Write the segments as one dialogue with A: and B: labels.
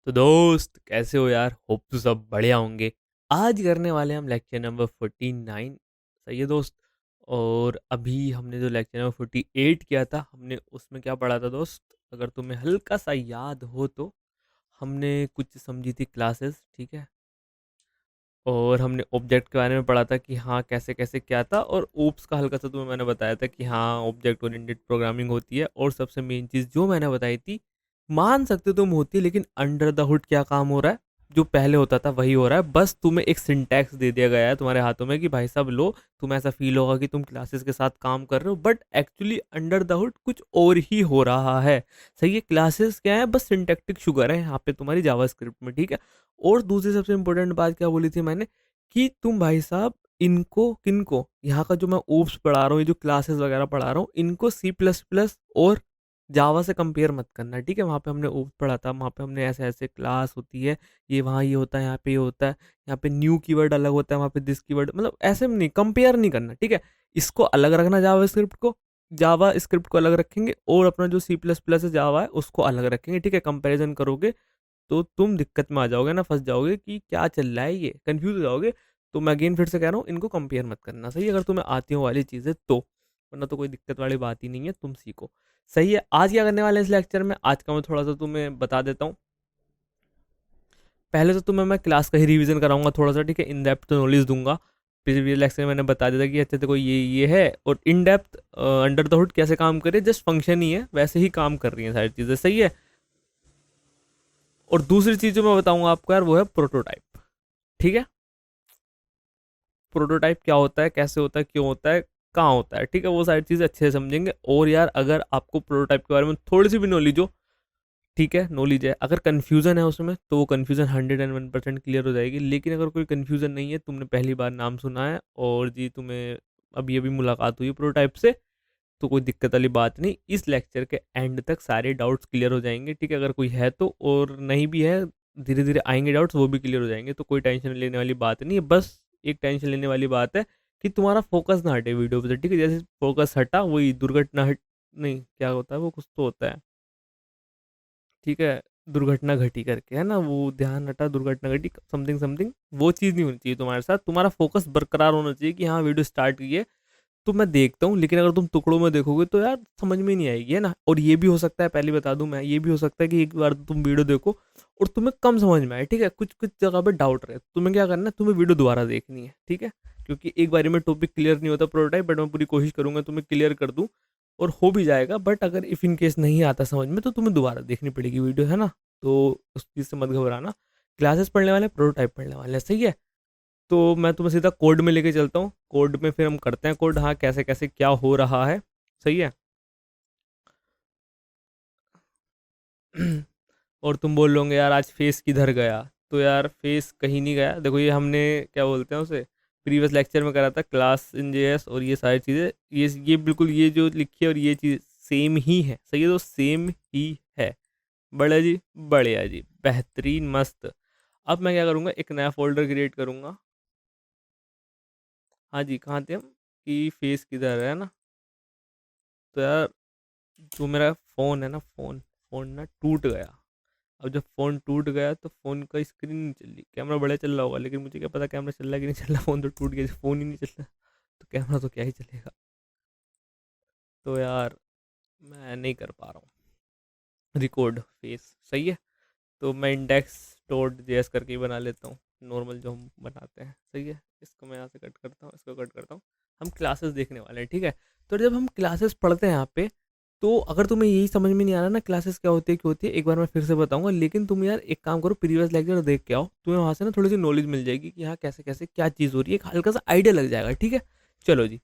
A: तो दोस्त कैसे हो यार। होप तो सब बढ़िया होंगे। आज करने वाले हैं हम लेक्चर नंबर 49। सही है दोस्त। और अभी हमने जो लेक्चर नंबर 48 किया था, हमने उसमें क्या पढ़ा था दोस्त? अगर तुम्हें हल्का सा याद हो तो हमने कुछ समझी थी क्लासेस, ठीक है। और हमने ऑब्जेक्ट के बारे में पढ़ा था कि हाँ कैसे कैसे क्या था, और ओप्स का हल्का सा तुम्हें मैंने बताया था कि हाँ ऑब्जेक्ट ओरिएंटेड प्रोग्रामिंग होती है। और सबसे मेन चीज़ जो मैंने बताई थी, मान सकते हो तुम होती है, लेकिन अंडर द हुड क्या काम हो रहा है? जो पहले होता था वही हो रहा है, बस तुम्हें एक सिंटैक्स दे दिया गया है तुम्हारे हाथों में कि भाई साहब लो। तुम्हें ऐसा फील होगा कि तुम क्लासेस के साथ काम कर रहे हो, but actually under the hood कुछ और ही हो रहा है। सही है, क्लासेस क्या है? बस सिंटैक्टिक शुगर है यहाँ पे तुम्हारी जावास्क्रिप्ट में, ठीक है। और दूसरी सबसे इंपॉर्टेंट बात क्या बोली थी मैंने, कि तुम भाई साहब इनको किनको, यहाँ का जो मैं ओप्स पढ़ा रहा हूँ, ये जो क्लासेस वगैरह पढ़ा रहा हूँ, इनको सी प्लस प्लस और जावा से कंपेयर मत करना, ठीक है। वहाँ पे हमने ओप्स पढ़ा था, वहाँ पे हमने ऐसे ऐसे क्लास होती है, ये वहाँ ये होता है, यहाँ पे ये होता है, यहाँ पे न्यू कीवर्ड अलग होता है, वहाँ पे दिस कीवर्ड, मतलब ऐसे में नहीं, कंपेयर नहीं करना, ठीक है। इसको अलग रखना, जावा स्क्रिप्ट को अलग रखेंगे, और अपना जो सी प्लस प्लस है जावा है उसको अलग रखेंगे, ठीक है। कंपेरिजन करोगे तो तुम दिक्कत में आ जाओगे ना, फंस जाओगे कि क्या चल रहा है, ये कंफ्यूज हो जाओगे। तो मैं अगेन फिर से कह रहा हूँ, इनको कंपेयर मत करना, सही है, अगर तुम्हें आती हो वाली चीज़ें तो। वरना तो कोई दिक्कत वाली बात ही नहीं है, तुम सीखो। सही है, आज क्या करने वाले हैं इस लेक्चर में? आज का मैं थोड़ा सा तुम्हें बता देता हूँ। पहले तो तुम्हें मैं क्लास का ही रिवीजन कराऊंगा थोड़ा सा, ठीक है। इन डेप्थ नॉलेज दूंगा। प्रीवियस लेक्चर में मैंने बता दिया था कि अच्छा देखो ये है, और in depth under the hood कैसे काम करे, जस्ट फंक्शन ही है, वैसे ही काम कर रही है सारी चीज़ें, सही है। और दूसरी चीज़ जो मैं बताऊंगा आपको यार, वो है प्रोटोटाइप, ठीक है। प्रोटोटाइप क्या होता है, कैसे होता है, क्यों होता है, कहाँ होता है, ठीक है। वो सारी चीज़ें अच्छे से समझेंगे। और यार अगर आपको प्रोटोटाइप के बारे में थोड़ी सी भी नॉलेज हो, ठीक है, नॉलेज है, अगर कन्फ्यूज़न है उसमें, तो वो कन्फ्यूज़न 101% क्लियर हो जाएगी। लेकिन अगर कोई कन्फ्यूज़न नहीं है, तुमने पहली बार नाम सुना है और जी तुम्हें अभी अभी मुलाकात हुई प्रोटोटाइप से, तो कोई दिक्कत वाली बात नहीं। इस लेक्चर के एंड तक सारे डाउट्स क्लियर हो जाएंगे, ठीक है। अगर कोई है तो, और नहीं भी है, धीरे धीरे आएंगे डाउट्स, वो भी क्लियर हो जाएंगे, तो कोई टेंशन लेने वाली बात नहीं है। बस एक टेंशन लेने वाली बात है कि तुम्हारा फोकस ना हटे वीडियो पे से, ठीक है। जैसे फोकस हटा, वही दुर्घटना हट, नहीं क्या होता है वो, कुछ तो होता है, ठीक है। दुर्घटना घटी करके है ना, वो ध्यान हटा दुर्घटना घटी, समथिंग समथिंग, वो चीज़ नहीं होनी चाहिए तुम्हारे साथ। तुम्हारा फोकस बरकरार होना चाहिए कि हाँ वीडियो स्टार्ट की है तो मैं देखता हूँ। लेकिन अगर तुम टुकड़ों में देखोगे तो यार समझ में नहीं आएगी, है ना। और ये भी हो सकता है, पहले बता दूं मैं, ये भी हो सकता है कि एक बार तुम वीडियो देखो और तुम्हें कम समझ में आए, ठीक है, कुछ कुछ जगह पे डाउट रहे, तुम्हें क्या करना है, तुम्हें वीडियो दोबारा देखनी है, ठीक है। क्योंकि एक बारी में टॉपिक क्लियर नहीं होता प्रोटोटाइप, बट मैं पूरी कोशिश करूंगा तुम्हें क्लियर कर दूं, और हो भी जाएगा। बट अगर इफ़ इन केस नहीं आता समझ में, तो तुम्हें दोबारा देखनी पड़ेगी वीडियो, है ना। तो उस चीज़ से मत घबराना। क्लासेस पढ़ने वाले, प्रोटोटाइप पढ़ने वाले, सही है। तो मैं तुम्हें सीधा कोड में लेके चलता हूँ, कोड में फिर हम करते हैं कोड, हाँ कैसे कैसे क्या हो रहा है, सही है। और तुम बोल लोगे यार आज फेस किधर गया, तो यार फेस कहीं नहीं गया। देखो ये हमने क्या बोलते हैं उसे, प्रीवियस लेक्चर में करा था, क्लास इन जेएस और ये सारी चीज़ें, ये बिल्कुल ये जो लिखी है और ये चीज़ सेम ही है, सही है, तो सेम ही है। बढ़िया जी, बढ़िया जी, बेहतरीन, मस्त। अब मैं क्या करूँगा, एक नया फोल्डर क्रिएट करूँगा। हाँ जी, कहाँ थे हम, कि फेस किधर है ना। तो यार जो मेरा फ़ोन है ना, फ़ोन ना टूट गया। अब जब फ़ोन टूट गया तो फ़ोन का स्क्रीन नहीं चल रही, कैमरा बढ़िया चल रहा होगा, लेकिन मुझे क्या पता कैमरा चल रहा है कि नहीं चल रहा, फ़ोन तो टूट गया, फ़ोन ही नहीं चल रहा, तो कैमरा तो क्या ही चलेगा। तो यार मैं नहीं कर पा रहा हूँ रिकॉर्ड फेस, सही है। तो मैं इंडेक्स डॉट जेएस करके ही बना लेता हूँ, नॉर्मल जो हम बनाते हैं, सही है। इसको मैं यहाँ से कट करता हूँ, इसको कट करता हूँ। हम क्लासेस देखने वाले हैं, ठीक है। तो जब हम क्लासेस पढ़ते हैं यहाँ पे, तो अगर तुम्हें यही समझ में नहीं आ रहा ना क्लासेस क्या होती है, क्यों होती है, एक बार मैं फिर से बताऊंगा। लेकिन तुम यार एक काम करो, प्रीवियस लेक्चर देख के आओ, तुम्हें वहाँ से ना थोड़ी सी नॉलेज मिल जाएगी कि हाँ कैसे कैसे क्या चीज़ हो रही है, एक हल्का सा आइडिया लग जाएगा, ठीक है। चलो जी।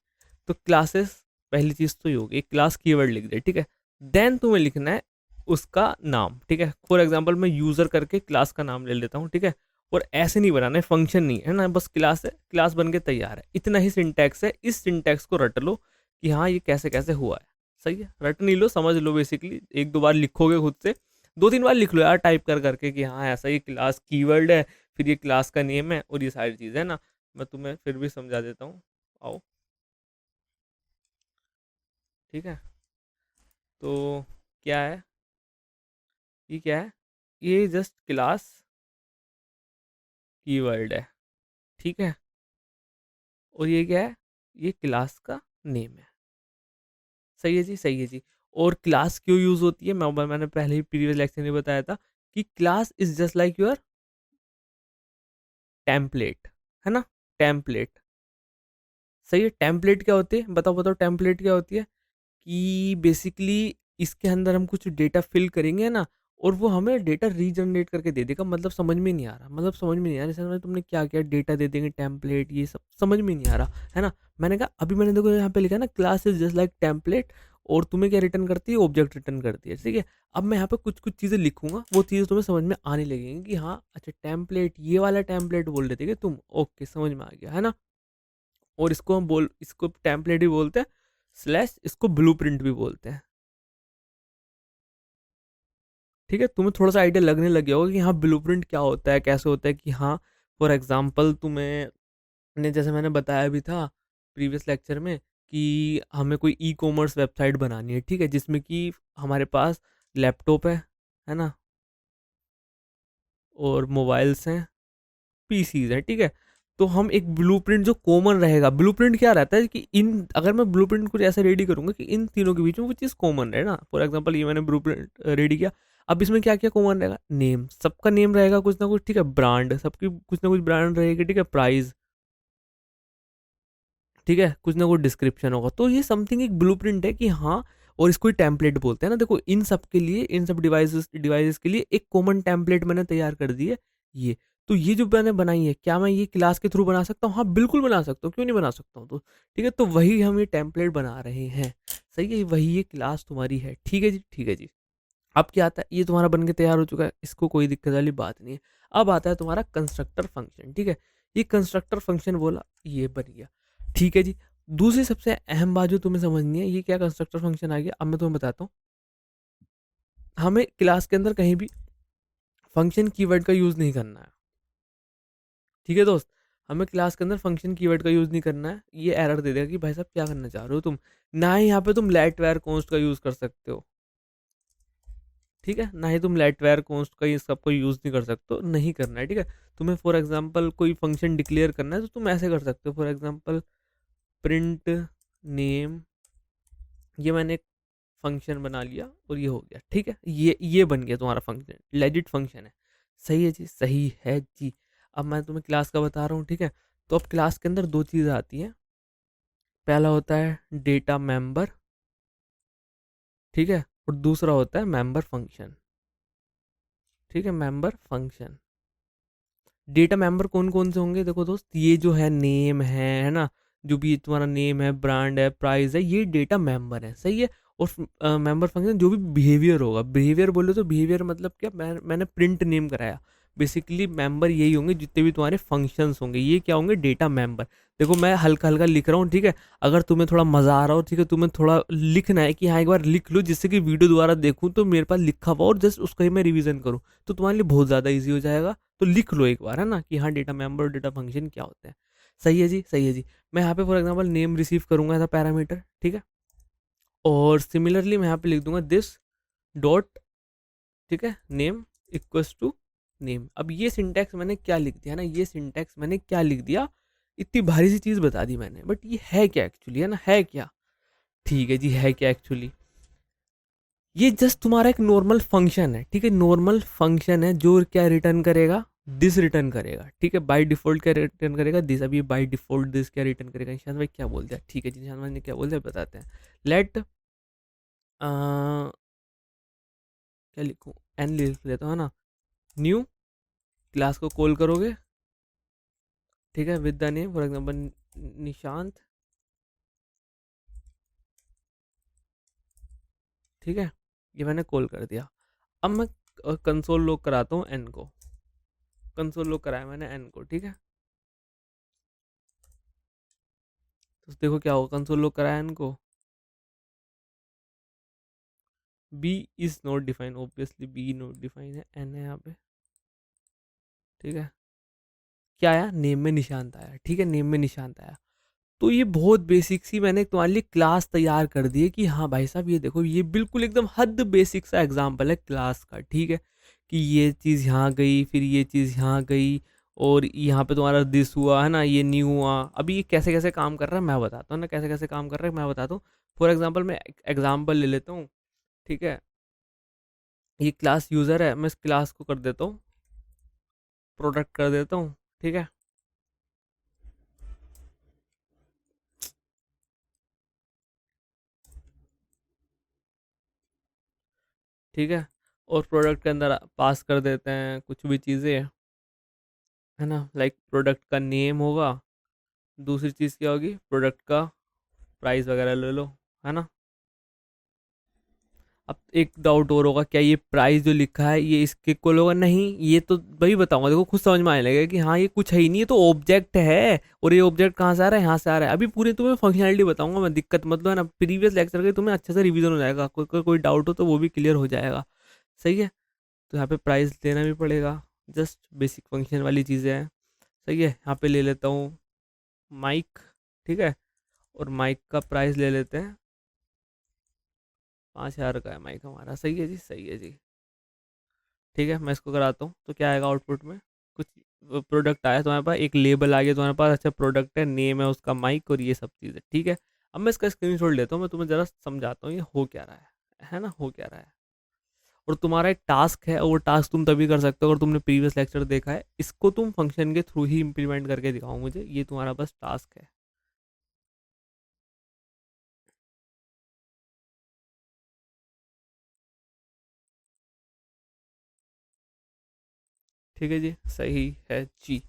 A: तो क्लासेस, पहली चीज़ तो ये होगी, क्लास कीवर्ड लिख दे, ठीक है। देन तुम्हें लिखना है उसका नाम, ठीक है। फॉर एग्जाम्पल मैं यूज़र करके क्लास का नाम ले लेता हूँ, ठीक है। और ऐसे नहीं बनाना है, फंक्शन नहीं है ना, बस क्लास है, क्लास बन के तैयार है, इतना ही सिंटैक्स है। इस सिंटैक्स को रट लो कि हाँ ये कैसे कैसे हुआ है, सही है। रट नहीं लो, समझ लो, बेसिकली एक दो बार लिखोगे खुद से, दो तीन बार लिख लो यार टाइप कर करके कि हाँ ऐसा ये क्लास कीवर्ड है, फिर ये क्लास का नेम है, और ये सारी चीज़ है ना। मैं तुम्हें फिर भी समझा देता हूँ, आओ, ठीक है। तो क्या है, ये क्या है, ये जस्ट क्लास कीवर्ड है, ठीक है। और ये क्या है, ये क्लास का नेम है। सही है जी, सही है जी। और क्लास क्यों यूज होती है, मैंने पहले ही प्रीवियस लेक्चर में बताया था कि class is just like your template, है ना, टेम्पलेट। सही है। टेम्पलेट क्या होती है, बताओ बताओ, टेम्पलेट क्या होती है कि बेसिकली इसके अंदर हम कुछ डेटा फिल करेंगे ना, और वो हमें डेटा रीजनरेट करके दे देगा। मतलब समझ में नहीं आ रहा, मतलब समझ में नहीं आ रहा, जैसे तुमने क्या किया, डेटा दे देंगे, टेम्पलेट, ये सब समझ में नहीं आ रहा, है ना। मैंने कहा अभी मैंने देखो यहाँ पे लिखा है ना, class is just like template, और तुम्हें क्या रिटर्न करती है, ऑब्जेक्ट रिटर्न करती है, ठीक है। अब मैं यहाँ पे कुछ कुछ चीज़ें लिखूंगा, वो चीज़ें तुम्हें समझ में आने लगेंगी कि हाँ अच्छा टेम्पलेट, ये वाला टेम्पलेट बोल रहे थे कि तुम, ओके समझ में आ गया, है ना। और इसको टेम्पलेट भी बोलते हैं, स्लैश इसको ब्लूप्रिंट भी बोलते हैं, ठीक है। तुम्हें थोड़ा सा आइडिया लगने लग गया होगा कि हाँ ब्लूप्रिंट क्या होता है, कैसे होता है, कि हाँ फॉर एग्जांपल तुम्हें ने, जैसे मैंने बताया भी था प्रीवियस लेक्चर में, कि हमें कोई ई कॉमर्स वेबसाइट बनानी है, ठीक है, जिसमें कि हमारे पास लैपटॉप है ना, और मोबाइल्स हैं, पीसीज है, ठीक है। तो हम एक ब्लूप्रिंट जो कॉमन रहेगा, ब्लूप्रिंट क्या रहता है कि इन, अगर मैं ब्लूप्रिंट कुछ ऐसा रेडी करूंगा कि इन तीनों के बीच में वो चीज़ कॉमन रहे ना, फॉर एग्जांपल ये मैंने ब्लूप्रिंट रेडी किया, अब इसमें क्या क्या कॉमन रहेगा, नेम, सबका नेम रहेगा कुछ ना कुछ, ठीक है, ब्रांड, सबकी कुछ ना कुछ ब्रांड रहेगी, ठीक है, प्राइस, ठीक है, कुछ ना कुछ डिस्क्रिप्शन होगा। तो ये समथिंग एक ब्लूप्रिंट है कि हाँ, और इसको ही टेम्पलेट बोलते हैं ना। देखो इन सब के लिए, इन सब डिवाइसेस के लिए एक कॉमन टेम्पलेट मैंने तैयार कर दी है, ये। तो ये जो मैंने बनाई है, क्या मैं ये क्लास के थ्रू बना सकता हूँ, हाँ बिल्कुल बना सकता हूँ, क्यों नहीं बना सकता हूँ, तो ठीक है। तो वही हम ये टेम्पलेट बना रहे हैं, सही है, वही ये क्लास तुम्हारी है, ठीक है जी, ठीक है जी। अब क्या आता है, ये तुम्हारा बन के तैयार हो चुका है, इसको कोई दिक्कत वाली बात नहीं है। अब आता है तुम्हारा कंस्ट्रक्टर फंक्शन, ठीक है। ये कंस्ट्रक्टर फंक्शन बोला, ये बन गया, ठीक है जी। दूसरी सबसे अहम बात जो तुम्हें समझनी है, ये क्या कंस्ट्रक्टर फंक्शन आ गया, अब मैं तुम्हें बताता हूँ। हमें क्लास के अंदर कहीं भी फंक्शन कीवर्ड का यूज़ नहीं करना है, ठीक है दोस्त। हमें क्लास के अंदर फंक्शन कीवर्ड का यूज़ नहीं करना है, ये एरर दे देगा कि भाई साहब क्या करना चाह रहे हो तुम। ना ही यहाँ पे तुम लेट वेर कॉन्स्ट का यूज़ कर सकते हो, ठीक है, ना ही तुम लेटवेयर कॉन्स्ट का ये सबको यूज़ नहीं कर सकते हो, नहीं करना है, ठीक है। तुम्हें फॉर एग्जांपल कोई फंक्शन डिक्लेयर करना है, तो तुम ऐसे कर सकते हो, फॉर एग्जांपल प्रिंट नेम, ये मैंने एक फंक्शन बना लिया और ये हो गया, ठीक है, ये बन गया तुम्हारा फंक्शन, लेजिट फंक्शन है। सही है जी, सही है जी। अब मैं तुम्हें क्लास का बता रहा हूँ, ठीक है। तो अब क्लास के अंदर दो चीज़ें आती हैं, पहला होता है डेटा मेंबर, ठीक है, और दूसरा होता है मेंबर फंक्शन, ठीक है, मेंबर फंक्शन। डेटा मेंबर कौन कौन से होंगे, देखो दोस्त, ये जो है नेम है ना, जो भी तुम्हारा नेम है, ब्रांड है, प्राइस है, ये डेटा मेंबर है, सही है। और मेंबर फंक्शन जो भी बिहेवियर होगा, बिहेवियर बोलो तो बिहेवियर मतलब क्या, मैंने प्रिंट नेम कराया, बेसिकली मेंबर यही होंगे, जितने भी तुम्हारे फंक्शंस होंगे ये क्या होंगे, डेटा मेंबर। देखो मैं हल्का हल्का लिख रहा हूँ, ठीक है, अगर तुम्हें थोड़ा मज़ा आ रहा हो, ठीक है, तुम्हें थोड़ा लिखना है कि हाँ एक बार लिख लो, जिससे कि वीडियो दोबारा देखूँ तो मेरे पास लिखा हुआ, और जस्ट उसका ही मैं रिवीजन करूँ, तो तुम्हारे लिए बहुत ज़्यादा ईजी हो जाएगा। तो लिख लो एक बार, है ना, कि हाँ डेटा मेंबर और डेटा फंक्शन क्या होते हैं। सही है जी, सही है जी। मैं यहाँ पे फॉर एग्जांपल नेम रिसीव करूंगा एज अ पैरामीटर, ठीक है, और सिमिलरली मैं यहाँ पे लिख दूंगा दिस डॉट, ठीक है, नेम इक्वल्स टू नेम। अब ये सिंटैक्स मैंने क्या लिख दिया ना, ये सिंटैक्स मैंने क्या लिख दिया, इतनी भारी सी चीज़ बता दी मैंने, बट ये है क्या एक्चुअली, है ना, है क्या, ठीक है जी, है क्या एक्चुअली, ये जस्ट तुम्हारा एक नॉर्मल फंक्शन है, ठीक है, नॉर्मल फंक्शन है जो क्या रिटर्न करेगा, दिस रिटर्न करेगा, ठीक है, बाय डिफॉल्ट क्या रिटर्न करेगा, दिस। अभी बाय डिफॉल्ट दिस क्या रिटर्न करेगा, निशांत भाई क्या बोल दिया, ठीक है जी, निशांत भाई ने क्या बोल दिया बताते हैं। लेट क्या लिखूँ, एन लिख लेता हूँ, है ना, न्यू क्लास को कॉल करोगे, ठीक है, with the name for example Nishant, ठीक है, ये मैंने कॉल कर दिया। अब मैं कंसोल लॉग कराता हूँ एन को, कंसोल लॉग कराया मैंने एन को, ठीक है। तो देखो क्या होगा, कंसोल लॉग कराया एन को, b is not define, obviously b not define है, एन है यहाँ पे, ठीक है। क्या आया, नेम में निशांत आया, ठीक है, नेम में निशांत आया। तो ये बहुत बेसिक सी मैंने तुम्हारे लिए क्लास तैयार कर दी है कि हाँ भाई साहब ये देखो, ये बिल्कुल एकदम हद बेसिक सा एग्जाम्पल है क्लास का, ठीक है, कि ये चीज़ यहाँ गई, फिर ये चीज़ यहाँ गई, और यहाँ पे तुम्हारा दिस हुआ है ना, ये न्यू हुआ। अभी ये कैसे कैसे काम कर रहा है मैं बताता हूँ ना, कैसे कैसे काम कर रहा है मैं बताता हूँ। फॉर एग्जांपल मैं एग्जांपल ले लेता हूँ, ठीक है। ये क्लास यूज़र है, मैं इस क्लास को कर देता हूँ प्रोडक्ट, कर देता हूँ, ठीक है। ठीक है, और प्रोडक्ट के अंदर पास कर देते हैं कुछ भी चीज़ें, है ना। लाइक प्रोडक्ट का नेम होगा, दूसरी चीज़ क्या होगी, प्रोडक्ट का प्राइस वगैरह ले लो, है ना। अब एक डाउट और होगा, क्या ये प्राइस जो लिखा है ये इसके इक्वल होगा? नहीं, ये तो वही बताऊंगा, देखो खुद समझ में आने लगेगा कि हाँ ये कुछ है ही नहीं, ये तो ऑब्जेक्ट है। और ये ऑब्जेक्ट कहाँ से आ रहा है, यहाँ से आ रहा है। अभी पूरी तुम्हें फंक्शनलिटी बताऊंगा मैं, दिक्कत मतलब है ना, प्रीवियस लेक्चर के तुम्हें अच्छे से रिवीजन हो जाएगा, कोई डाउट हो तो वो भी क्लियर हो जाएगा। सही है, तो यहाँ पे प्राइस देना भी पड़ेगा, जस्ट बेसिक फंक्शन वाली चीज़ें हैं। सही है, यहाँ पे ले लेता हूँ माइक, ठीक है, और माइक का प्राइस ले लेते हैं 5,000 का है माइक हमारा। सही है जी, सही है जी। ठीक है, मैं इसको कराता हूँ, तो क्या आएगा आउटपुट में, कुछ प्रोडक्ट आया तुम्हारे पास, एक लेबल आ गया तुम्हारे पास, अच्छा प्रोडक्ट है, नेम है उसका माइक, और ये सब चीज़ें। ठीक है, अब मैं इसका स्क्रीनशॉट लेता हूँ, मैं तुम्हें ज़रा समझाता हूँ ये हो क्या रहा है ना, हो क्या रहा है। और तुम्हारा एक टास्क है, और वो टास्क तुम तभी कर सकते हो अगर तुमने प्रीवियस लेक्चर देखा है। इसको तुम फंक्शन के थ्रू ही इम्प्लीमेंट करके दिखाओ मुझे, ये तुम्हारा बस टास्क है। ठीक है जी, सही है जी।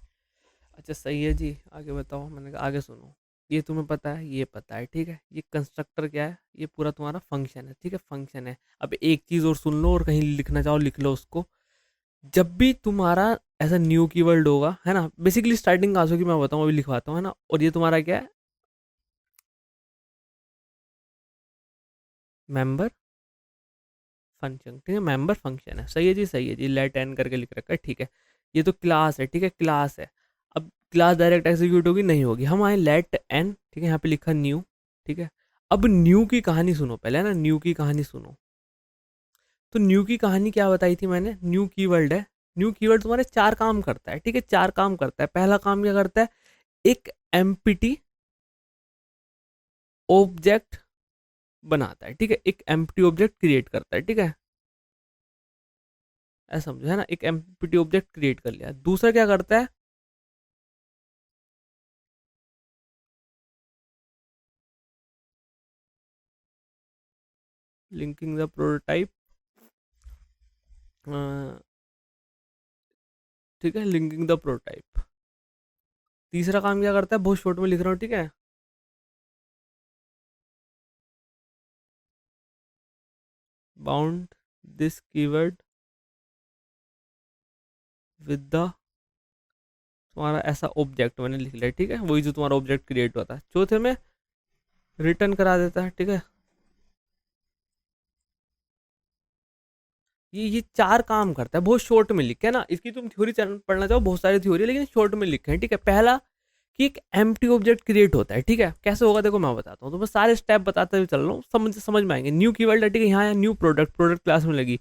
A: अच्छा सही है जी, आगे बताओ। मैंने कहा आगे सुनो, ये तुम्हें पता है, ये पता है, ठीक है। ये कंस्ट्रक्टर क्या है, ये पूरा तुम्हारा फंक्शन है, ठीक है, फंक्शन है। अब एक चीज़ और सुन लो, और कहीं लिखना चाहो लिख लो उसको। जब भी तुम्हारा ऐसा न्यू कीवर्ड होगा, है ना, बेसिकली स्टार्टिंग कहाँ से होगी मैं बताऊँ, अभी लिखवाता हूँ, है ना। और ये तुम्हारा क्या है, मेंबर फंक्शन, ठीक है, मेंबर फंक्शन है। सही है जी, सही है जी, लेट एन करके लिख रखा है, ठीक है। ये तो क्लास है, ठीक है, क्लास है। अब क्लास डायरेक्ट एग्जीक्यूट होगी नहीं होगी, हम आए लेट एन, ठीक है, यहाँ पे लिखा न्यू, ठीक है। अब न्यू की कहानी सुनो पहले, है ना, न्यू की कहानी सुनो। तो न्यू की कहानी क्या बताई थी मैंने, न्यू कीवर्ड है। न्यू कीवर्ड तुम्हारे चार काम करता है, ठीक है, चार काम करता है। पहला काम क्या करता है, एक एम्पिटी ऑब्जेक्ट बनाता है, ठीक है, एक एम्प्टी ऑब्जेक्ट क्रिएट करता है, ठीक है, ऐसा समझो, है ना। एक एम्प्टी ऑब्जेक्ट क्रिएट कर लिया। दूसरा क्या करता है, लिंकिंग द प्रोटोटाइप, ठीक है, लिंकिंग द प्रोटोटाइप। तीसरा काम क्या करता है, बहुत शॉर्ट में लिख रहा हूँ, ठीक है, bound this keyword with the, तुम्हारा ऐसा ऑब्जेक्ट मैंने लिख लिया, ठीक है, वही जो तुम्हारा ऑब्जेक्ट क्रिएट हुआ था। चौथे में रिटर्न करा देता है, ठीक है। ये चार काम करता है, बहुत शॉर्ट में लिखे है ना। इसकी तुम थ्योरी पढ़ना चाहो, बहुत सारी थ्योरी है, लेकिन शॉर्ट में लिखे हैं, ठीक है। पहला कि एक एम्प्टी ऑब्जेक्ट क्रिएट होता है, ठीक है, कैसे होगा देखो मैं बताता हूँ। तो मैं सारे स्टेप बताते हुए चल रहा हूँ, समझ में आएंगे। न्यू कीवर्ड है, ठीक है, यहाँ न्यू प्रोडक्ट क्लास में लगी,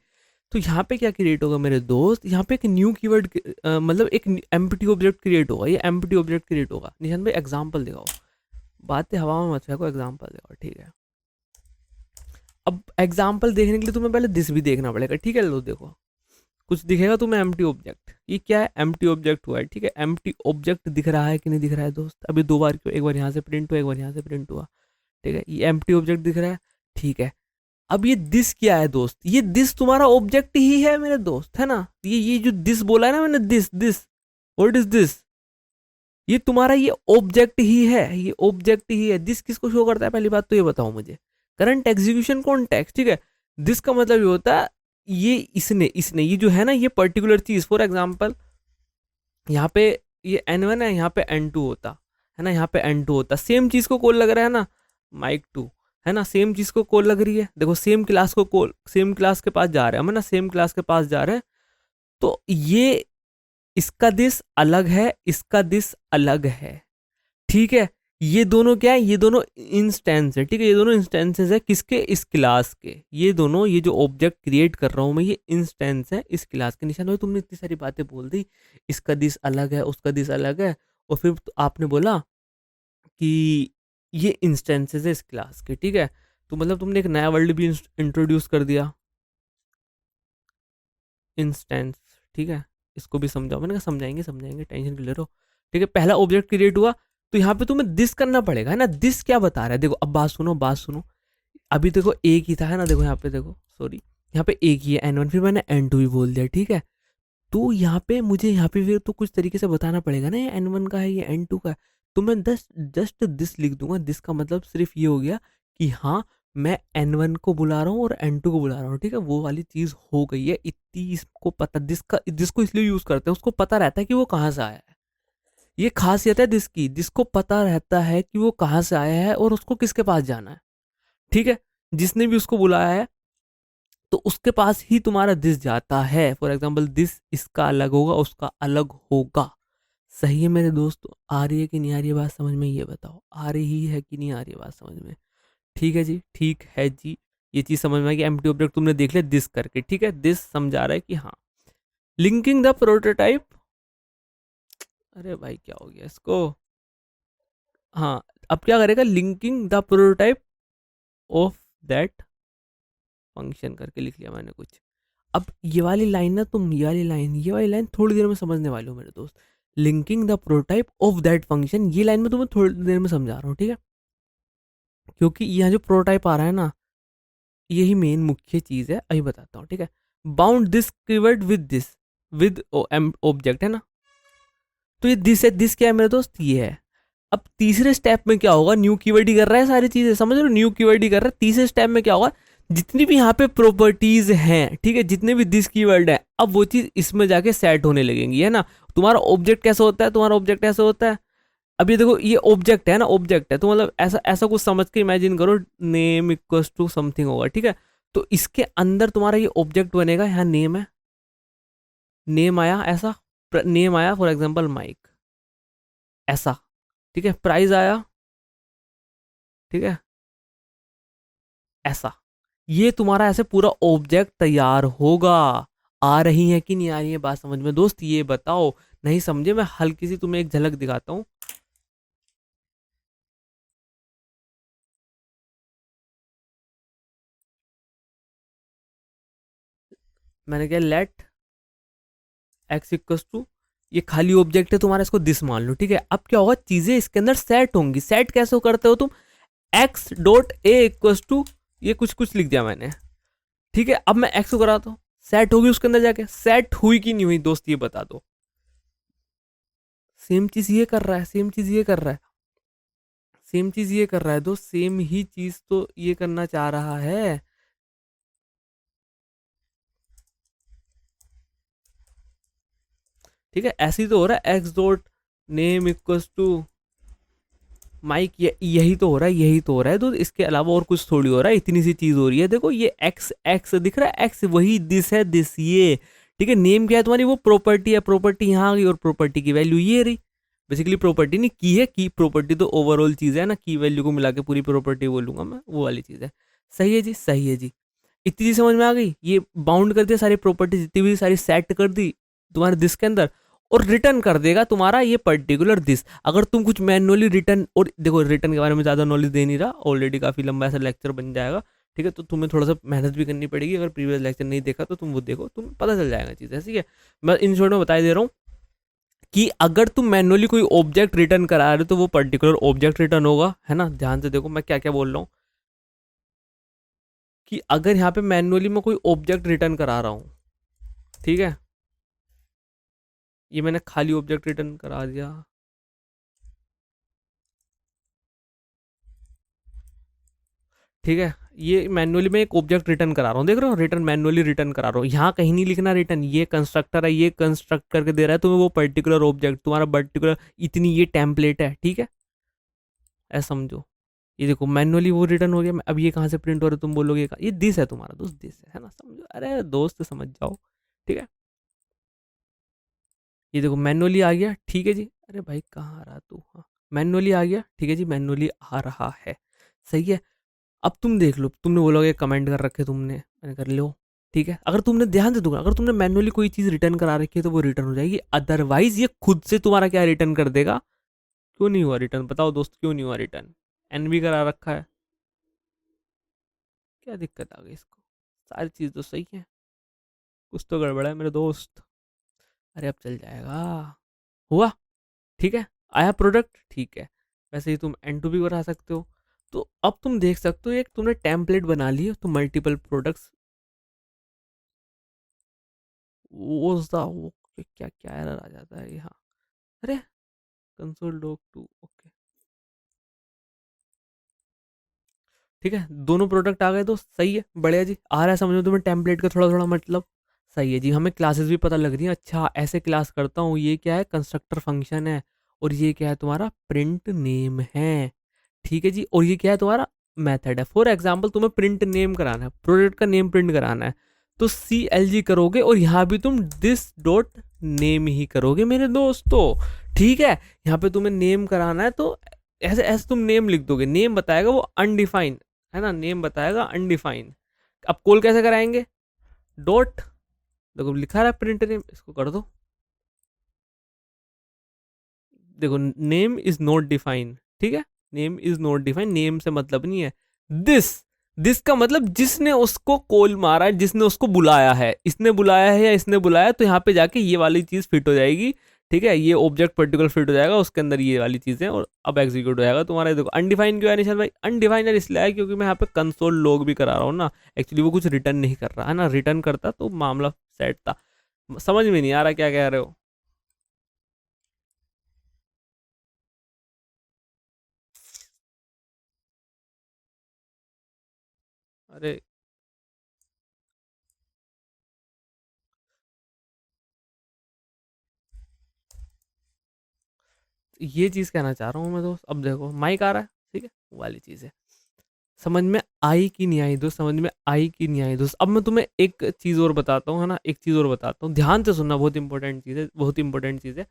A: तो यहाँ पे क्या क्रिएट होगा मेरे दोस्त, यहाँ पे एक न्यू कीवर्ड, मतलब एक एम्प्टी ऑब्जेक्ट क्रिएट होगा। ये एम्प्टी ऑब्जेक्ट क्रिएट होगा। निशान भाई एग्जाम्पल दिखाओ, बातें हवा में मत फेंको, एग्जाम्पल दिखाओ, ठीक है। अब एग्जाम्पल देखने के लिए तुम्हें पहले दिस भी देखना पड़ेगा, ठीक है। लो देखो, कुछ दिखेगा तुम्हें एम्प्टी ऑब्जेक्ट, ये क्या है, एम्प्टी ऑब्जेक्ट हुआ है, ठीक है। एम्प्टी ऑब्जेक्ट दिख रहा है कि नहीं दिख रहा है दोस्त, अभी दो बार क्यों, एक बार यहाँ से प्रिंट हुआ, एक बार यहाँ से प्रिंट हुआ, ठीक है। ये एम्प्टी ऑब्जेक्ट दिख रहा है, ठीक है। अब ये दिस क्या है दोस्त, ये दिस तुम्हारा ऑब्जेक्ट ही है मेरे दोस्त, है ना। ये जो दिस बोला है ना मैंने, this this, what is this, ये तुम्हारा ये ऑब्जेक्ट ही है, ये ऑब्जेक्ट ही है। दिस किसको शो करता है, पहली बात तो ये बताओ मुझे, करंट एग्जीक्यूशन कॉन्टेक्स्ट, ठीक है। दिस का मतलब ये होता है, ये इसने इसने ये जो है ना, ये पर्टिकुलर चीज, फॉर एग्जाम्पल यहाँ पे ये N1 है, यहाँ पे N2 होता है ना, यहाँ पे N2 होता, सेम चीज को कॉल लग रहा है ना, माइक 2, है ना, सेम चीज को कॉल लग रही है। देखो सेम क्लास को कॉल, सेम क्लास के पास जा रहे हैं हम, है ना, सेम क्लास के पास जा रहे हैं। तो ये इसका दिस अलग है, इसका दिस अलग है, ठीक है। ये दोनों क्या है, ये दोनों इंस्टेंस है, ठीक है, ये दोनों इंस्टेंसेस है किसके, इस क्लास के। ये दोनों, ये जो ऑब्जेक्ट क्रिएट कर रहा हूँ मैं, ये इंस्टेंस है इस क्लास के। निशान भाई तुमने इतनी सारी बातें बोल दी, इसका दिस अलग है, उसका दिस अलग है, और फिर तो आपने बोला कि ये इंस्टेंसेस है इस क्लास के, ठीक है। तो मतलब तुमने एक नया वर्ड भी इंट्रोड्यूस कर दिया, इंस्टेंस, ठीक है। इसको भी समझाओ, मैंने कहा समझाएंगे समझाएंगे, टेंशन क्लियर हो, ठीक है। पहला ऑब्जेक्ट क्रिएट हुआ, तो यहाँ पे तुम्हें दिस करना पड़ेगा, है ना। दिस क्या बता रहा है, देखो अब बात सुनो, बात सुनो। अभी देखो एक ही था, है ना, देखो यहाँ पे, देखो सॉरी, यहाँ पे एक ही है N1, फिर मैंने N2 भी बोल दिया, ठीक है। तो यहाँ पे मुझे यहाँ पे फिर तो कुछ तरीके से बताना पड़ेगा ना, ये N1 का है, ये N2 का है। तो मैं जस्ट दिस लिख दूंगा। दिस का मतलब सिर्फ ये हो गया कि हाँ, मैं N1 को बुला रहा हूँ और N2 को बुला रहा हूँ, ठीक है। वो वाली चीज़ हो गई है इतनी, इसको पता, दिस को इसलिए यूज़ करते हैं, उसको पता रहता है कि वो कहाँ से आया है। ये खासियत है दिस की, जिसको पता रहता है कि वो कहाँ से आया है और उसको किसके पास जाना है, ठीक है। जिसने भी उसको बुलाया है तो उसके पास ही तुम्हारा दिस जाता है। फॉर एग्जाम्पल दिस इसका अलग होगा, उसका अलग होगा। सही है मेरे दोस्त, आ रही है कि नहीं आ रही है बात समझ में, ये बताओ, आ रही है कि नहीं आ रही है बात समझ में। ठीक है जी, ठीक है जी। ये चीज़ समझ में आई कि एम्प्टी ऑब्जेक्ट तुमने देख लिया दिस करके, ठीक है। दिस समझा रहा है कि हाँ, लिंकिंग द प्रोटोटाइप, अरे भाई क्या हो गया इसको, हाँ। अब क्या करेगा, linking the prototype of that function करके लिख लिया मैंने कुछ। अब ये वाली लाइन ना, तुम ये वाली लाइन थोड़ी देर में समझने वाले हो मेरे दोस्त। Linking the prototype of that function, ये लाइन में तुम्हें थोड़ी देर में समझा रहा हूँ, ठीक है। क्योंकि यहाँ जो प्रोटोटाइप आ रहा है ना, यही मेन मुख्य चीज़ है, अभी बताता हूँ, ठीक है। Bound this keyword with this, with object, है ना। तो ये दिस है, दिस क्या है मेरे दोस्त, ये है। अब तीसरे स्टेप में क्या होगा, न्यू कीवर्ड ही कर रहा है सारी चीजें, समझ रहे हो, न्यू कीवर्ड ही कर रहा है। तीसरे स्टेप में क्या होगा, जितनी भी यहाँ पे प्रॉपर्टीज हैं, ठीक है, जितने भी दिस कीवर्ड है, अब वो चीज इसमें जाके सेट होने लगेंगी, है ना। तुम्हारा ऑब्जेक्ट कैसा होता है, तुम्हारा ऑब्जेक्ट ऐसा होता है। अब ये देखो, ये ऑब्जेक्ट है ना, ऑब्जेक्ट है, तो मतलब ऐसा ऐसा कुछ समझ के इमेजिन करो, नेम इक्वल्स टू समथिंग होगा, ठीक है। तो इसके अंदर तुम्हारा ये ऑब्जेक्ट बनेगा, यहाँ नेम है, नेम आया ऐसा, नेम आया फॉर एग्जाम्पल माइक, ऐसा, ठीक है। प्राइस आया, ठीक है, ऐसा। ये तुम्हारा ऐसे पूरा ऑब्जेक्ट तैयार होगा। आ रही है कि नहीं आ रही है बात समझ में दोस्त, ये बताओ। नहीं समझे, मैं हल्की सी तुम्हें एक झलक दिखाता हूँ। मैंने क्या, लेट एक्स इक्वल्स टू, ये खाली ऑब्जेक्ट है तुम्हारा, इसको दिस मान लो, ठीक है। अब क्या होगा, चीजें इसके अंदर सेट होंगी। सेट कैसे करते हो तुम, x dot a equals to, ये कुछ कुछ लिख दिया मैंने, ठीक है। अब मैं एक्स को कराता हूँ, सेट होगी उसके अंदर जाके, सेट हुई कि नहीं हुई दोस्त, ये बता दो। सेम चीज ये कर रहा है, सेम चीज ये कर रहा है, सेम चीज ये कर रहा है दोस्त, सेम ही चीज तो ये करना चाह रहा है। ठीक है, ऐसे ही तो हो रहा है, x dot name equals to Mike, यही तो हो रहा है, यही तो हो रहा है। तो इसके अलावा और कुछ थोड़ी हो रहा है, इतनी सी चीज हो रही है। देखो ये एक्स एक्स दिख रहा है, एक्स वही दिस है, दिस ये, ठीक है। नेम क्या है तुम्हारी, वो प्रॉपर्टी है, प्रॉपर्टी यहाँ आ गई, और प्रॉपर्टी की वैल्यू ये रही। बेसिकली प्रॉपर्टी नहीं की है, की प्रॉपर्टी तो ओवरऑल चीज है ना, की वैल्यू को मिला के पूरी प्रॉपर्टी बोलूंगा मैं, वो वाली चीज है। सही है जी, सही है जी। इतनी चीज समझ में आ गई, ये बाउंड कर दिया, सारी प्रॉपर्टी जितनी भी सारी सेट कर दी तुम्हारे दिस के अंदर, और रिटर्न कर देगा तुम्हारा ये पर्टिकुलर दिस। अगर तुम कुछ मैनुअली रिटर्न, और देखो रिटर्न के बारे में ज़्यादा नॉलेज दे नहीं रहा, ऑलरेडी काफ़ी लंबा ऐसा लेक्चर बन जाएगा, ठीक है। तो तुम्हें थोड़ा सा मेहनत भी करनी पड़ेगी, अगर प्रीवियस लेक्चर नहीं देखा तो तुम वो देखो, तुम्हें पता चल जाएगा चीज़ ऐसी है। मैं इन शॉर्ट में बता दे रहा हूँ कि अगर तुम मैनुअली कोई ऑब्जेक्ट रिटर्न करा रहे हो तो वो पर्टिकुलर ऑब्जेक्ट रिटर्न होगा, है ना। ध्यान से देखो मैं क्या क्या बोल रहा हूँ, कि अगर यहाँ पे मैनुअली मैं कोई ऑब्जेक्ट रिटर्न करा रहा हूँ, ठीक है, ये मैंने खाली ऑब्जेक्ट रिटर्न करा दिया, ठीक है। ये मैनुअली मैं एक ऑब्जेक्ट रिटर्न करा रहा हूँ, देख रहे हो, रिटर्न मैनुअली रिटर्न करा रहा हूँ। यहाँ कहीं नहीं लिखना रिटर्न, ये कंस्ट्रक्टर है, ये कंस्ट्रक्ट करके दे रहा है तुम्हें वो पर्टिकुलर ऑब्जेक्ट, तुम्हारा पर्टिकुलर इतनी ये टेम्पलेट है, ठीक है। ऐसा समझो, ये देखो मैनुअली वो रिटर्न हो गया। अब ये कहाँ से प्रिंट हो रहा है, तुम बोलोगे ये दिस है तुम्हारा दोस्त, दिस है ना, समझो, अरे दोस्त समझ जाओ, ठीक है। ये देखो मैनुअली आ गया, ठीक है जी। अरे भाई कहाँ आ रहा तू, हाँ, मैनुअली आ गया, ठीक है जी, मैनुअली आ रहा है, सही है। अब तुम देख लो, तुमने बोलोगे कमेंट कर रखे तुमने, मैंने कर लो, ठीक है। अगर तुमने ध्यान से दूंगा, अगर तुमने मैनुअली कोई चीज़ रिटर्न करा रखी है तो वो रिटर्न हो जाएगी, अदरवाइज ये खुद से तुम्हारा क्या रिटर्न कर देगा। क्यों नहीं हुआ रिटर्न, बताओ दोस्त, क्यों नहीं हुआ रिटर्न। एनवी करा रखा है, क्या दिक्कत आ गई इसको, सारी चीज़ तो सही है, कुछ तो गड़बड़ है मेरे दोस्त। अरे अब चल जाएगा, हुआ, ठीक है, आया प्रोडक्ट, ठीक है। वैसे ही तुम एन टू भी करा सकते हो। तो अब तुम देख सकते हो, एक तुमने टेम्पलेट बना ली है तो मल्टीपल प्रोडक्ट्स, वो क्या क्या एरर आ जाता है यहाँ, अरे कंसोल डॉक टू, ओके, ठीक है, दोनों प्रोडक्ट आ गए तो सही है, बढ़िया जी, आ रहा है समझ में तुम्हें टेम्पलेट का थोड़ा थोड़ा मतलब। सही है जी, हमें क्लासेस भी पता लग रही हैं, अच्छा ऐसे क्लास करता हूँ, ये क्या है, कंस्ट्रक्टर फंक्शन है, और ये क्या है तुम्हारा, प्रिंट नेम है, ठीक है जी, और ये क्या है तुम्हारा, मेथड है। फॉर एग्जाम्पल तुम्हें प्रिंट नेम कराना है, प्रोडक्ट का नेम प्रिंट कराना है, तो CLG करोगे, और यहाँ भी तुम दिस डॉट नेम ही करोगे मेरे दोस्तों, ठीक है। यहाँ पे तुम्हें नेम कराना है तो ऐसे ऐसे तुम नेम लिख दोगे, नेम बताएगा वो अनडिफाइंड, है ना, नेम बताएगा अनडिफाइंड। अब कॉल कैसे कराएंगे, डॉट, देखो लिखा रहा है प्रिंट नेम, इसको कर दो, देखो नेम इज नॉट डिफाइंड, ठीक है, name is not defined, name से मतलब नहीं है, दिस, दिस का मतलब जिसने उसको कॉल मारा है, जिसने उसको बुलाया है, इसने बुलाया है या इसने बुलाया, तो यहाँ पे जाके ये वाली चीज फिट हो जाएगी, ठीक है, ये ऑब्जेक्ट पर्टिकुलर फिट हो जाएगा उसके अंदर, ये वाली चीजें, और अब एग्जीक्यूट हो जाएगा तुम्हारा। देखो अनडिफाइंड क्यों है निशान भाई, अनडिफाइंड इसलिए है क्योंकि मैं यहाँ पे कंसोल लॉग भी करा रहा हूँ ना, एक्चुअली वो कुछ रिटर्न नहीं कर रहा है ना, रिटर्न करता तो मामला सेट था। समझ में नहीं आ रहा क्या कह रहे हो। अरे ये चीज़ कहना चाह रहा हूँ मैं दोस्त, अब देखो माइक आ रहा है, ठीक है, वो वाली चीज़ है, समझ में आई कि नहीं आई दोस्त, समझ में आई कि नहीं आई दोस्त। अब मैं तुम्हें एक चीज़ और बताता हूँ, है ना, एक चीज़ और बताता हूँ, ध्यान से सुनना, बहुत इंपॉर्टेंट चीज़ है, बहुत इंपॉर्टेंट चीज़ है।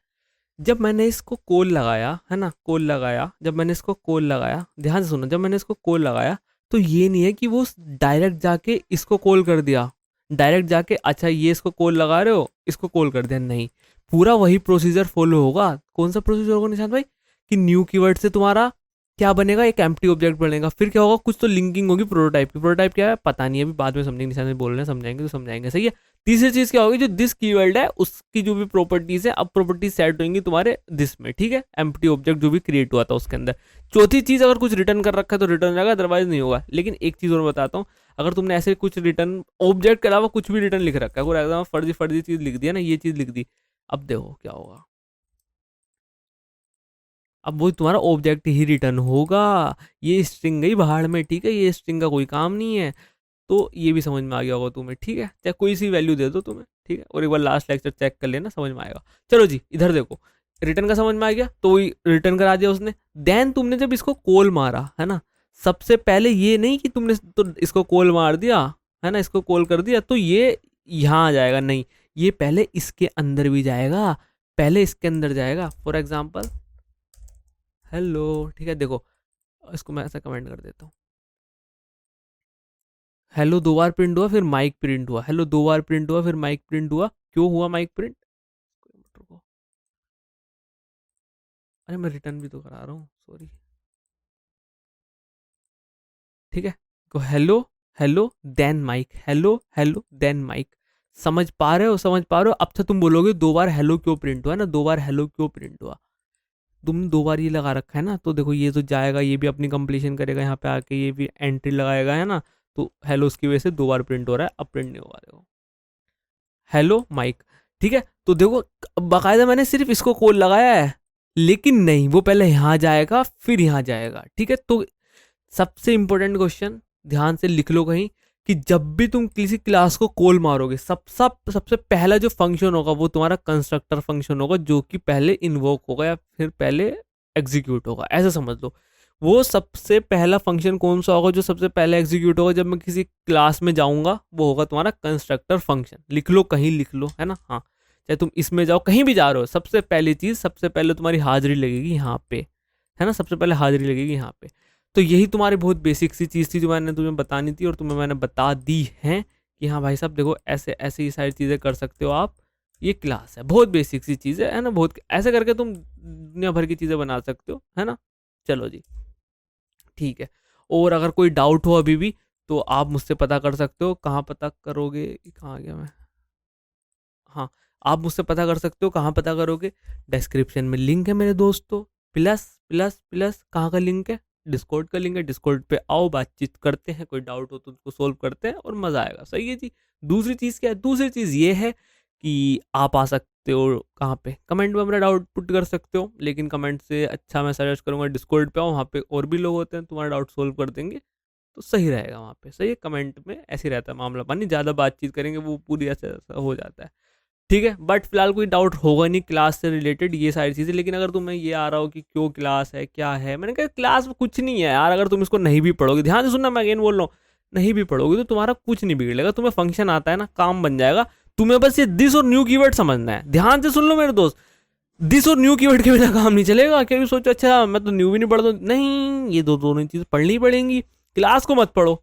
A: जब मैंने इसको कॉल लगाया, है ना, कॉल लगाया, जब मैंने इसको कॉल लगाया, ध्यान से सुनना, जब मैंने इसको कॉल लगाया, तो ये नहीं है कि वो डायरेक्ट जाके इसको कॉल कर दिया, डायरेक्ट जाके अच्छा ये इसको कॉल लगा रहे हो, इसको कॉल कर दिया, नहीं, पूरा वही प्रोसीजर फॉलो होगा। कौन सा प्रोसीजर होगा निशांत भाई, कि न्यू कीवर्ड से तुम्हारा क्या बनेगा, एक एम्प्टी ऑब्जेक्ट बनेगा, फिर क्या होगा, कुछ तो लिंकिंग होगी प्रोटोटाइप की, प्रोटोटाइप क्या है पता नहीं, अभी बाद में समझेंगे, निशान भाई बोल रहे हैं समझाएंगे तो समझाएंगे, सही है। तीसरी चीज क्या होगी, जो दिस कीवर्ड है उसकी जो भी प्रॉपर्टीज है, अब प्रॉपर्टीज सेट होंगी तुम्हारे दिस में, ठीक है, एम्प्टी ऑब्जेक्ट जो भी क्रिएट हुआ था उसके अंदर। चौथी चीज, अगर कुछ रिटर्न कर रखा है तो रिटर्न जाएगा, अदरवाइज नहीं होगा। लेकिन एक चीज और बताता हूँ, अगर तुमने ऐसे कुछ रिटर्न ऑब्जेक्ट के अलावा कुछ भी रिटर्न लिख रखा है, फॉर एग्जाम्पल फर्जी फर्जी चीज लिख दिया ना, ये चीज लिख दी, अब देखो क्या होगा, अब वो तुम्हारा ऑब्जेक्ट ही रिटर्न होगा, ये स्ट्रिंग गई बाहर में, ठीक है, ये स्ट्रिंग का कोई काम नहीं है। तो ये भी समझ में आ गया होगा तुम्हें, ठीक है, चाहे कोई सी वैल्यू दे दो तुम्हें, ठीक है, और एक बार लास्ट लेक्चर चेक कर लेना, समझ में आएगा। चलो जी इधर देखो, रिटर्न का समझ में आ गया, तो वही रिटर्न करा दिया उसने। देन तुमने जब इसको कॉल मारा, है ना, सबसे पहले ये नहीं कि तुमने तो इसको कॉल मार दिया, है ना, इसको कॉल कर दिया तो ये यहाँ आ जाएगा, नहीं, ये पहले इसके अंदर भी जाएगा, पहले इसके अंदर जाएगा। फॉर एग्जाम्पल हेलो, ठीक है, देखो इसको मैं ऐसा कमेंट कर देता हूँ, हेलो दो बार प्रिंट हुआ, फिर माइक प्रिंट हुआ, हेलो दो बार प्रिंट हुआ, फिर माइक प्रिंट हुआ, क्यों हुआ माइक प्रिंट, अरे मैं रिटर्न भी तो करा रहा हूँ, सॉरी, ठीक है, तो hello, hello then Mike, hello hello then Mike, समझ पा रहे हो, समझ पा रहे हो। अब से तुम बोलोगे दो बार हेलो क्यों प्रिंट हुआ ना, दो बार हेलो क्यों प्रिंट हुआ, तुमने दो बार ये लगा रखा है ना, तो देखो ये तो जाएगा, ये भी अपनी कंप्लीशन करेगा, यहाँ पे आके ये भी एंट्री लगाएगा, है ना, तो हेलो उसकी वजह से दो बार प्रिंट हो रहा है, अब प्रिंट नहीं होगा, देखो हेलो माइक, ठीक है। तो देखो बाकायदा मैंने सिर्फ इसको कॉल लगाया है, लेकिन नहीं, वो पहले यहाँ जाएगा फिर यहाँ जाएगा, ठीक है। तो सबसे इंपॉर्टेंट क्वेश्चन, ध्यान से लिख लो कहीं, कि जब भी तुम किसी क्लास को कॉल मारोगे, सबसे पहला जो फंक्शन होगा वो तुम्हारा कंस्ट्रक्टर फंक्शन होगा, जो कि पहले इन्वोक होगा या फिर पहले एग्जीक्यूट होगा, ऐसा समझ लो। वो सबसे पहला फंक्शन कौन सा होगा जो सबसे पहले एग्जीक्यूट होगा जब मैं किसी क्लास में जाऊंगा, वो होगा तुम्हारा कंस्ट्रक्टर फंक्शन। लिख लो कहीं, लिख लो, है ना, हाँ, चाहे तुम इसमें जाओ, कहीं भी जा रहे हो, सबसे पहली चीज, सबसे पहले तुम्हारी हाजिरी लगेगी यहाँ पे, है ना, सबसे पहले हाजिरी लगेगी यहाँ पे। तो यही तुम्हारी बहुत बेसिक सी चीज़ थी जो मैंने तुम्हें बतानी थी और तुम्हें मैंने बता दी है कि हाँ भाई साहब देखो ऐसे ऐसे ये सारी चीज़ें कर सकते हो आप, ये क्लास है, बहुत बेसिक सी चीज़ है ना, बहुत ऐसे करके तुम दुनिया भर की चीज़ें बना सकते हो, है ना। चलो जी, ठीक है। और अगर कोई डाउट हो अभी भी तो आप मुझसे पता कर सकते हो। कहाँ पता करोगे, कहाँ गया मैं, हाँ, आप मुझसे पता कर सकते हो। कहाँ पता करोगे, डिस्क्रिप्शन में लिंक है मेरे दोस्तों। प्लस प्लस प्लस कहाँ का लिंक है, डिस्कॉर्ड का लिंक है। डिस्कॉर्ड पे आओ, बातचीत करते हैं, कोई डाउट हो तो उसको सोल्व करते हैं और मज़ा आएगा। सही है जी। दूसरी चीज़ क्या है, दूसरी चीज़ ये है कि आप आ सकते हो कहाँ पे, कमेंट में अपना डाउट पुट कर सकते हो, लेकिन कमेंट से अच्छा मैं सजेस्ट करूँगा डिस्कॉर्ड पे आओ, वहाँ पे और भी लोग होते हैं, तुम्हारा डाउट सोल्व कर देंगे, तो सही रहेगा वहाँ पे। सही है, कमेंट में ऐसे रहता है मामला पानी, ज़्यादा बातचीत करेंगे वो पूरी ऐसा ऐसा हो जाता है। ठीक है, बट फिलहाल कोई डाउट होगा नहीं क्लास से रिलेटेड, ये सारी चीज़ें। लेकिन अगर तुम्हें ये आ रहा हो कि क्यों क्लास है, क्या है, मैंने कहा क्लास में कुछ नहीं है यार। अगर तुम इसको नहीं भी पढ़ोगे, ध्यान से सुनना, मैं अगेन बोल रहा हूँ, नहीं भी पढ़ोगे तो तुम्हारा कुछ नहीं बिगड़ेगा। तुम्हें फंक्शन आता है ना, काम बन जाएगा। तुम्हें बस ये दिस और न्यू कीवर्ड समझना है। ध्यान से सुन लो मेरे दोस्त, दिस और न्यू कीवर्ड के बिना काम नहीं चलेगा। क्योंकि सोचो अच्छा मैं तो न्यू भी नहीं पढ़ दूँ, नहीं, ये दोनों चीज़ पढ़नी पड़ेंगी। क्लास को मत पढ़ो।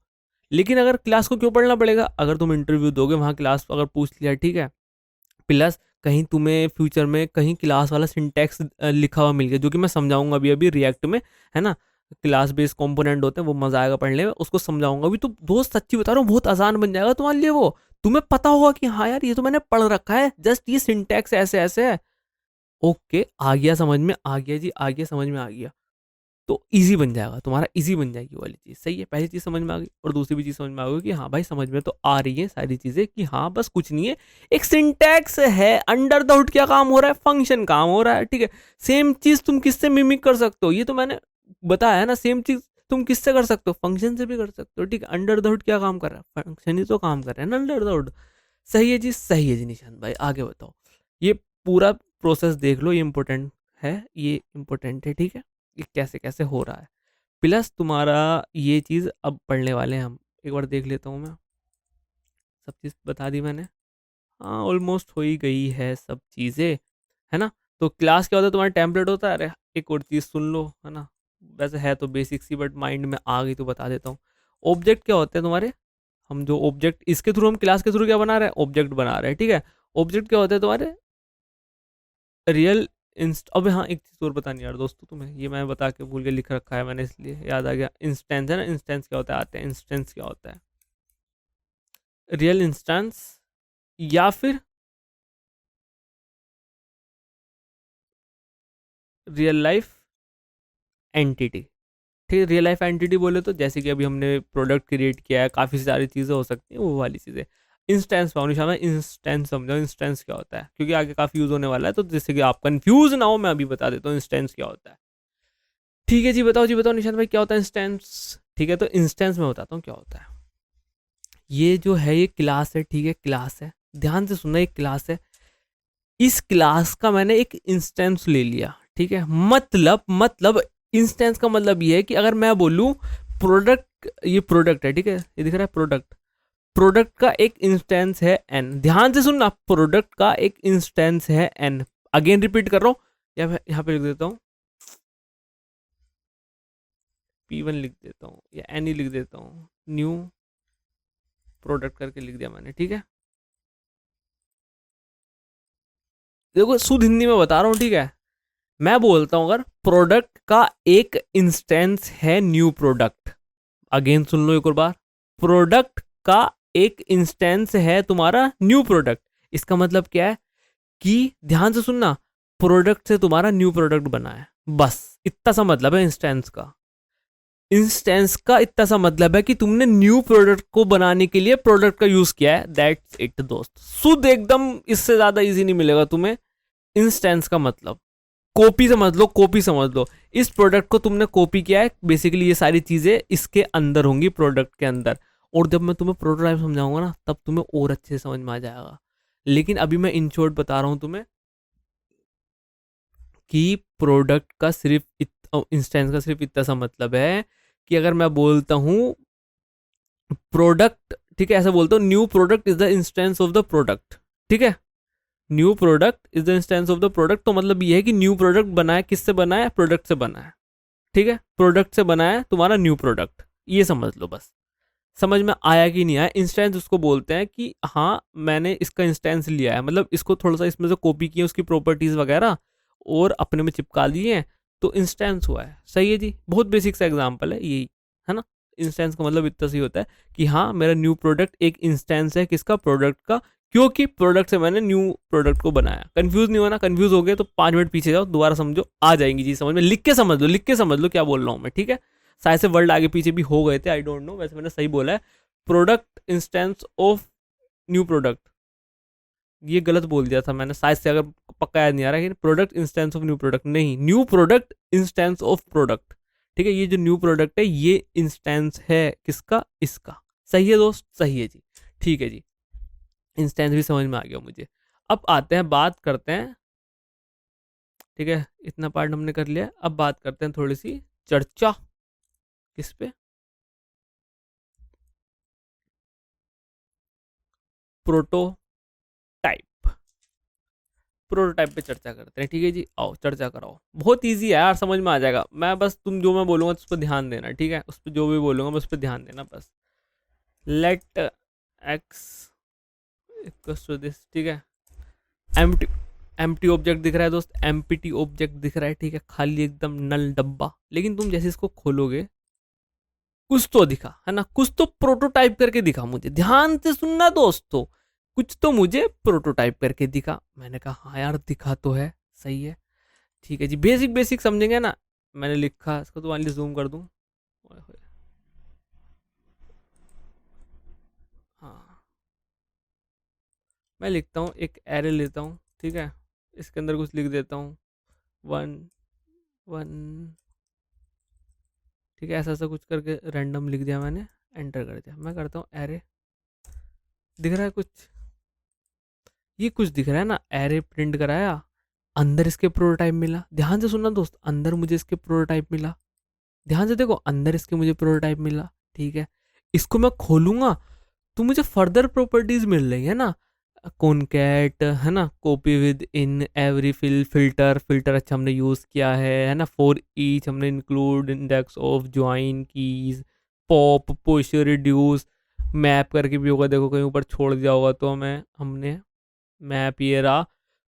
A: लेकिन अगर क्लास को क्यों पढ़ना पड़ेगा, अगर तुम इंटरव्यू दोगे वहाँ क्लास अगर पूछ लिया, ठीक है, प्लस कहीं तुम्हें फ्यूचर में कहीं क्लास वाला सिंटैक्स लिखा हुआ मिल गया, जो कि मैं समझाऊंगा अभी अभी रिएक्ट में, है ना। क्लास बेस्ड कंपोनेंट होते हैं, वो मजा आएगा पढ़ने में, उसको समझाऊंगा अभी। तो दोस्त सच्ची बता रहा हूँ, बहुत आसान बन जाएगा तुम्हारे लिए वो। तुम्हें पता होगा कि हाँ यार ये तो मैंने पढ़ रखा है, जस्ट ये सिंटैक्स ऐसे ऐसे है। ओके, आ गया समझ में, आ गया जी, आ गया समझ में, आ गया। तो ईज़ी बन जाएगा तुम्हारा, ईज़ी बन जाएगी वो वाली चीज़। सही है, पहली चीज़ समझ में आ गई और दूसरी भी चीज़ समझ में आ गई कि हाँ भाई समझ में तो आ रही है सारी चीज़ें, कि हाँ बस कुछ नहीं है, एक सिंटैक्स है, अंडर द हुड क्या काम हो रहा है, फंक्शन काम हो रहा है। ठीक है, सेम चीज़ तुम किससे मिमिक कर सकते हो, ये तो मैंने बताया है ना। सेम चीज़ तुम किससे कर सकते हो, फंक्शन से भी कर सकते हो। ठीक है, अंडर द हुड क्या काम कर रहा है, फंक्शन ही तो काम कर रहा है ना अंडर द हुड। सही है जी, सही है जी निशांत भाई, आगे बताओ। ये पूरा प्रोसेस देख लो, ये इंपॉर्टेंट है, ये इंपॉर्टेंट है। ठीक है, ये कैसे कैसे हो रहा है। प्लस तुम्हारा ये चीज़ अब पढ़ने वाले हैं हम, एक बार देख लेता हूँ मैं। सब चीज़ बता दी मैंने, हाँ ऑलमोस्ट हो ही गई है सब चीज़ें, है ना। तो क्लास क्या होता है, तुम्हारा टेम्पलेट होता है। अरे एक और चीज़ सुन लो, है ना, वैसे है तो बेसिक सी, बट माइंड में आ गई तो बता देता हूँ। ऑब्जेक्ट क्या होते हैं तुम्हारे, हम जो ऑब्जेक्ट इसके थ्रू, हम क्लास के थ्रू क्या बना रहे हैं, ऑब्जेक्ट बना रहे हैं। ठीक है, ऑब्जेक्ट क्या होते हैं तुम्हारे, रियल इंस्ट, अब हाँ एक चीज़ और बतानी यार दोस्तों तुम्हें, ये मैं बता के भूल के लिख रखा है मैंने, इसलिए याद आ गया। इंस्टेंस है ना, इंस्टेंस क्या होता है, आते हैं इंस्टेंस क्या होता है, रियल इंस्टेंस या फिर रियल लाइफ एंटिटी। ठीक है, रियल लाइफ एंटिटी बोले तो जैसे कि अभी हमने प्रोडक्ट क्रिएट किया है, काफ़ी सारी चीज़ें हो सकती हैं, वो वाली चीज़ें। इंस्टेंस फाउंडेशन में इंस्टेंस समझो, इंस्टेंस क्या होता है, क्योंकि आगे काफ़ी यूज़ होने वाला है, तो जैसे कि आप कंफ्यूज ना हो, मैं अभी बता देता हूँ इंस्टेंस क्या होता है। ठीक है जी बताओ निशांत भाई क्या होता है इंस्टेंस। ठीक है, तो इंस्टेंस में बताता हूँ क्या होता है। ये जो है ये क्लास है, ठीक है, क्लास है, ध्यान से सुनना, एक क्लास है। इस क्लास का मैंने एक इंस्टेंस ले लिया। ठीक है, मतलब इंस्टेंस का मतलब ये है कि अगर मैं बोलूँ प्रोडक्ट, ये प्रोडक्ट है, ठीक है, ये दिख रहा है प्रोडक्ट, प्रोडक्ट का एक इंस्टेंस है एन। ध्यान से सुनना, प्रोडक्ट का एक इंस्टेंस है एन। अगेन रिपीट कर रहा हूँ, या मैं यहाँ पे लिख देता हूँ P1 लिख देता हूँ, या एन ही लिख देता हूँ, न्यू प्रोडक्ट करके लिख दिया मैंने। ठीक है, देखो शुद्ध हिंदी में बता रहा हूँ। ठीक है, मैं बोलता हूँ अगर प्रोडक्ट का एक इंस्टेंस है न्यू प्रोडक्ट, अगेन सुन लो एक और बार, प्रोडक्ट का एक इंस्टेंस है तुम्हारा न्यू प्रोडक्ट। इसका मतलब क्या है कि ध्यान से सुनना, प्रोडक्ट से तुम्हारा न्यू प्रोडक्ट बना है, बस इतना सा मतलब है इंस्टेंस का। इंस्टेंस का इतना सा मतलब है कि तुमने न्यू प्रोडक्ट को बनाने के लिए प्रोडक्ट का यूज किया है, दैट्स इट दोस्त। शुद्ध एकदम, इससे ज्यादा इजी नहीं मिलेगा तुम्हें। इंस्टेंस का मतलब कॉपी समझ लो, कॉपी समझ लो। इस प्रोडक्ट को तुमने कॉपी किया है, बेसिकली ये सारी चीजें इसके अंदर होंगी, प्रोडक्ट के अंदर। और जब मैं तुम्हें प्रोटोटाइप समझाऊंगा ना, तब तुम्हें और अच्छे से समझ में आ जाएगा। लेकिन अभी मैं इन शॉर्ट बता रहा हूं तुम्हें कि प्रोडक्ट का सिर्फ इंस्टेंस का सिर्फ इतना सा मतलब है कि अगर मैं बोलता हूँ प्रोडक्ट, ठीक है, ऐसा बोलता हूँ new product is the instance of the product. ठीक है, new product is the instance of the product, तो मतलब ये है कि न्यू प्रोडक्ट बना है, किससे बना है, प्रोडक्ट से बना है। ठीक है, प्रोडक्ट से बना है तुम्हारा न्यू प्रोडक्ट, ये समझ लो बस। समझ में आया कि नहीं आया? इंस्टेंस उसको बोलते हैं कि हाँ मैंने इसका इंस्टेंस लिया है, मतलब इसको थोड़ा सा इसमें से कॉपी किया उसकी प्रॉपर्टीज वगैरह और अपने में चिपका दिए हैं, तो इंस्टेंस हुआ है। सही है जी, बहुत बेसिक सा एग्जांपल है यही, है ना। इंस्टेंस का मतलब इतना सही होता है कि हाँ मेरा न्यू प्रोडक्ट एक इंस्टेंस है किसका, प्रोडक्ट का, क्योंकि प्रोडक्ट से मैंने न्यू प्रोडक्ट को बनाया। कंफ्यूज नहीं होना, कंफ्यूज हो गए तो 5 मिनट पीछे जाओ, दोबारा समझो, आ जाएंगी जी समझ में। लिख के समझ लो, लिख के समझ लो क्या बोल रहा हूँ मैं, ठीक है। शायद से वर्ड आगे पीछे भी हो गए थे, आई डोंट नो, वैसे मैंने सही बोला है। Product instance of new product, ये गलत बोल दिया था मैंने शायद से, अगर पक्का याद नहीं आ रहा है कि product instance of new product नहीं, new product instance of product. ठीक है, ये जो न्यू प्रोडक्ट है ये इंस्टेंस है किसका, इसका। सही है दोस्त, सही है जी, ठीक है जी, इंस्टेंस भी समझ में आ गया मुझे। अब आते हैं, बात करते हैं, ठीक है, इतना पार्ट हमने कर लिया। अब बात करते हैं थोड़ी सी चर्चा किस पे, प्रोटोटाइप। प्रोटोटाइप पे चर्चा करते हैं, ठीक है जी, आओ चर्चा कराओ। बहुत इजी है यार, समझ में आ जाएगा। मैं बस तुम जो मैं बोलूंगा उस पर ध्यान देना, ठीक है, उस पर जो भी बोलूंगा उस पर ध्यान देना बस। Let x equals to this, ठीक है। एम्प्टी, एम्प्टी ऑब्जेक्ट दिख रहा है दोस्त, एम्प्टी ऑब्जेक्ट दिख रहा है, ठीक है, खाली एकदम नल डब्बा। लेकिन तुम जैसे इसको खोलोगे कुछ तो दिखा, है ना, कुछ तो प्रोटोटाइप करके दिखा मुझे, ध्यान से सुनना दोस्तों, कुछ तो मुझे प्रोटोटाइप करके दिखा। मैंने कहा हाँ यार दिखा तो है, सही है, ठीक है जी, बेसिक बेसिक समझेंगे ना। मैंने लिखा, इसको तो मान ली जूम कर दूं, हाँ, मैं लिखता हूँ, एक एरे लेता हूँ, ठीक है, इसके अंदर कुछ लिख देता हूँ, 1 1, ठीक है, ऐसा ऐसा कुछ करके रैंडम लिख दिया मैंने, एंटर कर दिया। मैं करता हूँ एरे, दिख रहा है कुछ, ये कुछ दिख रहा है ना, एरे प्रिंट कराया, अंदर इसके प्रोटोटाइप मिला। ध्यान से सुनना दोस्त, अंदर मुझे इसके प्रोटोटाइप मिला, ध्यान से देखो, अंदर इसके मुझे प्रोटोटाइप मिला, ठीक है। इसको मैं खोलूंगा तो मुझे फर्दर प्रॉपर्टीज मिल रही है ना, कॉनकैट, है ना, copy with in every filter, filter अच्छा हमने यूज किया है ना, फॉर ईच हमने include index of join keys, pop, push, reduce, map करके भी होगा, देखो कहीं ऊपर छोड़ दिया होगा तो हमें, हमने मैप ये रहा।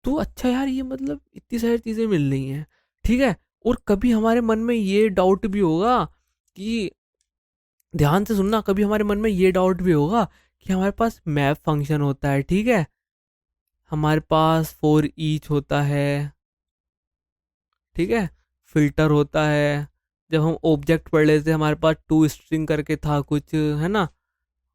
A: तो अच्छा यार, ये मतलब इतनी सारी चीज़ें मिल रही हैं, ठीक है। और कभी हमारे मन में ये डाउट भी होगा कि, ध्यान से सुनना, कभी हमारे मन में ये डाउट भी होगा कि हमारे पास मैप फंक्शन होता है, ठीक है, हमारे पास फॉर ईच होता है, ठीक है, फिल्टर होता है, जब हम ऑब्जेक्ट पढ़ लेते थे हमारे पास टू स्ट्रिंग करके था कुछ, है ना,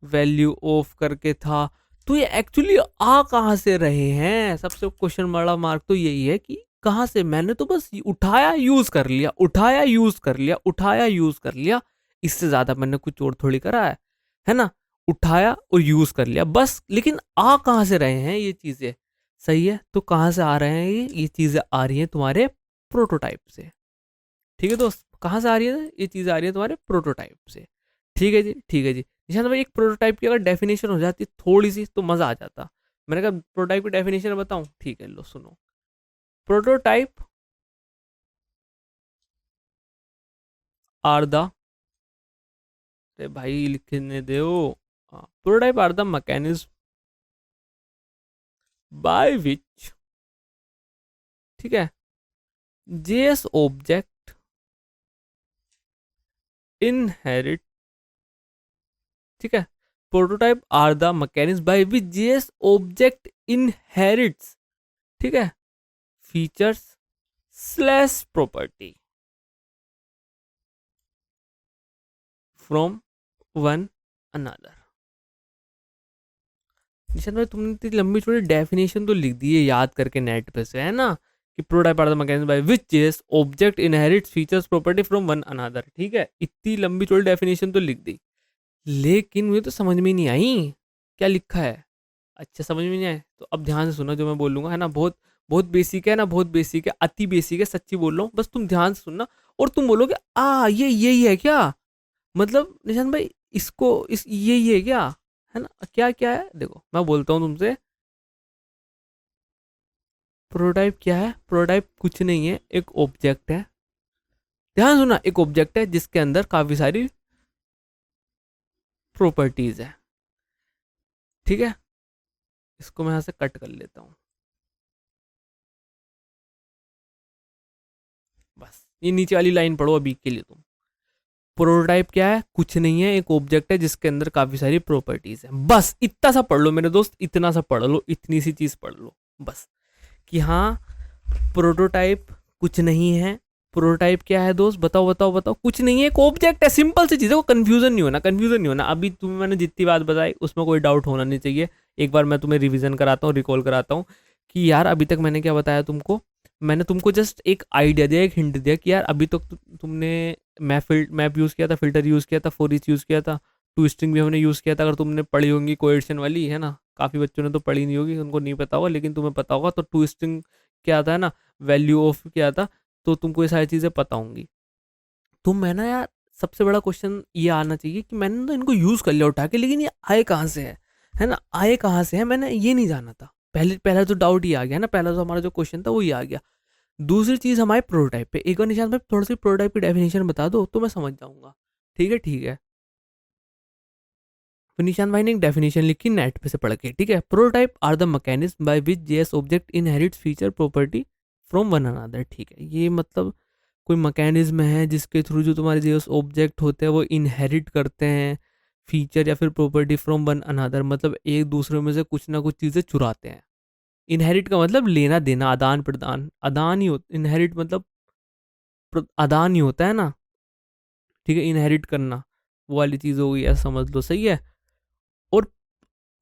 A: वैल्यू ऑफ करके था। तो ये एक्चुअली आ कहाँ से रहे हैं, सबसे क्वेश्चन बड़ा मार्क तो यही है कि कहाँ से। मैंने तो बस उठाया यूज कर लिया, उठाया यूज कर लिया, उठाया यूज कर लिया, इससे ज्यादा मैंने कुछ और थोड़ी करा है ना। उठाया और यूज कर लिया बस, लेकिन आ कहाँ से रहे हैं ये चीजें, सही है। तो कहाँ से आ रहे हैं ये चीजें आ रही हैं तुम्हारे प्रोटोटाइप से, ठीक है दोस्त, कहाँ से आ रही है ये चीज़, आ रही है तुम्हारे प्रोटोटाइप से, ठीक है जी, ठीक है जी। निशांत भाई, एक प्रोटोटाइप की अगर डेफिनेशन हो जाती थोड़ी सी तो मज़ा आ जाता। मैंने कहा प्रोटोटाइप की डेफिनेशन बताऊं, ठीक है, लो सुनो। प्रोटोटाइप आर द, अरे भाई लिखने दो, prototype are the mechanism by which, ठीक है, जेएस ऑब्जेक्ट इनहेरिट, ठीक है, prototype are the mechanism by which JS object inherits, ठीक है, features slash property from one another. Nishan भाई, तुमने इतनी लंबी चौड़ी डेफिनेशन तो लिख दी है याद करके नेट पे से, है ना, कि prototype are the mechanism by which is object inherits features property from one another, ठीक है, इतनी लंबी चौड़ी डेफिनेशन तो लिख दी, लेकिन मुझे तो समझ में नहीं आई क्या लिखा है। अच्छा, समझ में नहीं आए तो अब ध्यान से सुनो जो मैं बोलूंगा, है ना, बहुत बहुत बेसिक है ना, बहुत बेसिक है, अति बेसिक है, सच्ची बोल रहा हूँ, बस तुम ध्यान से सुनना। और तुम बोलोगे ये यही है क्या, मतलब निशान भाई इसको इस यही है क्या, है ना, क्या क्या है, देखो मैं बोलता हूँ तुमसे, प्रोटोटाइप क्या है, प्रोटोटाइप कुछ नहीं है, एक ऑब्जेक्ट है, ध्यान सुना, एक ऑब्जेक्ट है जिसके अंदर काफी सारी प्रॉपर्टीज है, ठीक है। इसको मैं यहां से कट कर लेता हूँ, बस ये नीचे वाली लाइन पढ़ो अभी के लिए तुम। प्रोटोटाइप क्या है? कुछ नहीं है, एक ऑब्जेक्ट है जिसके अंदर काफी सारी प्रॉपर्टीज है। बस इतना सा पढ़ लो मेरे दोस्त, इतना सा पढ़ लो, इतनी सी चीज पढ़ लो बस, कि हाँ प्रोटोटाइप कुछ नहीं है। प्रोटोटाइप क्या है दोस्त? बताओ बताओ बताओ। कुछ नहीं है, एक ऑब्जेक्ट है, सिंपल सी चीज है। वो कंफ्यूजन नहीं होना, कंफ्यूजन नहीं होना। अभी तुम्हें मैंने जितनी बात बताई उसमें कोई डाउट होना नहीं चाहिए। एक बार मैं तुम्हें रिवीजन कराता हूँ, रिकॉल कराता हूँ कि यार अभी तक मैंने क्या बताया तुमको। मैंने तुमको जस्ट एक आइडिया दिया, एक हिंट दिया कि यार अभी तक तुमने मैप यूज़ किया था, फिल्टर यूज़ किया था, फोर ईच यूज़ किया था, टू स्ट्रिंग भी हमने यूज़ किया था। अगर तुमने पढ़ी होंगी कोएडिशन वाली, है ना, काफ़ी बच्चों ने तो पढ़ी नहीं होगी, उनको नहीं पता होगा, लेकिन तुम्हें पता होगा। तो टू स्ट्रिंग क्या आता है ना, वैल्यू ऑफ क्या आता, तो तुमको ये सारी चीज़ें पता होंगी। तो मैं ना यार, सबसे बड़ा क्वेश्चन ये आना चाहिए कि मैंने तो इनको यूज़ कर लिया उठा के, लेकिन ये आए कहाँ से है ना, आए कहाँ से है, मैंने ये नहीं जाना था। पहला तो डाउट ये आ गया ना, पहला तो हमारा जो क्वेश्चन था वो ये आ गया। दूसरी चीज़ हमारे प्रोटोटाइप पे, एक बार निशान भाई थोड़ा सी प्रोटोटाइप की डेफिनेशन बता दो तो मैं समझ जाऊंगा। ठीक है ठीक है। तो निशान भाई ने एक डेफिनेशन लिखी नेट पे से पढ़ के, ठीक है। Prototype are the mechanism by which JS object inherits feature property from one another, ठीक है। ये मतलब कोई मैकेनिज्म है जिसके थ्रू जो तुम्हारे जेएस ऑब्जेक्ट होते हैं वो इनहेरिट करते हैं फीचर या फिर प्रॉपर्टी फ्रॉम वन अनदर, मतलब एक दूसरे में से कुछ ना कुछ चीज़ें चुराते हैं। इनहेरिट का मतलब लेना देना, आदान प्रदान, आदान ही होता, इनहेरिट मतलब आदान ही होता है ना, ठीक है। इनहेरिट करना वो वाली चीज़ हो गई, ऐसा समझ लो, सही है। और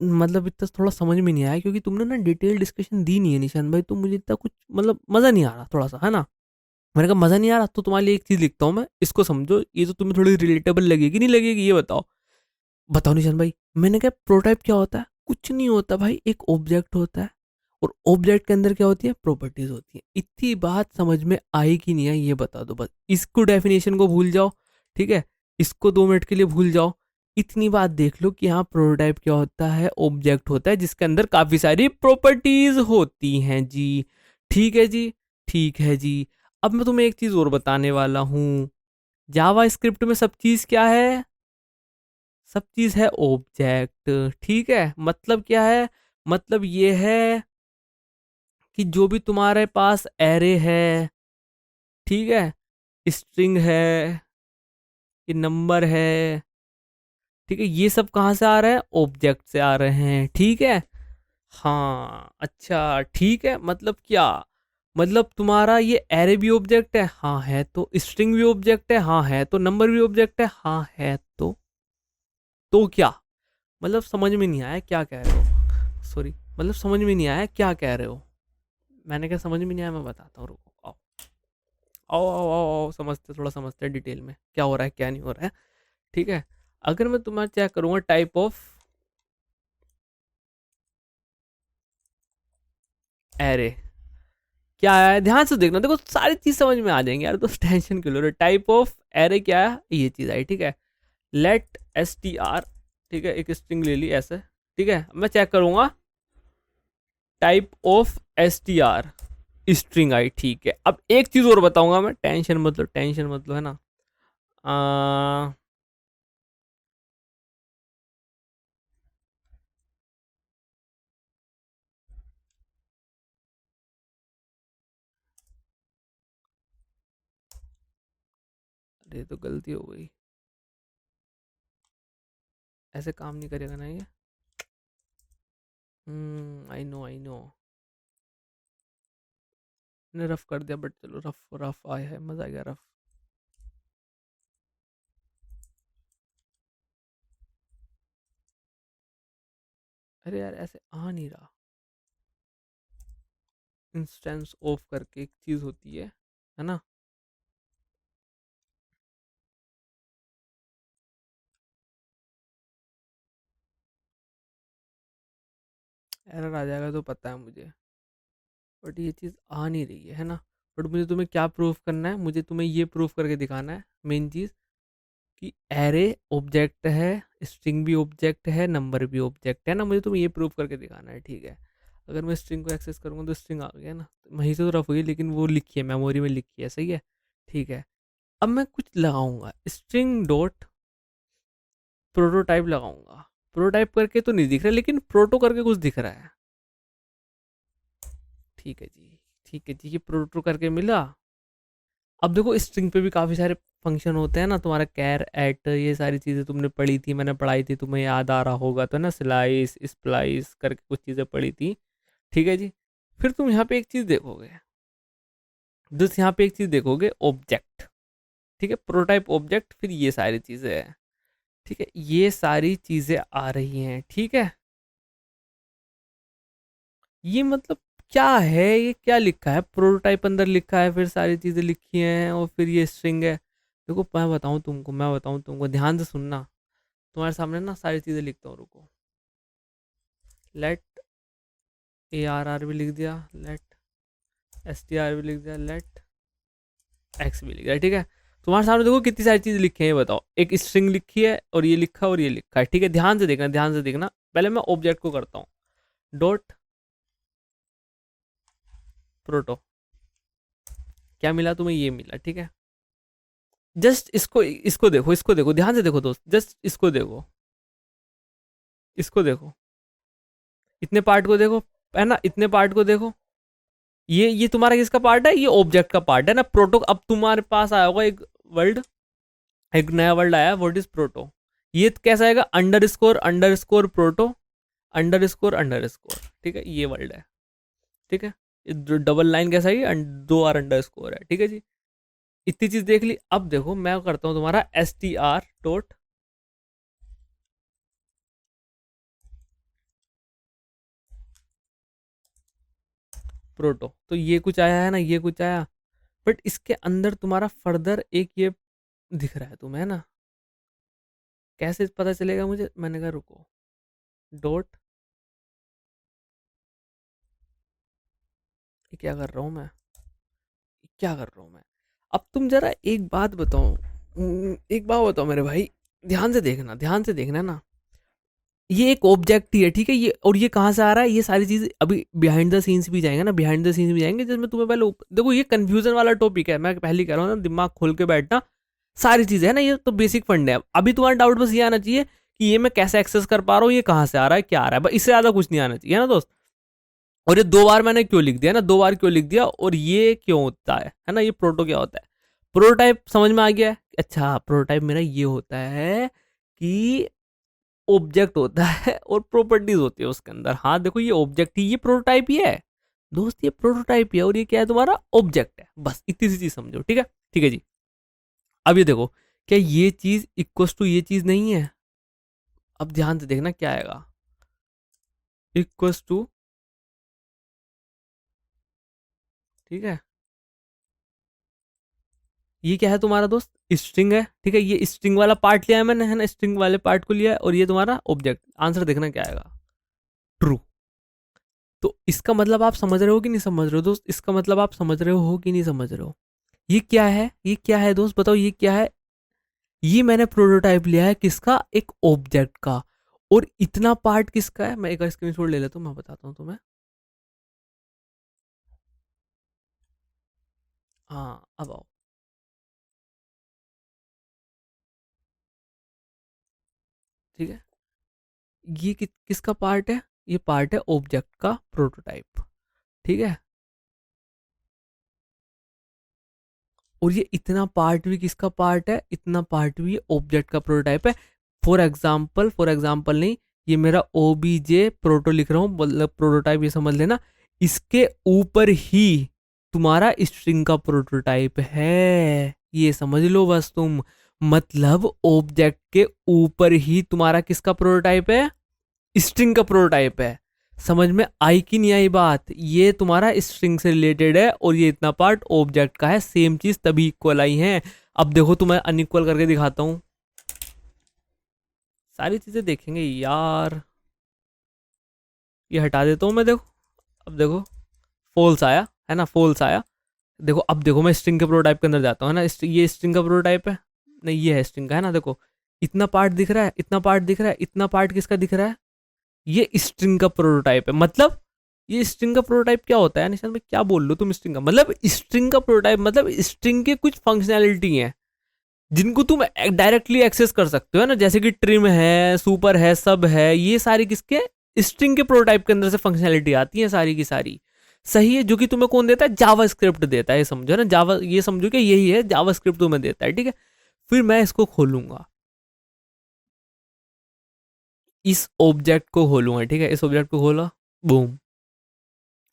A: मतलब इतना थोड़ा समझ में नहीं आया क्योंकि तुमने ना डिटेल डिस्कशन दी नहीं है निशान भाई, तो मुझे इतना कुछ मतलब मज़ा नहीं आ रहा थोड़ा सा, है ना। मैंने कहा मज़ा नहीं आ रहा तो तुम्हारे लिए एक चीज़ लिखता हूँ मैं, इसको समझो, ये तो तुम्हें थोड़ी रिलेटेबल लगेगी नहीं लगेगी, ये बताओ। बताओ निशान भाई। मैंने कहा प्रोटोटाइप क्या होता है? कुछ नहीं होता भाई, एक ऑब्जेक्ट होता है और ऑब्जेक्ट के अंदर क्या होती है? प्रॉपर्टीज होती है। इतनी बात समझ में आई कि नहीं आई ये बता दो बस। इसको डेफिनेशन को भूल जाओ, ठीक है, इसको 2 मिनट के लिए भूल जाओ। इतनी बात देख लो कि हाँ प्रोटोटाइप क्या होता है? ऑब्जेक्ट होता है जिसके अंदर काफी सारी प्रॉपर्टीज होती हैं जी। ठीक है जी, ठीक है जी। अब मैं तुम्हें एक चीज और बताने वाला हूँ। जावा स्क्रिप्ट में सब चीज क्या है? सब चीज है ऑब्जेक्ट, ठीक है। मतलब क्या है? मतलब ये है कि जो भी तुम्हारे पास एरे है, ठीक है, स्ट्रिंग है, ये नंबर है, ठीक है, ये सब कहाँ से आ रहे हैं? ऑब्जेक्ट से आ रहे हैं, ठीक है। हाँ अच्छा ठीक है, मतलब क्या? मतलब तुम्हारा ये एरे भी ऑब्जेक्ट है, हाँ है। तो स्ट्रिंग भी ऑब्जेक्ट है, हाँ है। तो नंबर भी ऑब्जेक्ट है, हाँ है। तो क्या? मतलब समझ में नहीं आया क्या कह रहे हो? सॉरी, मतलब समझ में नहीं आया क्या कह रहे हो? मैंने क्या समझ में नहीं आया, मैं बताता हूँ, रुको, आओ आओ आओ आओ आओ, समझते, थोड़ा समझते हैं डिटेल में क्या हो रहा है क्या नहीं हो रहा है, ठीक है। अगर मैं तुम्हारा चेक करूंगा टाइप ऑफ एरे क्या है, ध्यान से देखना, देखो सारी चीज समझ में आ जाएंगी यार, तो टेंशन क्यों ले रहे हो। टाइप ऑफ एरे क्या है? ये चीज आई, ठीक है। लेट एस टी आर, ठीक है, एक स्ट्रिंग ले ली ऐसे, ठीक है। मैं चेक करूंगा type of S T R, string I, ठीक है। अब एक चीज और बताऊंगा मैं, टेंशन मतलब, है ना। आ, अरे तो गलती हो गई, ऐसे काम नहीं करेगा ना ये। आई नो ने रफ कर दिया, बट चलो, रफ रफ आया है, मजा आ गया रफ। अरे यार ऐसे आ नहीं रहा। इंस्टेंस ऑफ करके एक चीज होती है ना। एरर आ जाएगा तो पता है मुझे, बट ये चीज़ आ नहीं रही है ना। बट मुझे तुम्हें क्या प्रूफ करना है? मुझे तुम्हें ये प्रूफ करके दिखाना है मेन चीज़, कि एरे ऑब्जेक्ट है, स्ट्रिंग भी ऑब्जेक्ट है, नंबर भी ऑब्जेक्ट है ना। मुझे तुम्हें ये प्रूफ करके दिखाना है, ठीक है। अगर मैं स्ट्रिंग को एक्सेस करूँगा तो स्ट्रिंग आ गया ना, वहीं से तो रफ हुई, लेकिन वो लिखी है, मेमोरी में लिखी है, सही है, ठीक है। अब मैं कुछ लगाऊंगा, स्ट्रिंग डॉट प्रोटोटाइप लगाऊंगा। प्रोटोटाइप करके तो नहीं दिख रहा, लेकिन प्रोटो करके कुछ दिख रहा है। ठीक है जी, ठीक है जी, ये प्रोटो करके मिला। अब देखो स्ट्रिंग पे भी काफ़ी सारे फंक्शन होते हैं ना, तुम्हारा कैर एट, ये सारी चीज़ें तुमने पढ़ी थी, मैंने पढ़ाई थी, तुम्हें याद आ रहा होगा तो ना, स्लाइस स्प्लाइस करके कुछ चीज़ें पढ़ी थी। ठीक है जी। फिर तुम यहाँ पे एक चीज़ देखोगे, जिस यहाँ पे एक चीज़ देखोगे, ऑब्जेक्ट। ठीक है, प्रोटोटाइप ऑब्जेक्ट, फिर ये सारी चीज़ें हैं। ठीक है, ये सारी चीज़ें आ रही हैं। ठीक है, ये मतलब क्या है, ये क्या लिखा है, प्रोटोटाइप अंदर लिखा है, फिर सारी चीज़ें लिखी हैं, और फिर ये स्ट्रिंग है। देखो मैं बताऊँ तुमको ध्यान से सुनना। तुम्हारे सामने ना सारी चीज़ें लिखता हूँ, रुको। लेट ARR भी लिख दिया, लेट STR भी लिख दिया, लेट X भी लिख दिया। ठीक है, तुम्हारे सामने देखो कितनी सारी चीज़ें लिखी हैं, ये बताओ। एक स्ट्रिंग लिखी है, और ये लिखा है, और ये लिखा है। ठीक है, ध्यान से देखना, ध्यान से देखना। पहले मैं ऑब्जेक्ट को करता हूँ, डॉट प्रोटो। क्या मिला तुम्हें, ये मिला। ठीक है, जस्ट इसको इसको देखो, इसको देखो, ध्यान से देखो दोस्त, जस्ट इसको देखो, इसको देखो, इतने पार्ट को देखो, है ना, इतने पार्ट को देखो। ये तुम्हारा किसका पार्ट है, ये ऑब्जेक्ट का पार्ट है ना, प्रोटो। अब तुम्हारे पास आया होगा एक वर्ड, एक नया वर्ड आया, व्हाट इज प्रोटो। ये कैसा आएगा, under score proto, under score. ठीक है, ये वर्ड है। ठीक है, डबल लाइन कैसा है, दो आर अंडर स्कोर है। ठीक है जी, इतनी चीज देख ली। अब देखो मैं करता हूँ तुम्हारा STR डॉट प्रोटो। तो ये कुछ आया है ना, ये कुछ आया, बट इसके अंदर तुम्हारा फर्दर एक ये दिख रहा है तुम्हें, है ना। कैसे पता चलेगा मुझे, मैंने कहा रुको, डॉट, ये क्या कर रहा हूँ मैं, क्या कर रहा हूँ मैं। अब तुम जरा एक बात बताओ, एक बात बताओ मेरे भाई, ध्यान से देखना, ध्यान से देखना ना। ये एक ऑब्जेक्ट ही है, ठीक है, ये, और ये कहाँ से आ रहा है, ये सारी चीज़ अभी बिहाइंड द सीन्स भी जाएंगे ना, बिहाइंड द सीन्स भी जाएंगे, जिसमें तुम्हें पहले देखो, ये कंफ्यूजन वाला टॉपिक है, मैं पहले कह रहा हूँ ना, दिमाग खोल के बैठना। सारी चीज़ें है ना, ये तो बेसिक फंड है। अभी तुम्हारा डाउट बस ये आना चाहिए कि ये मैं कैसे एक्सेस कर पा रहा हूँ, ये कहाँ से आ रहा है, क्या आ रहा है, बस इससे ज़्यादा कुछ नहीं आना चाहिए, है ना दोस्त। और ये दो बार मैंने क्यों लिख दिया ना, दो बार क्यों लिख दिया, और ये क्यों होता है ना, ये प्रोटो क्या होता है। प्रोटोटाइप समझ में आ गया है। अच्छा, प्रोटोटाइप मेरा ये होता है कि ऑब्जेक्ट होता है और प्रॉपर्टीज होती है उसके अंदर। हाँ देखो, ये ऑब्जेक्ट ही, ये प्रोटोटाइप ही है दोस्त, ये प्रोटोटाइप ही है, और ये क्या है, तुम्हारा ऑब्जेक्ट है। बस इतनी सी चीज समझो। ठीक है, ठीक है जी। अब ये देखो, क्या ये चीज इक्वस टू ये चीज नहीं है। अब ध्यान से देखना क्या आएगा, इक्वस टू, ठीक है, ये क्या है तुम्हारा दोस्त, स्ट्रिंग है। ठीक है, ये स्ट्रिंग वाला पार्ट लिया है मैंने, है ना, स्ट्रिंग वाले पार्ट को लिया है, और ये तुम्हारा ऑब्जेक्ट। आंसर देखना क्या आएगा, ट्रू। तो इसका मतलब आप समझ रहे हो कि नहीं समझ रहे हो दोस्त, इसका मतलब आप समझ रहे हो कि नहीं समझ रहे हो। ये क्या है, ये क्या है दोस्त, बताओ ये क्या है। ये मैंने प्रोटोटाइप लिया है किसका, एक ऑब्जेक्ट का। और इतना पार्ट किसका है, मैं एक स्क्रीनशॉट ले लेता हूँ, मैं बताता हूँ तुम्हें। हाँ, अब आओ। ठीक है, ये किसका पार्ट है, ये पार्ट है ऑब्जेक्ट का प्रोटोटाइप। ठीक है, और ये इतना पार्ट भी किसका पार्ट है, इतना पार्ट भी ऑब्जेक्ट का प्रोटोटाइप है। फॉर एग्जाम्पल नहीं, ये मेरा OBJ प्रोटो लिख रहा हूँ, मतलब प्रोटोटाइप, ये समझ लेना। इसके ऊपर ही तुम्हारा स्ट्रिंग का प्रोटोटाइप है, ये समझ लो बस तुम। मतलब ऑब्जेक्ट के ऊपर ही तुम्हारा किसका प्रोटोटाइप है, स्ट्रिंग का प्रोटोटाइप है। समझ में आई कि नहीं आई बात, ये तुम्हारा स्ट्रिंग से रिलेटेड है, और ये इतना पार्ट ऑब्जेक्ट का है। सेम चीज तभी इक्वल आई है। अब देखो, तुम्हें अनइक्वल करके दिखाता हूं, सारी चीजें देखेंगे यार। ये हटा देता हूं मैं, देखो। अब देखो, फॉल्स आया, है ना, फॉल्स आया। देखो, अब देखो, मैं स्ट्रिंग के प्रोटोटाइप के अंदर जाता हूँ, है ना, ये स्ट्रिंग का प्रोटोटाइप है, नहीं ये है स्ट्रिंग का, है ना। देखो, इतना पार्ट दिख रहा है, इतना पार्ट दिख रहा है, इतना पार्ट किसका दिख रहा है, ये स्ट्रिंग का प्रोटोटाइप है। मतलब ये स्ट्रिंग का प्रोटोटाइप क्या होता है निशान में, क्या बोल लो तुम, स्ट्रिंग का मतलब, स्ट्रिंग का प्रोटोटाइप मतलब स्ट्रिंग के कुछ फंक्शनैलिटी है। जिनको तुम डायरेक्टली एक्सेस कर सकते हो ना, जैसे कि ट्रिम है, सुपर है, सब है, ये सारी किसके स्ट्रिंग के प्रोटोटाइप के अंदर से फंक्शनैलिटी आती है सारी की सारी। सही है, जो कि तुम्हें कौन देता है, जावा स्क्रिप्ट देता है, ये समझो ना, जावा, ये समझो कि यही है जावा स्क्रिप्ट तुम्हें देता है, ठीक है। फिर मैं इसको खोलूंगा, इस ऑब्जेक्ट को खोलूंगा, ठीक है, इस ऑब्जेक्ट को खोला, बूम।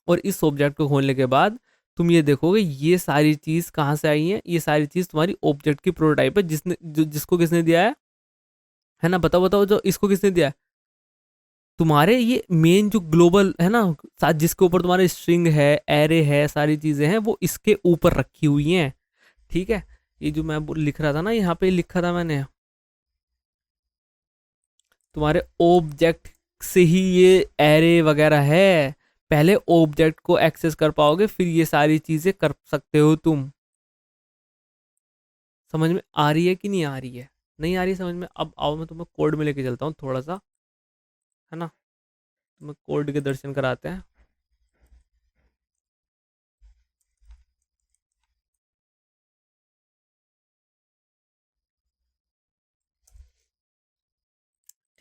A: और इस ऑब्जेक्ट को खोलने के बाद तुम ये देखोगे ये सारी चीज कहाँ से आई है, ये सारी चीज तुम्हारी ऑब्जेक्ट की प्रोटोटाइप है, जिसको किसने दिया है ना, बताओ बताओ, जो इसको किसने दिया है, तुम्हारे ये मेन जो ग्लोबल है ना, साथ जिसके ऊपर तुम्हारे स्ट्रिंग है, एरे है, सारी चीजें हैं, वो इसके ऊपर रखी हुई हैं, ठीक है। ये जो मैं लिख रहा था ना, यहाँ पे लिखा था मैंने, तुम्हारे ऑब्जेक्ट से ही ये एरे वगैरह है। पहले ऑब्जेक्ट को एक्सेस कर पाओगे, फिर ये सारी चीजें कर सकते हो तुम। समझ में आ रही है कि नहीं आ रही है? नहीं आ रही समझ में? अब आओ मैं तुम्हें कोड में लेके चलता हूँ थोड़ा सा, है ना, तुम्हें कोड के दर्शन कराते हैं।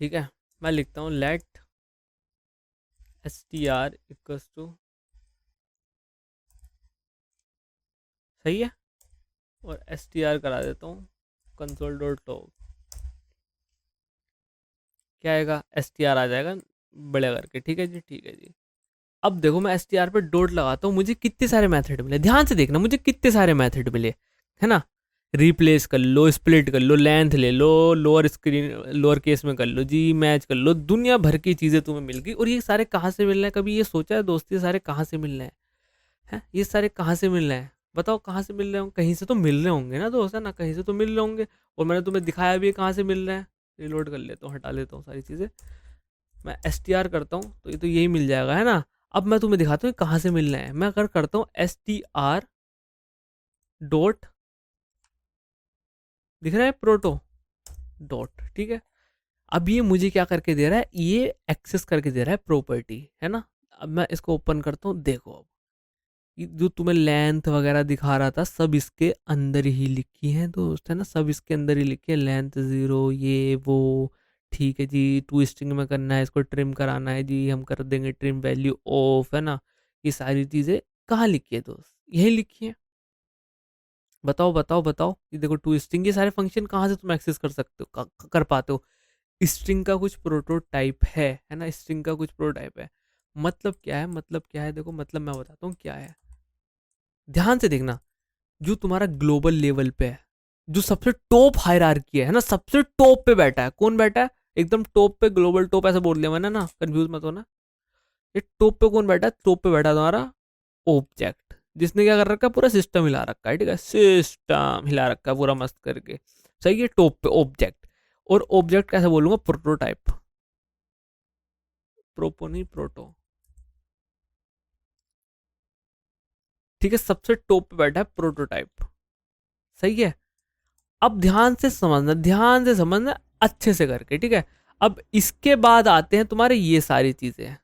A: ठीक है, मैं लिखता हूँ लेट str इक्वल्स टू, सही है, और str करा देता हूँ कंसोल डॉट लॉग। क्या आएगा, str आ जाएगा बड़े करके, ठीक है जी, ठीक है जी। अब देखो मैं str पे डॉट लगाता हूँ, मुझे कितने सारे मेथड मिले, ध्यान से देखना, मुझे कितने सारे मेथड मिले, है ना। रिप्लेस कर लो, स्प्लिट कर लो, लेंथ ले लो, लोअर स्क्रीन लोअर केस में कर लो जी, मैच कर लो, दुनिया भर की चीज़ें तुम्हें मिल गई। और ये सारे कहाँ से मिल रहे हैं, कभी ये सोचा है दोस्त, ये सारे कहाँ से मिल रहे हैं? हैं, ये सारे कहाँ से मिल रहे हैं? बताओ कहाँ से मिल रहे होंगे, कहीं से तो मिल रहे होंगे ना दोस्त, है ना, कहीं से तो मिल रहे होंगे। और मैंने तुम्हें दिखाया भी है कहाँ से मिल रहे हैं। रिलोड कर लेता हूँ, हटा लेता हूँ सारी चीज़ें, मैं str करता हूँ तो ये तो यही मिल जाएगा, है ना। अब मैं तुम्हें दिखाता हूँ कहाँ से मिल रहे हैं। मैं अगर करता हूँ str डॉट, दिख रहा है प्रोटो डॉट, ठीक है। अब ये मुझे क्या करके दे रहा है, ये एक्सेस करके दे रहा है प्रॉपर्टी, है ना। अब मैं इसको ओपन करता हूँ, देखो अब जो तुम्हें लेंथ वगैरह दिखा रहा था, सब इसके अंदर ही लिखी है दोस्त, है ना, सब इसके अंदर ही लिखी है, लेंथ जीरो, ये वो, ठीक है जी। टू स्ट्रिंग में करना है, इसको ट्रिम कराना है जी, हम कर देंगे ट्रिम वैल्यू ऑफ, है ना। ये सारी चीज़ें कहाँ लिखी है दोस्त, यही लिखी है। बताओ बताओ बताओ, ये देखो टू स्ट्रिंग, ये सारे फंक्शन कहाँ से तुम एक्सेस कर सकते हो, कर पाते हो। स्ट्रिंग का कुछ प्रोटोटाइप है ना, स्ट्रिंग का कुछ प्रोटोटाइप है। मतलब क्या है, मतलब क्या है, देखो मतलब मैं बताता हूँ क्या है, ध्यान से देखना। जो तुम्हारा ग्लोबल लेवल पे है, जो सबसे टॉप हायरार्की है ना, सबसे टॉप पे बैठा है, कौन बैठा है, एकदम टॉप पे, ग्लोबल टॉप ऐसे बोल दिया मैंने ना, कंफ्यूज मत होना। ये टॉप पे कौन बैठा है, टॉप पे बैठा है तुम्हारा ऑब्जेक्ट, जिसने क्या कर रखा है, पूरा सिस्टम हिला रखा है, ठीक है, सिस्टम हिला रखा है पूरा मस्त करके। सही है, टॉप पे ऑब्जेक्ट। और ऑब्जेक्ट कैसे बोलूंगा, प्रोटोटाइप, प्रोपो नहीं प्रोटो, ठीक है, सबसे टॉप पे बैठा है प्रोटोटाइप। सही है। अब ध्यान से समझना, अच्छे से करके, ठीक है। अब इसके बाद आते हैं तुम्हारे ये सारी चीजें,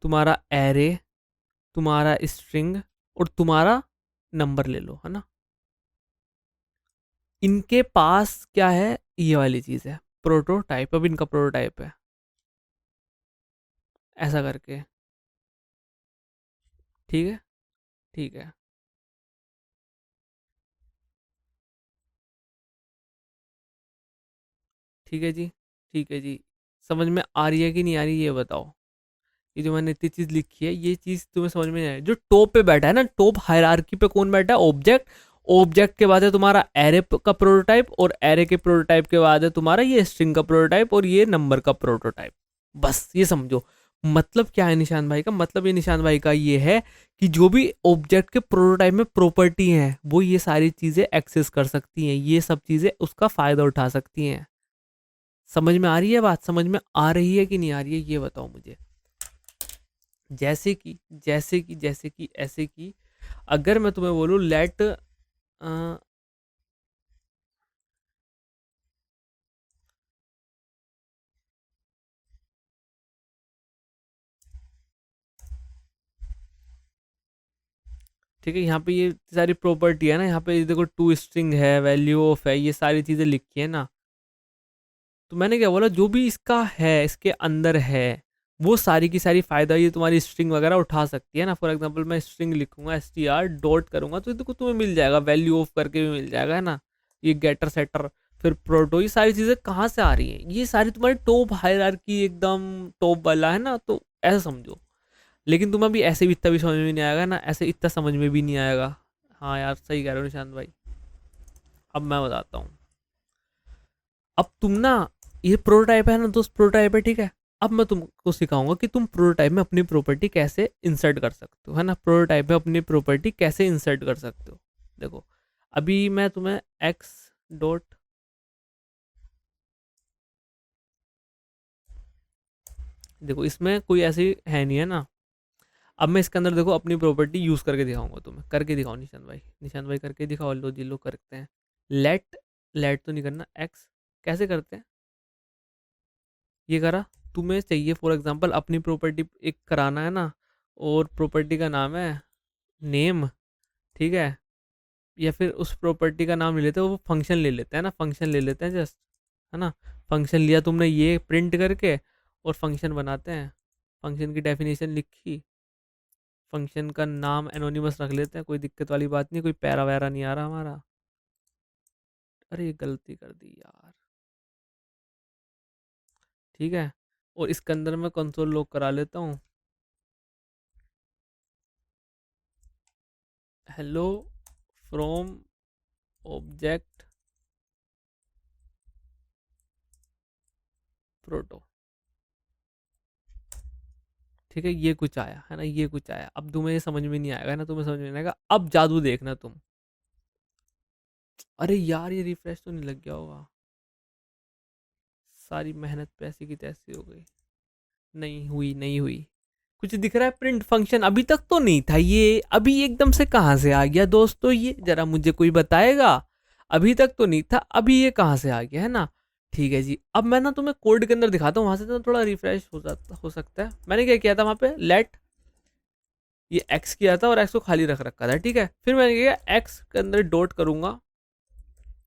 A: तुम्हारा एरे, तुम्हारा स्ट्रिंग, और तुम्हारा नंबर ले लो, है ना। इनके पास क्या है, ये वाली चीज है प्रोटोटाइप, अब इनका प्रोटोटाइप है ऐसा करके, ठीक है, ठीक है, ठीक है जी, ठीक है जी। समझ में आ रही है कि नहीं आ रही, ये बताओ। ये जो मैंने इतनी चीज लिखी है, ये चीज तुम्हें समझ में नहीं आई, जो टॉप पे बैठा है ना, टॉप हायरार्की पे कौन बैठा है, ऑब्जेक्ट। ऑब्जेक्ट के बाद है तुम्हारा एरे का प्रोटोटाइप, और एरे के प्रोटोटाइप के बाद है तुम्हारा ये स्ट्रिंग का प्रोटोटाइप, और ये नंबर का प्रोटोटाइप। बस ये समझो। मतलब क्या है निशान भाई का, मतलब ये निशान भाई का ये है कि जो भी ऑब्जेक्ट के प्रोटोटाइप में प्रॉपर्टी है, वो ये सारी चीजें एक्सेस कर सकती हैं, ये सब चीजें उसका फायदा उठा सकती हैं। समझ में आ रही है बात, समझ में आ रही है कि नहीं आ रही है, ये बताओ मुझे। जैसे कि ऐसे कि अगर मैं तुम्हें बोलूं लेट, ठीक है, यहाँ पे ये सारी प्रॉपर्टी है ना, यहाँ पे देखो टू स्ट्रिंग है, वैल्यू ऑफ है, ये सारी चीज़ें लिखी है ना। तो मैंने क्या बोला, जो भी इसका है, इसके अंदर है, वो सारी की सारी फ़ायदा ये तुम्हारी स्ट्रिंग वगैरह उठा सकती है ना। फॉर एग्जांपल मैं स्ट्रिंग लिखूंगा, str डॉट करूंगा, तो देखो तुम्हें मिल जाएगा, वैल्यू ऑफ करके भी मिल जाएगा, है ना। ये गेटर सेटर, फिर प्रोटो, ये सारी चीज़ें कहाँ से आ रही हैं, ये सारी तुम्हारी टॉप हायरार्की एकदम टॉप वाला है ना, तो ऐसा समझो। लेकिन तुम्हें अभी ऐसे भी इतना भी समझ में नहीं आएगा ना, ऐसे इतना समझ में भी नहीं आएगा। हाँ यार, सही कह रहे हो निशांत भाई। अब मैं बताता हूँ। अब तुम ना, ये प्रोटोटाइप है ना दोस्त, प्रोटोटाइप है, ठीक है। अब मैं तुमको सिखाऊंगा कि तुम प्रोटोटाइप में अपनी प्रॉपर्टी कैसे इंसर्ट कर सकते हो, है ना। प्रोटोटाइप में अपनी प्रॉपर्टी कैसे इंसर्ट कर सकते हो, देखो। अभी मैं तुम्हें एक्स डॉट, देखो इसमें कोई ऐसी है नहीं, है ना। अब मैं इसके अंदर देखो अपनी प्रॉपर्टी यूज करके दिखाऊंगा तुम्हें, करके दिखाओ निशांत भाई, निशांत भाई करके दिखाओ, लो जी लो करते हैं। लेट, लेट तो नहीं करना, एक्स कैसे करते हैं, ये करा। तुम्हें चाहिए फॉर एग्जांपल अपनी प्रॉपर्टी एक कराना है ना, और प्रॉपर्टी का नाम है नेम, ठीक है। या फिर उस प्रॉपर्टी का नाम ले लेते हैं, वो फंक्शन ले लेते हैं ना, फंक्शन ले लेते हैं जस्ट, है ना। फंक्शन लिया तुमने ये प्रिंट करके, और फंक्शन बनाते हैं। फंक्शन की डेफिनेशन लिखी, फंक्शन का नाम एनोनिमस रख लेते हैं, कोई दिक्कत वाली बात नहीं, कोई पैरा वैरा नहीं आ रहा हमारा। अरे गलती कर दी यार, ठीक है। और इसके अंदर मैं कंसोल लॉग करा लेता हूँ, हेलो फ्रॉम ऑब्जेक्ट प्रोटो, ठीक है। ये कुछ आया है ना, ये कुछ आया। अब तुम्हें ये समझ में नहीं आएगा ना, तुम्हें समझ में नहीं आएगा, अब जादू देखना तुम। अरे यार, ये रिफ्रेश तो नहीं लग गया होगा, सारी मेहनत पैसे की तैसी हो गई। नहीं हुई, नहीं हुई। कुछ दिख रहा है प्रिंट फंक्शन, अभी तक तो नहीं था ये, अभी एकदम से कहाँ से आ गया दोस्तों, ये जरा मुझे कोई बताएगा। अभी तक तो नहीं था, अभी ये कहाँ से आ गया, है ना। ठीक है जी, अब मैं ना तुम्हें कोड के अंदर दिखाता हूँ, वहां से तो थोड़ा रिफ्रेश हो सकता है। मैंने क्या किया था वहां पे, लेट ये एक्स किया था और एक्स को खाली रख रखा था, ठीक है। फिर मैंने क्या किया, एक्स के अंदर डॉट करूंगा।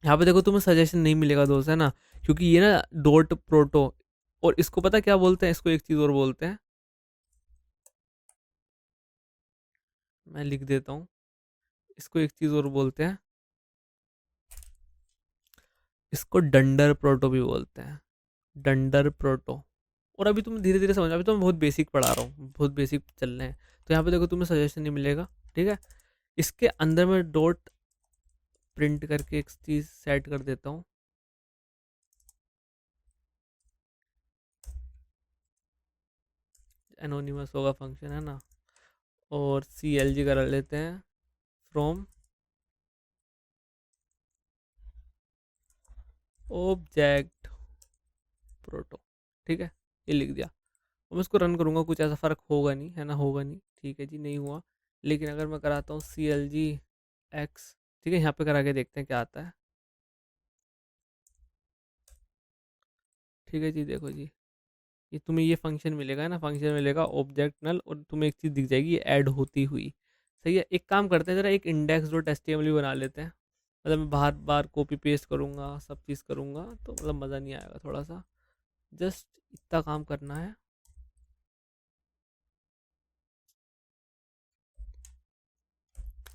A: यहाँ पे देखो तुम्हें सजेशन नहीं मिलेगा दोस्त, है ना, क्योंकि ये ना डॉट प्रोटो, और इसको पता क्या बोलते हैं, इसको एक चीज और बोलते हैं, मैं लिख देता हूँ। इसको एक चीज और बोलते हैं, इसको डंडर प्रोटो भी बोलते हैं, डंडर प्रोटो। और अभी तुम धीरे धीरे समझ, अभी तो मैं बहुत बेसिक पढ़ा रहा हूँ, बहुत बेसिक चल रहे हैं। तो यहाँ पे देखो तुम्हें सजेशन नहीं मिलेगा, ठीक है। इसके अंदर मैं डॉट प्रिंट करके एक चीज सेट कर देता हूँ, एनोनिमस होगा फंक्शन, है ना। और सी एल जी करा लेते हैं, फ्रॉम ऑब्जेक्ट प्रोटो, ठीक है। ये लिख दिया। अब मैं इसको रन करूँगा, कुछ ऐसा फ़र्क होगा नहीं, है ना, होगा नहीं, ठीक है जी, नहीं हुआ। लेकिन अगर मैं कराता हूँ सी एल जी एक्स, ठीक है, यहाँ पे करा के देखते हैं क्या आता है। ठीक है जी, देखो जी, ये तुम्हें ये फंक्शन मिलेगा, है ना, फंक्शन मिलेगा ऑब्जेक्ट नल, और तुम्हें एक चीज़ दिख जाएगी, ये ऐड होती हुई। सही है, एक काम करते हैं, ज़रा एक index dot H T M L भी बना लेते हैं। मतलब मैं बार बार कॉपी पेस्ट करूँगा, सब चीज़ करूँगा, तो मतलब मज़ा नहीं आएगा थोड़ा सा। जस्ट इतना काम करना है।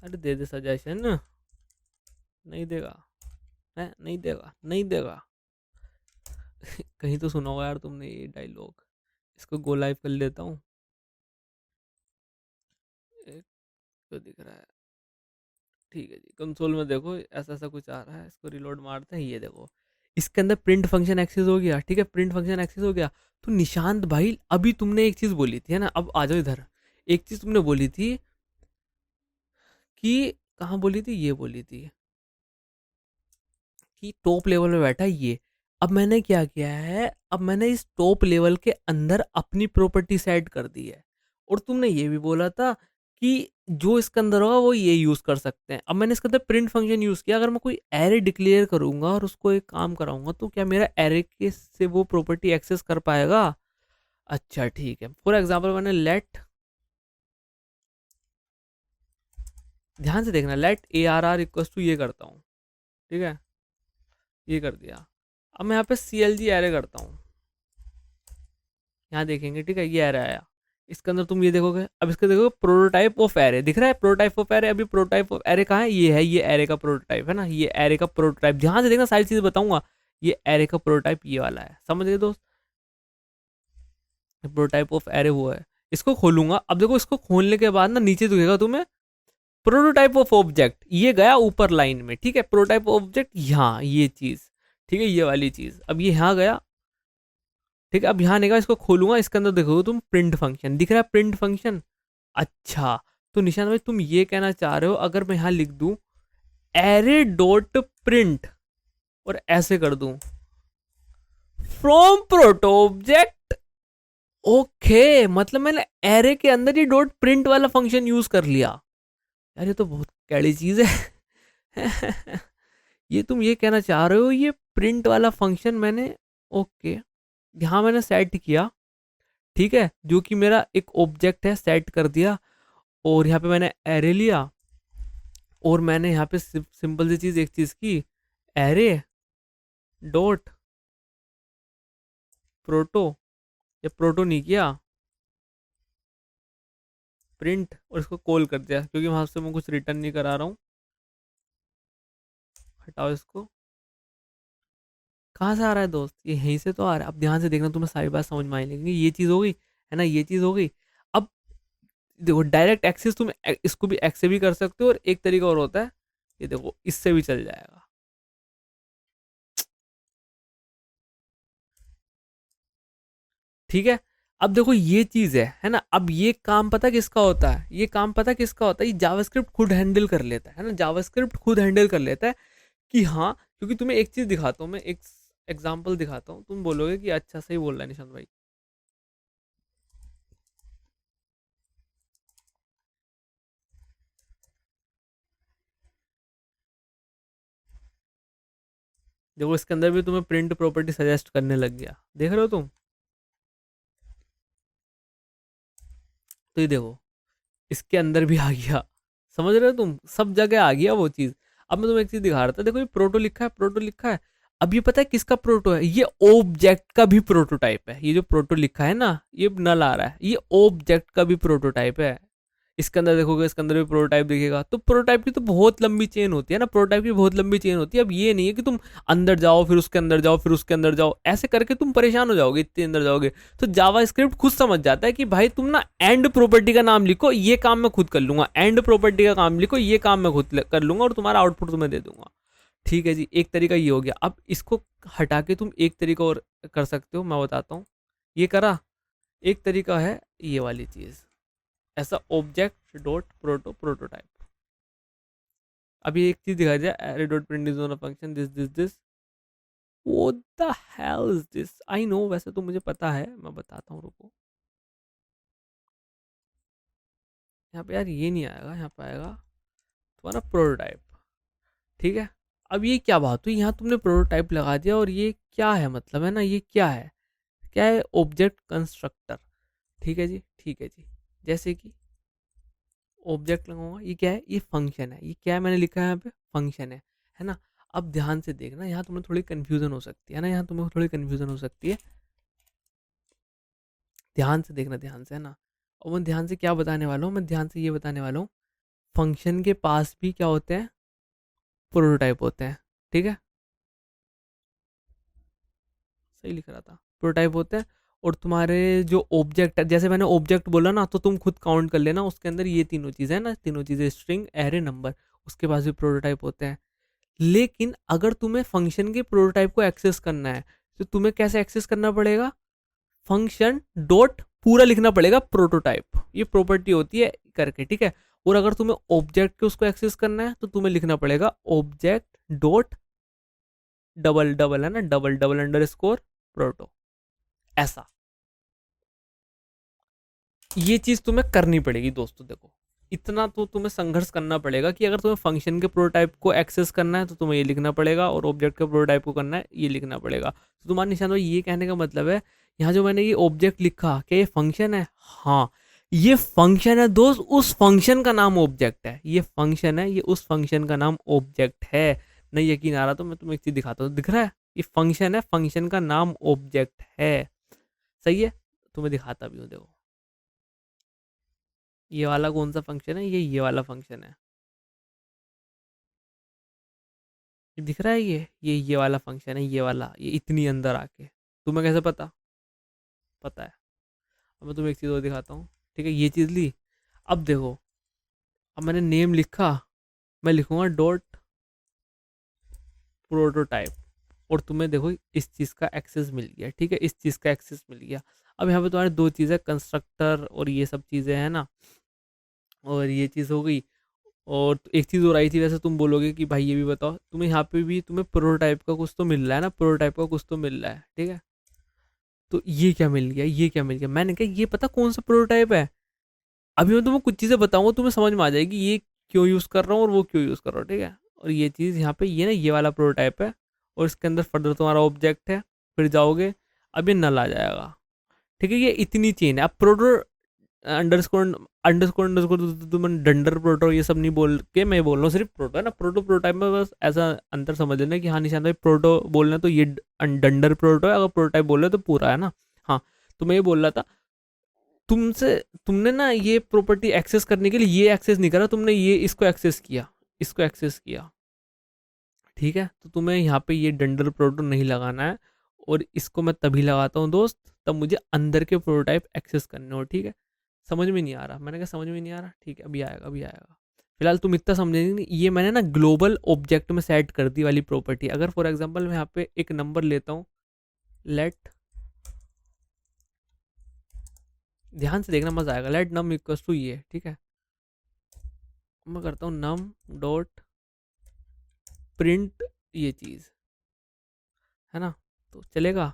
A: अरे दे दे सजेशन, नहीं देगा, है नहीं देगा, नहीं देगा। कहीं तो सुना होगा यार तुमने ये डायलॉग। इसको गो लाइव कर लेता हूँ, एक तो दिख रहा है, ठीक है जी। कंसोल में देखो ऐसा ऐसा कुछ आ रहा है, इसको रिलोड मारते हैं, ये देखो इसके अंदर प्रिंट फंक्शन एक्सेस हो गया, ठीक है, प्रिंट फंक्शन एक्सेस हो गया। तो निशांत भाई, अभी तुमने एक चीज़ बोली थी, है ना, अब आ जाओ इधर। एक चीज़ तुमने बोली थी कि, कहाँ बोली थी, ये बोली थी कि टॉप लेवल में बैठा है ये। अब मैंने क्या किया है, अब मैंने इस टॉप लेवल के अंदर अपनी प्रॉपर्टी सेट कर दी है। और तुमने ये भी बोला था कि जो इसके अंदर होगा वो ये यूज़ कर सकते हैं। अब मैंने इसके अंदर प्रिंट फंक्शन यूज़ किया, अगर मैं कोई एरे डिक्लेयर करूंगा और उसको एक काम कराऊंगा, तो क्या मेरा एरे के से वो प्रॉपर्टी एक्सेस कर पाएगा। अच्छा ठीक है, फॉर एग्जाम्पल मैंने लेट ध्यान से देखना, let A R R equals to ये करता हूँ, ठीक है, ये कर दिया। अब मैं यहाँ पे सी एल जी एरे करता हूँ, यहाँ देखेंगे, ठीक है, ये एरे आया। इसके अंदर तुम ये देखोगे, अब इसके देखोगे प्रोटोटाइप ऑफ एरे दिख रहा है, प्रोटोटाइप ऑफ एरे। अभी प्रोटोटाइप ऑफ एरे कहाँ है, ये है, ये एरे का प्रोटोटाइप है ना, ये एरे का प्रोटोटाइप। ध्यान से देखना, सारी चीजें बताऊंगा। ये एरे का प्रोटोटाइप ये वाला है, समझ गए दोस्त। प्रोटोटाइप ऑफ एरे वो है। इसको खोलूंगा, अब देखो इसको खोलने के बाद ना नीचे दिखेगा तुम्हें प्रोटोटाइप ऑफ ऑब्जेक्ट, ये गया ऊपर लाइन में, ठीक है, प्रोटोटाइप ऑब्जेक्ट यहाँ ये चीज, ठीक है, ये वाली चीज। अब ये यहाँ गया, ठीक है, अब यहाँ नहीं, इसको खोलूंगा, इसके अंदर देखो तुम प्रिंट फंक्शन दिख रहा है, प्रिंट फंक्शन। अच्छा, तो निशान भाई तुम ये कहना चाह रहे हो, अगर मैं यहाँ लिख दूं एरे डॉट प्रिंट और ऐसे कर दूं फ्रॉम प्रोटो ऑब्जेक्ट, ओके, मतलब मैंने एरे के अंदर ही डॉट प्रिंट वाला फंक्शन यूज कर लिया। यार ये तो बहुत कैड़ी चीज है। ये तुम ये कहना चाह रहे हो, ये प्रिंट वाला फंक्शन मैंने, ओके, यहाँ मैंने सेट किया, ठीक है, जो कि मेरा एक ऑब्जेक्ट है, सेट कर दिया। और यहाँ पे मैंने एरे लिया, और मैंने यहाँ पे सिंपल सी चीज, एक चीज की, एरे डॉट प्रोटो, या प्रोटो नहीं किया, प्रिंट, और इसको कॉल कर दिया, क्योंकि वहां से मैं कुछ रिटर्न नहीं करा रहा हूँ। हटाओ इसको, कहाँ से आ रहा है दोस्त, ये यहीं से तो आ रहा है। अब ध्यान से देखना, तुम्हें सारी बात समझ में आई, लेकिन ये चीज़ हो गई है ना, ये चीज़ हो गई। अब देखो डायरेक्ट एक्सेस तुम इसको भी एक्स से भी कर सकते हो, और एक तरीका और होता है, ये देखो इससे भी चल जाएगा, ठीक है। अब देखो ये चीज है ना, अब ये काम पता किसका होता है, ये काम पता किसका होता है, ये जावास्क्रिप्ट खुद हैंडल कर लेता है ना, जावास्क्रिप्ट खुद हैंडल कर लेता है कि हाँ, क्योंकि तुम्हें एक चीज दिखाता हूँ मैं, एक एग्जाम्पल दिखाता हूँ, तुम बोलोगे कि अच्छा सही बोल रहा है निशांत भाई। देखो इसके अंदर भी तुम्हें प्रिंट प्रॉपर्टी सजेस्ट करने लग गया, देख रहे हो तुम, तो ये देखो इसके अंदर भी आ गया, समझ रहे हो तुम, सब जगह आ गया वो चीज। अब मैं तुम्हें एक चीज दिखा रहा था, देखो ये प्रोटो लिखा है, प्रोटो लिखा है। अब ये पता है किसका प्रोटो है, ये ऑब्जेक्ट का भी प्रोटोटाइप है, ये जो प्रोटो लिखा है ना, ये नल आ रहा है, ये ऑब्जेक्ट का भी प्रोटोटाइप है। इसके अंदर देखोगे, इसके अंदर भी प्रोटोटाइप दिखेगा, तो प्रोटोटाइप की तो बहुत लंबी चेन होती है ना, प्रोटोटाइप की बहुत लंबी चेन होती है। अब ये नहीं है कि तुम अंदर जाओ, फिर उसके अंदर जाओ, फिर उसके अंदर जाओ, ऐसे करके तुम परेशान हो जाओगे, इतने अंदर जाओगे। तो जावा स्क्रिप्ट खुद समझ जाता है कि भाई तुम ना एंड प्रॉपर्टी का नाम लिखो, ये काम मैं खुद कर लूंगा, एंड प्रॉपर्टी का काम लिखो, ये काम मैं खुद कर लूंगा, और तुम्हारा आउटपुट तुम्हें दे दूंगा। ठीक है जी, एक तरीका ये हो गया। अब इसको हटा के तुम एक तरीका और कर सकते हो, मैं बताता हूँ। ये करा, एक तरीका है ये वाली चीज़, ऐसा ऑब्जेक्ट डॉट प्रोटो प्रोटोटाइप। अभी एक चीज दिखा दिया, array dot print is on a function this what the hell is this, I know, वैसे तो मुझे पता है, मैं बताता हूँ, रुको। यहाँ पे यार ये नहीं आएगा, यहाँ पे आएगा तुम्हारा प्रोटोटाइप, ठीक है। अब ये क्या बात हुई, यहाँ तुमने प्रोटोटाइप लगा दिया, और ये क्या है, मतलब है ना, ये क्या है, क्या है, ऑब्जेक्ट कंस्ट्रक्टर, ठीक है जी, ठीक है जी। जैसे कि ऑब्जेक्ट लगाऊंगा, ये क्या है, ये फंक्शन है, ये क्या है, मैंने लिखा है यहाँ पे फंक्शन है ना। अब ध्यान से देखना, यहाँ तुम्हें थोड़ी कंफ्यूजन हो सकती है ना, यहाँ तुम्हें थोड़ी कंफ्यूजन हो सकती है, ध्यान से देखना, ध्यान से, है ना। और मैं ध्यान से क्या बताने वाला हूँ, मैं ध्यान से ये बताने वाला हूँ, फंक्शन के पास भी क्या होते हैं, प्रोटोटाइप होते हैं, ठीक है, सही लिख रहा था, प्रोटोटाइप होते हैं। और तुम्हारे जो ऑब्जेक्ट है, जैसे मैंने ऑब्जेक्ट बोला ना, तो तुम खुद काउंट कर लेना, उसके अंदर ये तीनों चीज़ें हैं ना, तीनों चीज़ें, स्ट्रिंग, एरे, नंबर, उसके पास भी प्रोटोटाइप होते हैं। लेकिन अगर तुम्हें फंक्शन के प्रोटोटाइप को एक्सेस करना है, तो तुम्हें कैसे एक्सेस करना पड़ेगा, फंक्शन डॉट पूरा लिखना पड़ेगा प्रोटोटाइप, ये प्रॉपर्टी होती है करके, ठीक है। और अगर तुम्हें ऑब्जेक्ट के उसको एक्सेस करना है, तो तुम्हें लिखना पड़ेगा ऑब्जेक्ट डॉट डबल डबल, है ना, double double under score proto, ऐसा। ये चीज तुम्हें करनी पड़ेगी दोस्तों, देखो इतना तो तुम्हें संघर्ष करना पड़ेगा कि अगर तुम्हें फंक्शन के प्रोटोटाइप को एक्सेस करना है, तो तुम्हें ये लिखना पड़ेगा, और ऑब्जेक्ट के प्रोटोटाइप को करना है, ये लिखना पड़ेगा। तो तुम्हारा निशान भाई ये कहने का मतलब है, यहाँ जो मैंने ये ऑब्जेक्ट लिखा, क्या ये फंक्शन है, हाँ, ये फंक्शन है दोस्त, उस फंक्शन का नाम ऑब्जेक्ट है। ये फंक्शन है, ये उस फंक्शन का नाम ऑब्जेक्ट है। नहीं यकीन आ रहा तो मैं तुम्हें एक चीज दिखाता हूँ, दिख रहा है? ये फंक्शन है, फंक्शन का नाम ऑब्जेक्ट है। सही है, तुम्हें दिखाता भी हूँ, देखो। ये वाला कौन सा फंक्शन है? ये वाला फंक्शन है। ये दिख रहा है? ये वाला फंक्शन है, ये वाला, ये इतनी अंदर आके। तुम्हें कैसे पता? पता है। अब मैं तुम्हें एक चीज़ और दिखाता हूँ। ठीक है, ये चीज़ ली। अब देखो, अब मैंने नेम लिखा, मैं लिखूंगा डॉट प्रोटोटाइप, और तुम्हें देखो इस चीज़ का एक्सेस मिल गया। ठीक है, इस चीज़ का एक्सेस मिल गया। अब यहाँ पे तुम्हारे दो चीज़ें, कंस्ट्रक्टर और ये सब चीज़ें हैं ना, और ये चीज़ हो गई। और एक चीज़ और आई थी, वैसे तुम बोलोगे कि भाई ये भी बताओ, तुम्हें यहाँ पे भी तुम्हें प्रोटोटाइप का कुछ तो मिल रहा है ना, प्रोटोटाइप का कुछ तो मिल रहा है। ठीक है, तो ये क्या मिल गया, ये क्या मिल गया? मैंने कहा ये पता कौन सा प्रोटोटाइप है? अभी मैं तुम्हें कुछ चीज़ें बताऊंगा, तुम्हें समझ में आ जाएगी ये क्यों यूज़ कर रहा हूँ और वो क्यों यूज़ कर रहा हूँ। ठीक है, और ये चीज़ यहाँ पे, ये ना, ये वाला प्रोटोटाइप है, और इसके अंदर फर्दर तुम्हारा ऑब्जेक्ट है। फिर जाओगे, अब ये नल आ जाएगा। ठीक है, ये इतनी चेन है। अब प्रोटो अंडरस्कोर अंडरस्कोर अंडरस्कोर तुम डंडर प्रोटो ये सब नहीं बोल के मैं बोल रहा हूँ, सिर्फ प्रोटो है ना। प्रोटो प्रोटोटाइप में बस ऐसा अंतर समझ लेना कि हाँ निशान भाई, प्रोटो बोलना तो ये डंडर प्रोटो है, अगर प्रोटोटाइप बोल रहे तो पूरा है ना। हाँ, तो मैं ये बोल रहा था, तुमसे, तुमने ना ये प्रॉपर्टी एक्सेस करने के लिए ये एक्सेस नहीं करा, तुमने ये इसको एक्सेस किया, इसको एक्सेस किया। ठीक है, तो तुम्हें यहाँ पे ये डंडर प्रोटो नहीं लगाना है, और इसको मैं तभी लगाता हूँ दोस्त, तब मुझे अंदर के प्रोटोटाइप एक्सेस करने हो। ठीक है, समझ में नहीं आ रहा? मैंने कहा समझ में नहीं आ रहा, ठीक है, अभी आएगा, अभी आएगा। फिलहाल तुम इतना समझेंगे नहीं, ये मैंने ना ग्लोबल ऑब्जेक्ट में सेट कर दी वाली प्रॉपर्टी। अगर फॉर एग्जांपल मैं यहाँ पे एक नंबर लेता हूँ, लेट, ध्यान से देखना मजा आएगा, लेट नम इक्वल्स टू ये। ठीक है, मैं करता हूँ नम डॉट प्रिंट ये चीज़, है ना? तो चलेगा?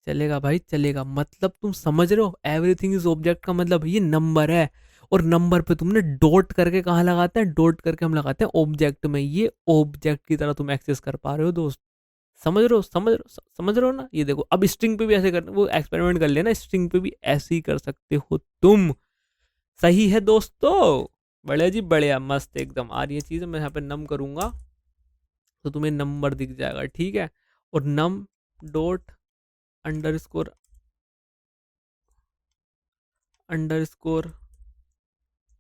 A: चलेगा भाई, चलेगा। मतलब तुम समझ रहे हो, एवरीथिंग इज ऑब्जेक्ट का मतलब ये नंबर है, और नंबर पे तुमने डॉट करके कहाँ लगाते हैं? डॉट करके हम लगाते हैं ऑब्जेक्ट में। ये ऑब्जेक्ट की तरह तुम एक्सेस कर पा रहे हो दोस्त। समझ रहे हो, समझ रहे हो, समझ रहे हो ना? ये देखो, अब स्ट्रिंग पे भी ऐसे कर, वो एक्सपेरिमेंट कर लेना, स्ट्रिंग पे भी ऐसे ही कर सकते हो तुम। सही है दोस्तों, बढ़िया जी, बढ़िया, मस्त एकदम। आ रही है चीज़, मैं यहाँ पे नम करूंगा तो तुम्हें नंबर दिख जाएगा। ठीक है, और नम डॉट अंडरस्कोर अंडरस्कोर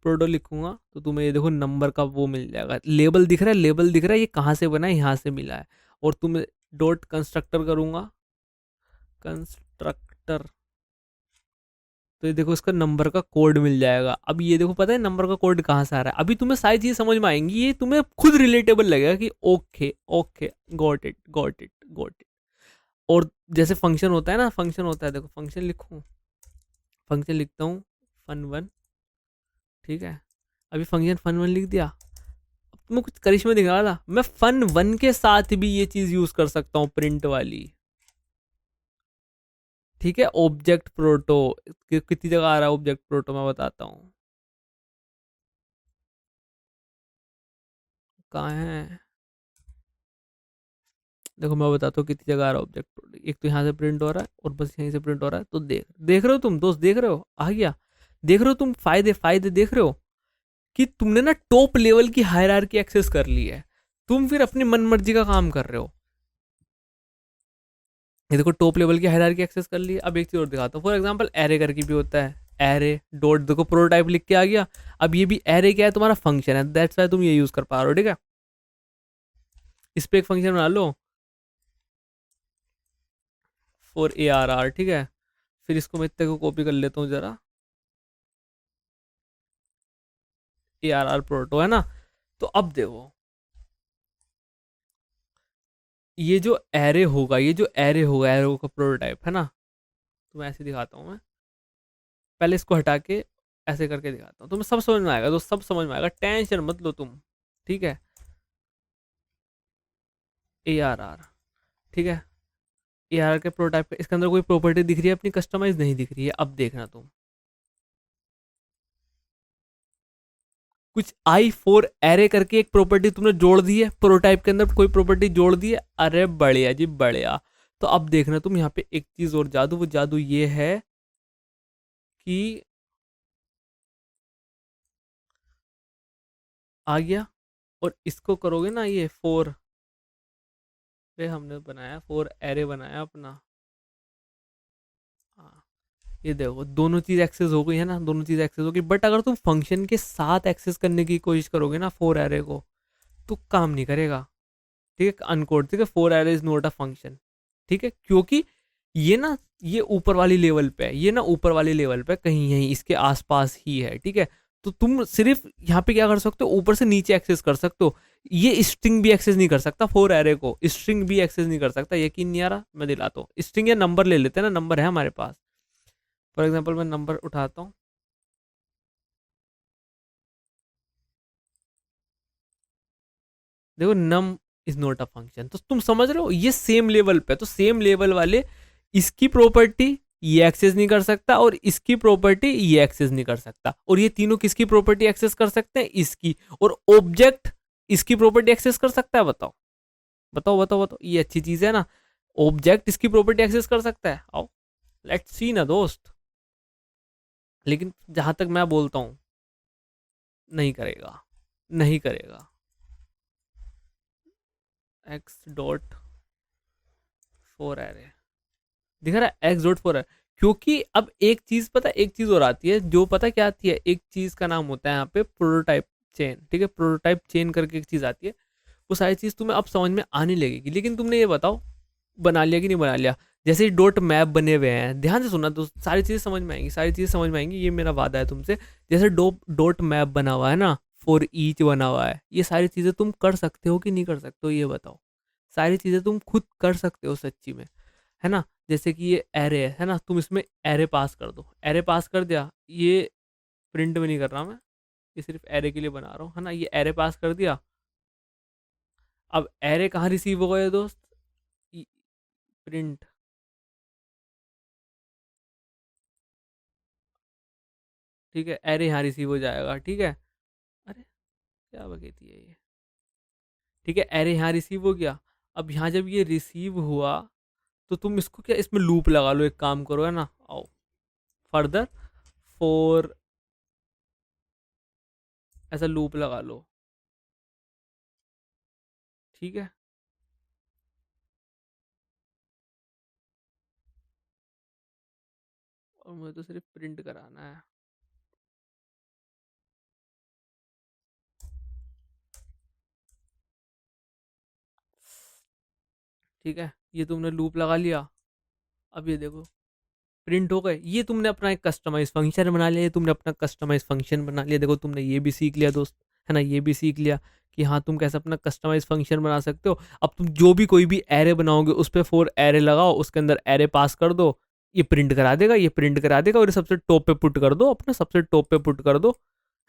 A: प्रोडो लिखूंगा तो तुम्हें ये देखो नंबर का वो मिल जाएगा। लेबल दिख रहा है, लेबल दिख रहा है, ये कहाँ से बना है? यहाँ से मिला है। और तुम्हें डॉट कंस्ट्रक्टर करूंगा, कंस्ट्रक्टर, तो ये देखो इसका नंबर का कोड मिल जाएगा। अब ये देखो, पता है नंबर का कोड कहाँ से आ रहा है? अभी तुम्हें सारी चीज़ समझ में आएंगी, ये तुम्हें खुद रिलेटेबल लगेगा कि okay okay, got it, got it, got it. और जैसे फंक्शन होता है ना, फंक्शन होता है, देखो फंक्शन लिखूँ, फंक्शन लिखता हूँ फन वन। ठीक है, अभी फंक्शन फन वन लिख दिया। अब तुम्हें कुछ करिश्मा दिखा रहा था, मैं फन वन के साथ भी ये चीज़ यूज़ कर सकता हूँ, प्रिंट वाली। ठीक है, ऑब्जेक्ट प्रोटो कितनी जगह आ रहा है? ऑब्जेक्ट प्रोटो मैं बताता हूँ कहाँ है। देखो मैं बताता हूँ कितनी जगह आ रहा है ऑब्जेक्ट प्रोटो। एक तो यहाँ से प्रिंट हो रहा है, और बस यहीं से प्रिंट हो रहा है। तो देख रहे हो तुम दोस्त, देख रहे हो आ गया? देख रहे हो तुम फायदे फायदे देख रहे हो कि तुमने ना टॉप लेवल की हायरार्की एक्सेस कर ली है। तुम फिर अपनी मन मर्जी का काम कर रहे हो। ये देखो, टॉप लेवल की हायरार्की एक्सेस कर ली। अब एक चीज और दिखाता हूँ, फॉर एग्जांपल एरे करके भी होता है, एरे डॉट, देखो प्रोटोटाइप लिख के आ गया। अब ये भी एरे क्या है? तुम्हारा फंक्शन है, दैट्स वाई तुम ये यूज कर पा रहे हो। ठीक है, इस पे एक फंक्शन बना लो फॉर ए आर आर। ठीक है, फिर इसको मैं इतने को कॉपी कर लेता हूँ जरा, ए आर आर प्रोटो, है ना? तो अब देखो, ये जो एरे होगा, ये जो एरे होगा, एरो का प्रोटोटाइप है ना, तो मैं ऐसे दिखाता हूँ। मैं पहले इसको हटा के ऐसे करके दिखाता हूँ, तुम्हें सब समझ में आएगा। तो सब समझ में आएगा, टेंशन मत लो तुम। ठीक है, ए आर आर, ठीक है, ए आर आर के प्रोटोटाइप, इसके अंदर कोई प्रॉपर्टी दिख रही है अपनी? कस्टमाइज नहीं दिख रही है। अब देखना तुम, कुछ आई फोर एरे करके एक प्रॉपर्टी तुमने जोड़ दी है, प्रोटोटाइप के अंदर कोई प्रॉपर्टी जोड़ दी है। अरे बढ़िया जी, बढ़िया। तो अब देखना तुम, यहाँ पे एक चीज और जादू, वो जादू ये है कि आ गया। और इसको करोगे ना, ये 4 पे हमने बनाया, 4 एरे बनाया अपना। हाँ, ये देखो दोनों चीज़ एक्सेस हो गई है ना, दोनों चीज़ एक्सेस हो गई। बट अगर तुम फंक्शन के साथ एक्सेस करने की कोशिश करोगे ना 4 एरे को, तो काम नहीं करेगा। ठीक है, अनकोड, ठीक है, 4 array is not a function. ठीक है, क्योंकि ये ना, ये ऊपर वाली लेवल पे है, ये ना ऊपर वाली लेवल पे कहीं यहीं इसके आसपास ही है। ठीक है, तो तुम सिर्फ यहाँ पे क्या कर सकते हो, ऊपर से नीचे एक्सेस कर सकते हो। ये स्ट्रिंग भी एक्सेस नहीं कर सकता, 4 एरे को स्ट्रिंग भी एक्सेस नहीं कर सकता। यकीन नहीं आ रहा, मैं दिलाता हूँ। स्ट्रिंग या नंबर ले लेते हैं ना, नंबर है हमारे पास। फॉर एग्जाम्पल मैं नंबर उठाता हूँ, देखो num is not a function. तो तुम समझ रहे हो, ये सेम लेवल पे, तो सेम लेवल वाले, इसकी प्रॉपर्टी ये एक्सेस नहीं कर सकता, और इसकी प्रॉपर्टी ये एक्सेस नहीं कर सकता। और ये तीनों किसकी प्रॉपर्टी एक्सेस कर सकते हैं, इसकी। और ऑब्जेक्ट इसकी प्रॉपर्टी एक्सेस कर सकता है, बताओ बताओ बताओ बताओ, ये अच्छी चीज है ना। ऑब्जेक्ट इसकी प्रॉपर्टी एक्सेस कर सकता है, आओ लेट्स सी ना दोस्त। लेकिन जहां तक मैं बोलता हूं, नहीं करेगा, नहीं करेगा। एक्स डॉट 4 एरे दिख रहा है, एक्स डॉट 4 है। क्योंकि अब एक चीज पता, एक चीज और आती है, जो पता क्या आती है, एक चीज का नाम होता है यहाँ पे प्रोटोटाइप चेन। ठीक है, प्रोटोटाइप चेन करके एक चीज आती है। वो सारी चीज तुम्हें अब समझ में आने लगेगी। लेकिन तुमने ये बताओ, बना लिया कि नहीं बना लिया। जैसे ही डॉट मैप बने हुए हैं, ध्यान से सुनना, तो सारी चीजें समझ में आएंगी, सारी चीजें समझ में आएंगी, ये मेरा वादा है तुमसे। जैसे डॉट मैप बना हुआ है ना, फॉर ईच बना हुआ है, ये सारी चीजें तुम कर सकते हो कि नहीं कर सकते हो, ये बताओ। सारी चीजें तुम खुद कर सकते हो सच्ची में, है ना। जैसे कि ये एरे है ना, तुम इसमें एरे पास कर दो, एरे पास कर दिया, ये प्रिंट में नहीं कर रहा मैं, ये सिर्फ एरे के लिए बना रहा हूँ, है ना। ये एरे पास कर दिया। अब एरे कहाँ रिसीव हो गए दोस्त, प्रिंट। ठीक है, एरे यहाँ रिसीव हो जाएगा। ठीक है, अरे क्या बकेती है ये। ठीक है, एरे यहाँ रिसीव हो गया। अब यहाँ जब ये रिसीव हुआ, तो तुम इसको क्या, इसमें लूप लगा लो, एक काम करो, है ना, आओ फर्दर फोर, ऐसा लूप लगा लो। ठीक है, और मुझे तो सिर्फ प्रिंट कराना है। ठीक है, ये तुमने लूप लगा लिया। अब ये देखो, प्रिंट हो गए। ये तुमने अपना एक कस्टमाइज फंक्शन बना लिया, ये तुमने अपना कस्टमाइज फंक्शन बना लिया। देखो तुमने ये भी सीख लिया दोस्त, है ना, ये भी सीख लिया कि हाँ तुम कैसे अपना कस्टमाइज फंक्शन बना सकते हो। अब तुम जो भी कोई भी एरे बनाओगे, उस पर 4 एरे लगाओ, उसके अंदर एरे पास कर दो, ये प्रिंट करा देगा, ये प्रिंट करा देगा। और ये सबसे टॉप पे पुट कर दो, अपने सबसे टॉप पे पुट कर दो,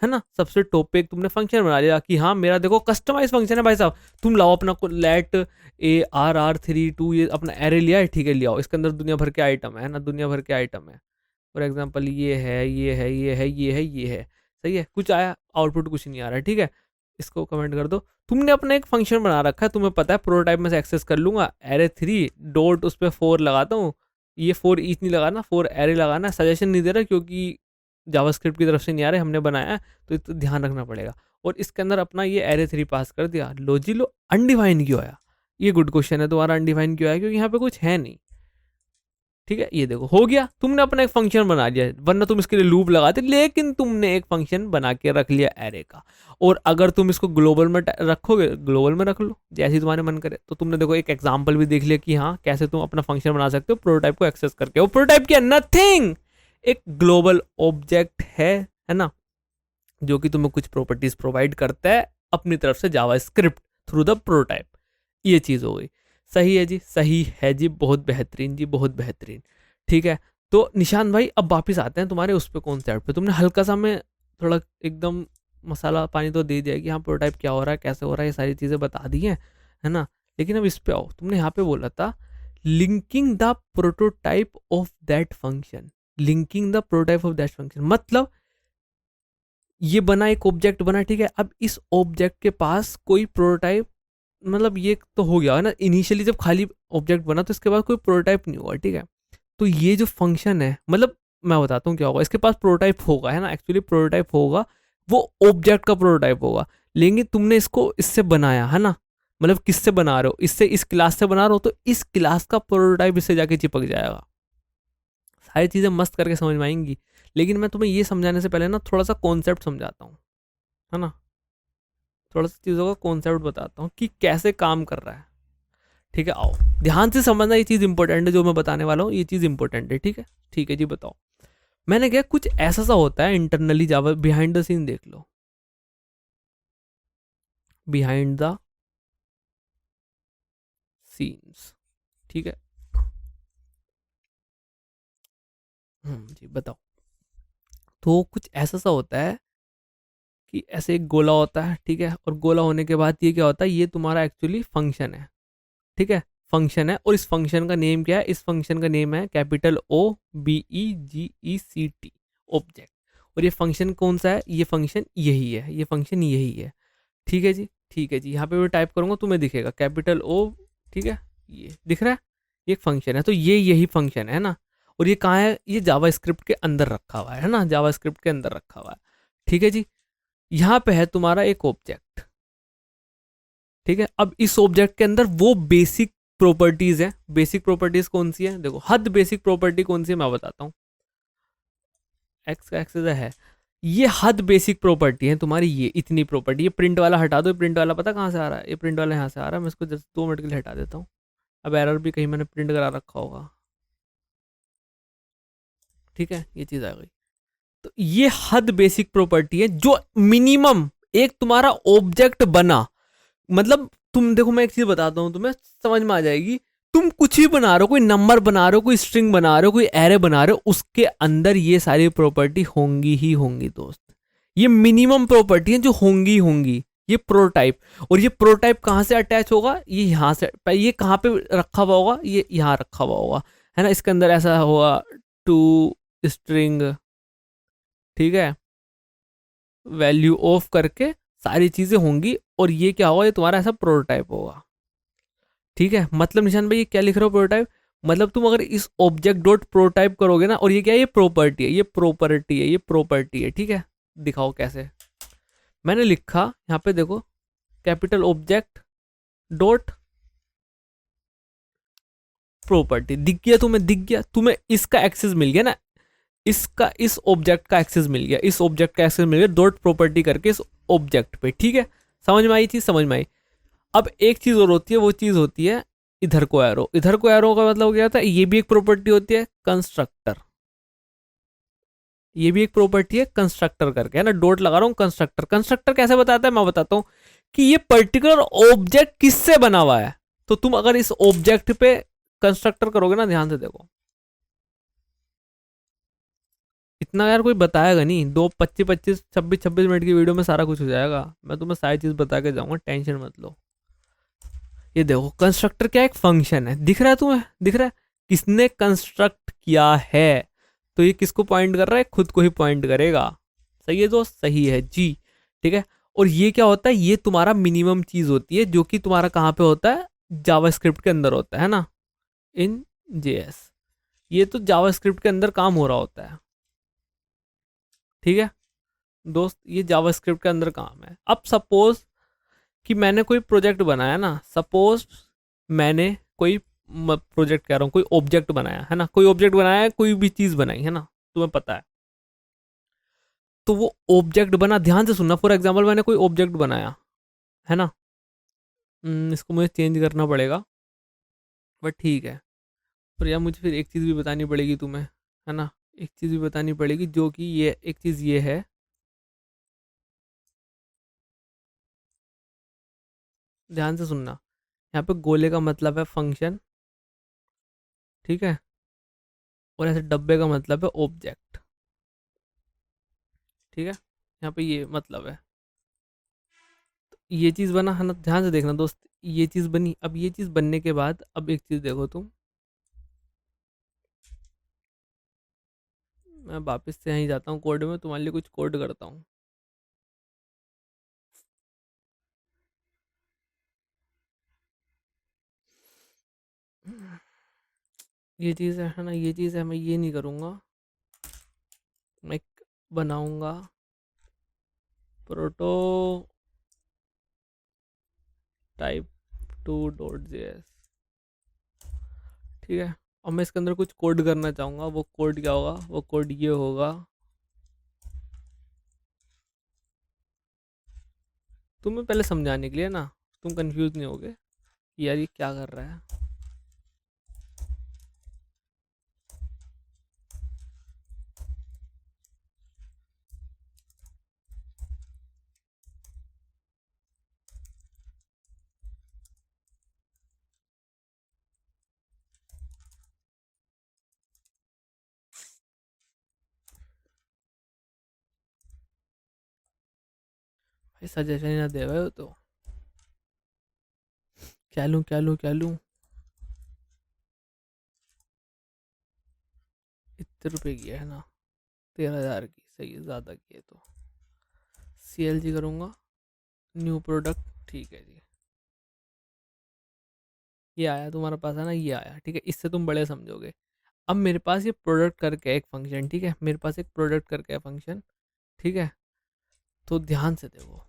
A: है ना। सबसे टॉप पे एक तुमने फंक्शन बना लिया कि हाँ मेरा देखो कस्टमाइज फंक्शन है भाई साहब। तुम लाओ अपना लेट ARR32, ये अपना एरे लिया है, ठीक है, लियाओ, इसके अंदर दुनिया भर के आइटम है ना, दुनिया भर के आइटम है। फॉर एग्जाम्पल ये है, ये है, ये है, ये है, ये है। सही है, कुछ आया आउटपुट, कुछ नहीं आ रहा है। ठीक है, इसको कमेंट कर दो। तुमने अपना एक फंक्शन बना रखा है, तुम्हें पता है प्रोटोटाइप में से एक्सेस कर लूंगा, एरे 3 डॉट उस पर 4 लगाता हूँ। ये 4 ईच नहीं लगाना, 4 एरे लगाना। सजेशन नहीं दे रहा क्योंकि जावास्क्रिप्ट की तरफ से नहीं आ रहे, हमने बनाया है, तो ध्यान रखना पड़ेगा। और इसके अंदर अपना ये एरे 3 पास कर दिया। लो जी लो, अनडिफाइन क्यों आया, ये गुड क्वेश्चन है तुम्हारा। अनडिफाइन क्यों आया, क्योंकि यहाँ पे कुछ है नहीं। ठीक है, ये देखो हो गया, तुमने अपना एक फंक्शन बना लिया, वरना तुम इसके लिए लूप लगाते, लेकिन तुमने एक फंक्शन बना के रख लिया एरे का। और अगर तुम इसको ग्लोबल में रखोगे, ग्लोबल में रख लो जैसे तुम्हारे मन करे। तो तुमने देखो एक एग्जांपल भी देख लिया कि हाँ कैसे तुम अपना फंक्शन बना सकते हो प्रोटोटाइप को एक्सेस करके। वो प्रोटोटाइप क्या, नथिंग, एक ग्लोबल ऑब्जेक्ट है ना, जो कि तुम्हें कुछ प्रॉपर्टीज प्रोवाइड करता है अपनी तरफ से जावास्क्रिप्ट थ्रू द प्रोटोटाइप। ये चीज़ हो गई। सही है जी, सही है जी, बहुत बेहतरीन जी, बहुत बेहतरीन। ठीक है, तो निशान भाई अब वापस आते हैं तुम्हारे उस पे, कॉन्सेप्ट पे। तुमने हल्का सा में थोड़ा एकदम मसाला पानी तो दे दिया कि हाँ प्रोटोटाइप क्या हो रहा है, कैसे हो रहा है, ये सारी चीज़ें बता दी हैं, है ना। लेकिन अब इस पे आओ, तुमने यहाँ पे बोला था linking the prototype of that function, linking the prototype of that function मतलब ये बना, एक ऑब्जेक्ट बना, ठीक है। अब इस ऑब्जेक्ट के पास कोई प्रोटोटाइप, मतलब ये तो हो गया है ना, इनिशियली जब खाली ऑब्जेक्ट बना तो इसके बाद कोई प्रोटोटाइप नहीं हुआ, ठीक है। तो ये जो फंक्शन है, मतलब मैं बताता हूँ क्या होगा, इसके पास प्रोटोटाइप होगा, है ना, एक्चुअली प्रोटोटाइप होगा, वो ऑब्जेक्ट का प्रोटोटाइप होगा। लेंगे तुमने इसको इससे बनाया है ना, मतलब किससे बना रहे हो, इससे इस क्लास से बना रहे हो, तो इस क्लास का प्रोटोटाइप इससे जाके चिपक जाएगा। सारी चीज़ें मस्त करके समझ में आएंगी। लेकिन मैं तुम्हें ये समझाने से पहले ना थोड़ा सा कॉन्सेप्ट समझाता हूँ, है ना, थोड़ा सा चीज़ों का कॉन्सेप्ट बताता हूँ कि कैसे काम कर रहा है। ठीक है, आओ ध्यान से समझना, ये चीज़ इंपॉर्टेंट है जो मैं बताने वाला हूँ, ये चीज़ इंपॉर्टेंट है। ठीक है, ठीक है जी, बताओ। मैंने क्या, कुछ ऐसा सा होता है internally Java, behind the scene देख लो, बिहाइंड द सीन्स। ठीक है, जी बताओ। तो कुछ ऐसा सा होता है कि ऐसे एक गोला होता है, ठीक है, और गोला होने के बाद ये क्या होता है, ये तुम्हारा एक्चुअली फंक्शन है। ठीक है, फंक्शन है, और इस फंक्शन का नेम क्या है, इस फंक्शन का नेम है कैपिटल OBEGECT, ऑब्जेक्ट। और ये फंक्शन कौन सा है, ये फंक्शन यही है, ये फंक्शन यही है। ठीक है जी, ठीक है जी, यहाँ पे मैं टाइप करूंगा तुम्हें दिखेगा कैपिटल O। ठीक है, ये दिख रहा है, ये एक फंक्शन है, तो ये यही फंक्शन है ना। और ये कहाँ है, ये जावा स्क्रिप्ट के अंदर रखा हुआ है ना, जावा स्क्रिप्ट के अंदर रखा हुआ है। ठीक है जी, यहाँ पे है तुम्हारा एक ऑब्जेक्ट। ठीक है, अब इस ऑब्जेक्ट के अंदर वो बेसिक प्रॉपर्टीज है। बेसिक प्रॉपर्टीज कौन सी है, देखो, हद बेसिक प्रॉपर्टी कौन सी है मैं बताता हूँ। एक्स का एक्सेस है, ये हद बेसिक प्रॉपर्टी है तुम्हारी, ये इतनी प्रॉपर्टी। ये प्रिंट वाला हटा दो, प्रिंट वाला पता कहाँ से आ रहा है, ये प्रिंट वाला यहाँ से आ रहा है, मैं इसको जस्ट 2 मिनट के लिए हटा देता हूँ। अब एरर भी कहीं मैंने प्रिंट करा रखा होगा। ठीक है, ये चीज़ आ गई। तो ये हद बेसिक प्रॉपर्टी है जो मिनिमम एक तुम्हारा ऑब्जेक्ट बना, मतलब तुम देखो, मैं एक चीज बताता हूँ तुम्हें, समझ में आ जाएगी। तुम कुछ भी बना रहे हो, कोई नंबर बना रहे हो, कोई स्ट्रिंग बना रहे हो, कोई एरे बना रहे हो, उसके अंदर ये सारी प्रॉपर्टी होंगी ही होंगी दोस्त। ये मिनिमम प्रॉपर्टी है जो होंगी होंगी। ये प्रोटाइप, और ये प्रोटाइप कहाँ से अटैच होगा, ये यहाँ से, ये कहाँ पे रखा हुआ होगा, ये यहाँ रखा हुआ होगा, है ना। इसके अंदर ऐसा होगा टू स्ट्रिंग, ठीक है, वैल्यू ऑफ करके सारी चीजें होंगी, और ये क्या होगा, ये तुम्हारा ऐसा प्रोटोटाइप होगा। ठीक है, मतलब निशान भाई ये क्या लिख रहे हो, प्रोटोटाइप, मतलब तुम अगर इस ऑब्जेक्ट डॉट प्रोटोटाइप करोगे ना, और ये क्या है, ये प्रॉपर्टी है, ये प्रॉपर्टी है, ये प्रॉपर्टी है। ठीक है, दिखाओ कैसे। मैंने लिखा यहाँ पे देखो, कैपिटल ऑब्जेक्ट डॉट प्रॉपर्टी, दिख गया तुम्हें, दिख गया तुम्हें, इसका एक्सेस मिल गया ना, इसका, इस ऑब्जेक्ट का एक्सेस मिल गया, इस ऑब्जेक्ट का एक्सेस मिल गया डॉट प्रॉपर्टी करके इस ऑब्जेक्ट पे। ठीक है, समझ में आई चीज, समझ में आई। अब एक चीज और होती है, वो चीज होती है इधर को एरो। इधर को एरो का मतलब क्या होता है, ये भी एक प्रॉपर्टी होती है कंस्ट्रक्टर, ये भी एक प्रॉपर्टी है कंस्ट्रक्टर करके, है ना, डॉट लगा रहा हूं कंस्ट्रक्टर। कंस्ट्रक्टर कैसे बताता है मैं बताता हूं, कि ये पर्टिकुलर ऑब्जेक्ट किससे बना हुआ है। तो तुम अगर इस ऑब्जेक्ट पे कंस्ट्रक्टर करोगे ना, ध्यान से देखो, इतना यार कोई बताएगा नहीं, 25 26 मिनट की वीडियो में सारा कुछ हो जाएगा, मैं तुम्हें सारी चीज बता के जाऊंगा, टेंशन मत लो। ये देखो, कंस्ट्रक्टर क्या, एक फंक्शन है, दिख रहा है तुम्हें, दिख रहा है, किसने कंस्ट्रक्ट किया है, तो ये किसको पॉइंट कर रहा है, खुद को ही पॉइंट करेगा। सही है दोस्त, सही है जी। ठीक है, और ये क्या होता है, ये तुम्हारा मिनिमम चीज होती है, जो कि तुम्हारा कहाँ पे होता है, जावास्क्रिप्ट के अंदर होता है ना, इन जेएस। ये तो जावास्क्रिप्ट के अंदर काम हो रहा होता है। ठीक है दोस्त, ये जावास्क्रिप्ट के अंदर काम है। अब सपोज कि मैंने कोई प्रोजेक्ट बनाया ना, सपोज मैंने कोई प्रोजेक्ट कह रहा हूँ, कोई ऑब्जेक्ट बनाया है ना, कोई ऑब्जेक्ट बनाया है, कोई भी चीज़ बनाई है ना, तुम्हें पता है, तो वो ऑब्जेक्ट बना, ध्यान से सुनना। फॉर एग्जाम्पल मैंने कोई ऑब्जेक्ट बनाया है ना, इसको मुझे चेंज करना पड़ेगा, बट ठीक है। पर यार मुझे फिर एक चीज़ भी बतानी पड़ेगी तुम्हें, है ना, एक चीज़ भी बतानी पड़ेगी, जो कि ये एक चीज़ ये है, ध्यान से सुनना। यहाँ पे गोले का मतलब है फंक्शन, ठीक है, और ऐसे डब्बे का मतलब है ऑब्जेक्ट। ठीक है, यहाँ पे ये मतलब है, ये चीज़ बना है ना, ध्यान से देखना दोस्त, ये चीज़ बनी। अब ये चीज़ बनने के बाद अब एक चीज़ देखो तुम, मैं वापस से यहीं जाता हूँ कोड में, तुम्हारे लिए कुछ कोड करता हूँ। ये चीज़ है ना, ये चीज़ है, मैं ये नहीं करूँगा, मैं बनाऊँगा प्रोटो type2.js, ठीक है। और मैं इसके अंदर कुछ कोड करना चाहूँगा, वो कोड क्या होगा, वो कोड ये होगा। तुम्हें पहले समझाने के लिए ना, तुम कंफ्यूज नहीं होगे कि यार ये क्या कर रहा है। भाई सजेशन ही ना दे रहे हो तो क्या लूँ क्या लूँ क्या लूँ। इतने रुपए की है ना, 13,000 की, सही है, ज़्यादा की है तो CLG करूँगा, न्यू प्रोडक्ट, ठीक है जी। ये आया तुम्हारे पास है ना, ये आया, ठीक है, इससे तुम बड़े समझोगे। अब मेरे पास ये प्रोडक्ट करके है एक फंक्शन, ठीक है, मेरे पास एक प्रोडक्ट करके है फंक्शन, ठीक है। तो ध्यान से देखो,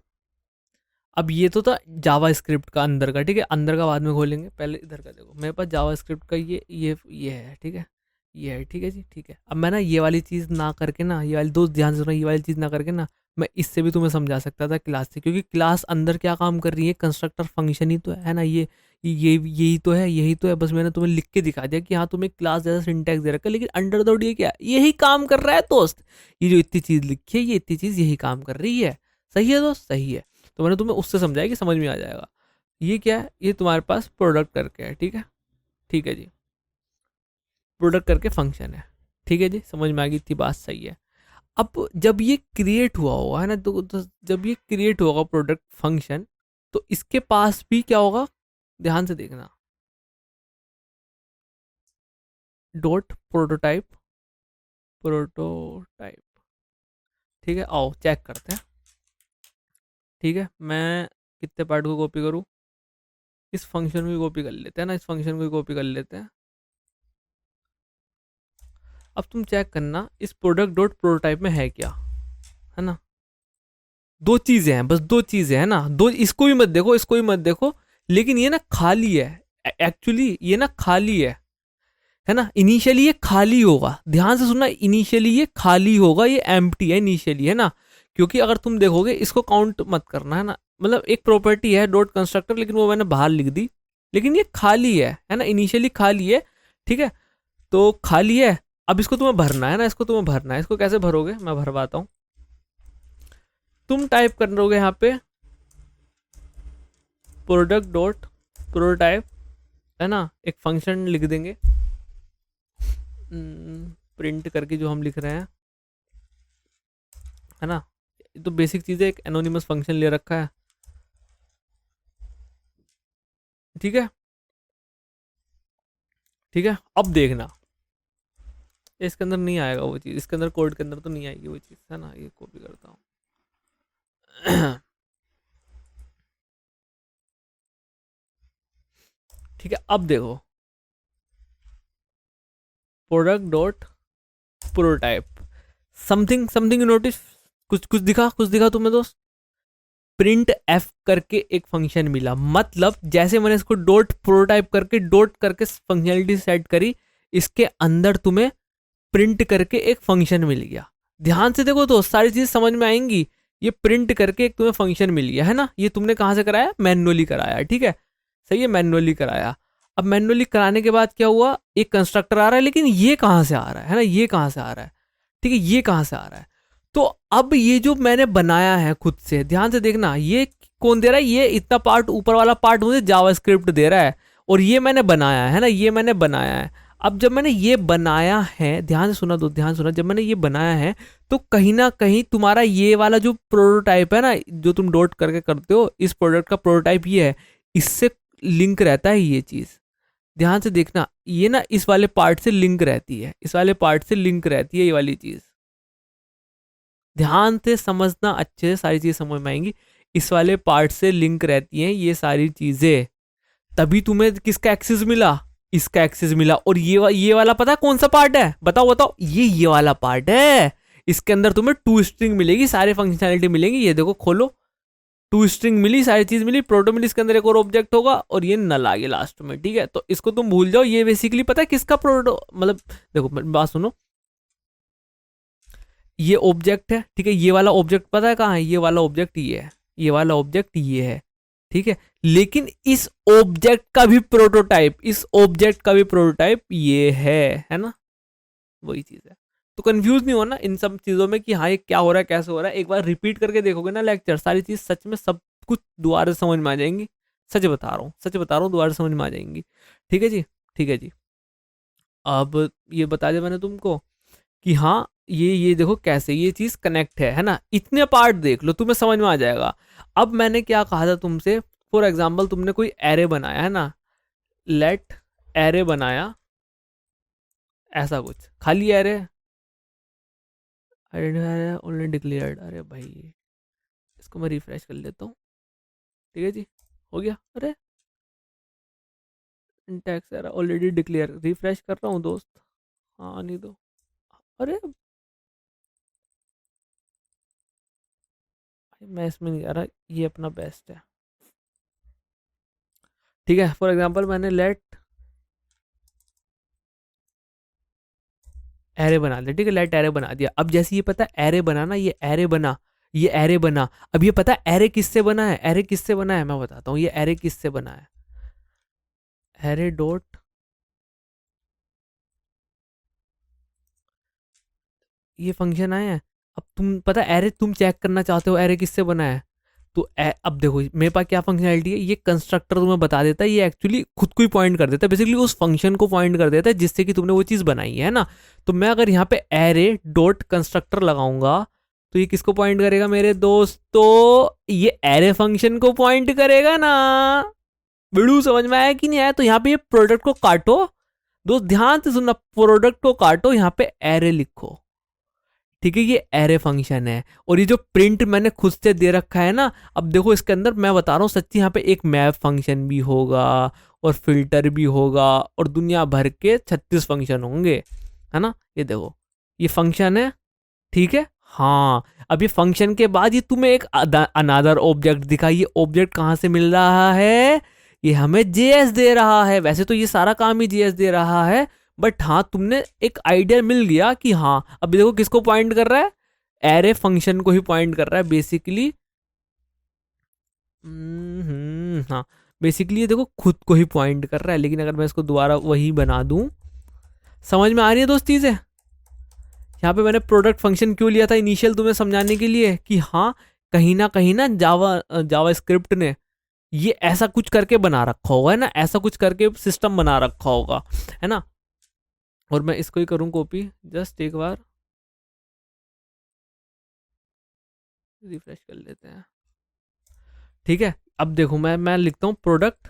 A: अब ये तो था जावा स्क्रिप्ट का अंदर का, ठीक है, अंदर का बाद में खोलेंगे, पहले इधर का देखो। मेरे पास जावा स्क्रिप्ट का ये है, ठीक है, ये है, ठीक है जी, ठीक है। अब मैं ना ये वाली चीज़ ना करके ना, ये वाली दोस्त ध्यान से सुनो, ये वाली चीज़ ना करके ना, मैं इससे भी तुम्हें समझा सकता था क्लास से, क्योंकि क्लास अंदर क्या काम कर रही है, कंस्ट्रक्टर फंक्शन ही तो है ना, ये यही तो है, यही तो है। बस मैंने तुम्हें लिख के दिखा दिया कि हाँ तुम्हें क्लास जैसा सिंटैक्स दे रखा है, लेकिन अंडर द हुड ये क्या है, यही काम कर रहा है दोस्त। ये जो इतनी चीज़ लिखी है, ये इतनी चीज़ यही काम कर रही है। सही है दोस्त, सही है। तो मैंने तुम्हें उससे समझाया कि समझ में आ जाएगा। ये क्या है, ये तुम्हारे पास प्रोडक्ट करके है, ठीक है, ठीक है जी, प्रोडक्ट करके फंक्शन है, ठीक है जी, समझ में आ गई थी बात, सही है। अब जब ये क्रिएट हुआ होगा है ना, तो जब ये क्रिएट होगा प्रोडक्ट फंक्शन, तो इसके पास भी क्या होगा, ध्यान से देखना, डॉट प्रोटोटाइप, प्रोटोटाइप, ठीक है। आओ चेक करते हैं, ठीक है। मैं कितने पार्ट को कॉपी करूँ, इस फंक्शन को कॉपी कर लेते हैं ना, इस फंक्शन को कॉपी कर लेते हैं। अब तुम चेक करना इस प्रोडक्ट डॉट प्रोटोटाइप में है क्या, है ना। दो चीजें हैं, बस दो चीजें हैं ना, दो, इसको भी मत देखो, इसको भी मत देखो, लेकिन ये ना खाली है। एक्चुअली ये ना खाली है ना। इनिशियली ये खाली होगा, ध्यान से सुनना, इनिशियली ये खाली होगा, ये एम्प्टी है इनिशियली, है ना। क्योंकि अगर तुम देखोगे, इसको काउंट मत करना, है ना। मतलब एक प्रॉपर्टी है डॉट कंस्ट्रक्टर, लेकिन वो मैंने बाहर लिख दी, लेकिन ये खाली है ना, इनिशियली खाली है, ठीक है। तो खाली है। अब इसको तुम्हें भरना है ना, इसको तुम्हें भरना है। इसको कैसे भरोगे, मैं भरवाता हूँ। तुम टाइप कर दोगे यहाँ पे प्रोडक्ट डॉट प्रोटोटाइप, है ना, एक फंक्शन लिख देंगे प्रिंट करके जो हम लिख रहे हैं, है ना। तो बेसिक चीज़ है, एक एनोनिमस फंक्शन ले रखा है, ठीक है, ठीक है। अब देखना इसके अंदर नहीं आएगा वो चीज़, इसके अंदर कोड के अंदर तो नहीं आएगी वो चीज़, है ना। ये कॉपी करता हूँ ठीक है। अब देखो product dot prototype, something something notice, कुछ दिखा तुम्हें दोस्त। प्रिंट एफ करके एक फंक्शन मिला, मतलब जैसे मैंने इसको डॉट प्रोटोटाइप करके डॉट करके फंक्शनलिटी सेट करी, इसके अंदर तुम्हें प्रिंट करके एक फंक्शन मिल गया। ध्यान से देखो तो सारी चीज समझ में आएंगी। ये प्रिंट करके एक तुम्हें फंक्शन मिल गया, है ना। ये तुमने कहाँ से कराया, मैनुअली कराया, ठीक है, सही है, मैनुअली कराया। अब मैनुअली कराने के बाद क्या हुआ, एक कंस्ट्रक्टर आ रहा है, लेकिन ये कहाँ से आ रहा है ना, ये कहाँ से आ रहा है, ठीक है, ये कहाँ से आ रहा है। तो अब ये जो मैंने बनाया है खुद से, ध्यान से देखना, ये कौन दे रहा है, ये इतना पार्ट, ऊपर वाला पार्ट मुझे जावास्क्रिप्ट दे रहा है, और ये मैंने बनाया है ना, ये मैंने बनाया है। अब जब मैंने ये बनाया है, ध्यान से सुना दो, ध्यान सुना, जब मैंने ये बनाया है, तो कहीं ना कहीं तुम्हारा ये वाला जो प्रोटोटाइप है ना, जो तुम डॉट करके करते हो, इस प्रोडक्ट का प्रोटोटाइप ये है, इससे लिंक रहता है ये चीज़। ध्यान से देखना, ये ना इस वाले पार्ट से लिंक रहती है, इस वाले पार्ट से लिंक रहती है ये वाली चीज़। ध्यान से समझना, अच्छे से सारी चीज़ समझ में आएंगी। इस वाले पार्ट से लिंक रहती हैं ये सारी चीज़ें, तभी तुम्हें किसका एक्सेस मिला, इसका एक्सेस मिला। और ये वाला पता है कौन सा पार्ट है, बताओ बताओ, ये वाला पार्ट है। इसके अंदर तुम्हें टू स्ट्रिंग मिलेगी, सारे फंक्शनैलिटी मिलेंगी। ये देखो, खोलो, टू स्ट्रिंग मिली, सारी चीज मिली, प्रोटो मिली, इसके अंदर एक और ऑब्जेक्ट होगा और ये नल आ गया लास्ट में, ठीक है। तो इसको तुम भूल जाओ, ये बेसिकली पता है किसका प्रोटो, मतलब देखो बात सुनो, ये ऑब्जेक्ट है, ठीक है, ये वाला ऑब्जेक्ट पता है कहाँ है, ये वाला ऑब्जेक्ट ये है, ये वाला ऑब्जेक्ट ये है, ठीक है। लेकिन इस ऑब्जेक्ट का भी प्रोटोटाइप, इस ऑब्जेक्ट का भी प्रोटोटाइप ये है ना, वही चीज है। तो कंफ्यूज नहीं होना इन सब चीजों में कि हाँ ये क्या हो रहा है, कैसे हो रहा है। एक बार रिपीट करके देखोगे ना लेक्चर, सारी चीज सच में सब कुछ दोबारा समझ में आ जाएंगी। सच बता रहा हूँ, सच बता रहा हूँ, दोबारा समझ में आ जाएंगी। ठीक है जी, ठीक है जी। अब ये बता दिया मैंने तुमको कि हाँ ये देखो कैसे ये चीज कनेक्ट है ना। इतने पार्ट देख लो, तुम्हें समझ में आ जाएगा। अब मैंने क्या कहा था तुमसे, फॉर एग्जाम्पल तुमने कोई एरे बनाया है ना, लेट एरे बनाया, ऐसा कुछ खाली एरे, ओनली डिक्लेयर्ड, अरे भाई इसको मैं रिफ्रेश कर लेता हूँ, ठीक है जी, हो गया। अरे Intex error already declare, refresh कर रहा हूँ दोस्त, हाँ नहीं तो, अरे मैं इसमें नहीं आ रहा, ये अपना बेस्ट है, ठीक है। फॉर एग्जांपल मैंने लेट एरे बना दिया, ठीक है, लेट एरे बना दिया। अब जैसे ये पता है एरे बनाना, ये एरे बना, ये एरे बना। अब ये पता है एरे किससे बना है, एरे किससे बना है मैं बताता हूँ, ये एरे किससे बना है, एरे डॉट, ये फंक्शन आया है। अब तुम पता है एरे तुम चेक करना चाहते हो एरे किससे बना है, तो अब देखो मेरे पास क्या फंक्शनैलिटी है, ये कंस्ट्रक्टर तुम्हें बता देता है, ये एक्चुअली खुद को ही पॉइंट कर देता है, बेसिकली उस फंक्शन को पॉइंट कर देता है जिससे कि तुमने वो चीज़ बनाई है ना। तो मैं अगर यहाँ पे एरे डॉट कंस्ट्रक्टर लगाऊंगा तो ये किसको पॉइंट करेगा मेरे दोस्तों, ये एरे फंक्शन को पॉइंट करेगा ना। बिड़ू समझ में आया कि नहीं आया। तो यहाँ पे ये प्रोडक्ट को काटो दोस्त, ध्यान से सुनना, प्रोडक्ट को काटो, यहाँ पे एरे लिखो, ठीक है, ये एरे फंक्शन है। और ये जो प्रिंट मैंने खुद से दे रखा है ना, अब देखो इसके अंदर मैं बता रहा हूँ सच्ची, यहाँ पे एक मैप फंक्शन भी होगा और फिल्टर भी होगा और दुनिया भर के 36 फंक्शन होंगे, है ना। ये देखो ये फंक्शन है, ठीक है। हाँ अब ये फंक्शन के बाद ये तुम्हें एक अनादर ऑब्जेक्ट दिखा, ये ऑब्जेक्ट कहाँ से मिल रहा है, ये हमें जेएस दे रहा है। वैसे तो ये सारा काम ही जेएस दे रहा है, बट हाँ तुमने एक आइडिया मिल गया कि हाँ अब देखो किसको पॉइंट कर रहा है, एरे फंक्शन को ही पॉइंट कर रहा है बेसिकली। हाँ बेसिकली ये देखो खुद को ही पॉइंट कर रहा है। लेकिन अगर मैं इसको दोबारा वही बना दूं, समझ में आ रही है दोस्त चीजें। यहाँ पे मैंने प्रोडक्ट फंक्शन क्यों लिया था इनिशियल, तुम्हें समझाने के लिए कि हाँ कहीं ना जावा जावा स्क्रिप्ट ने ये ऐसा कुछ करके बना रखा होगा, है ना, ऐसा कुछ करके सिस्टम बना रखा होगा, है ना। और मैं इसको ही करूँ कॉपी, जस्ट एक बार रिफ्रेश कर लेते हैं, ठीक है। अब देखो मैं लिखता हूँ प्रोडक्ट,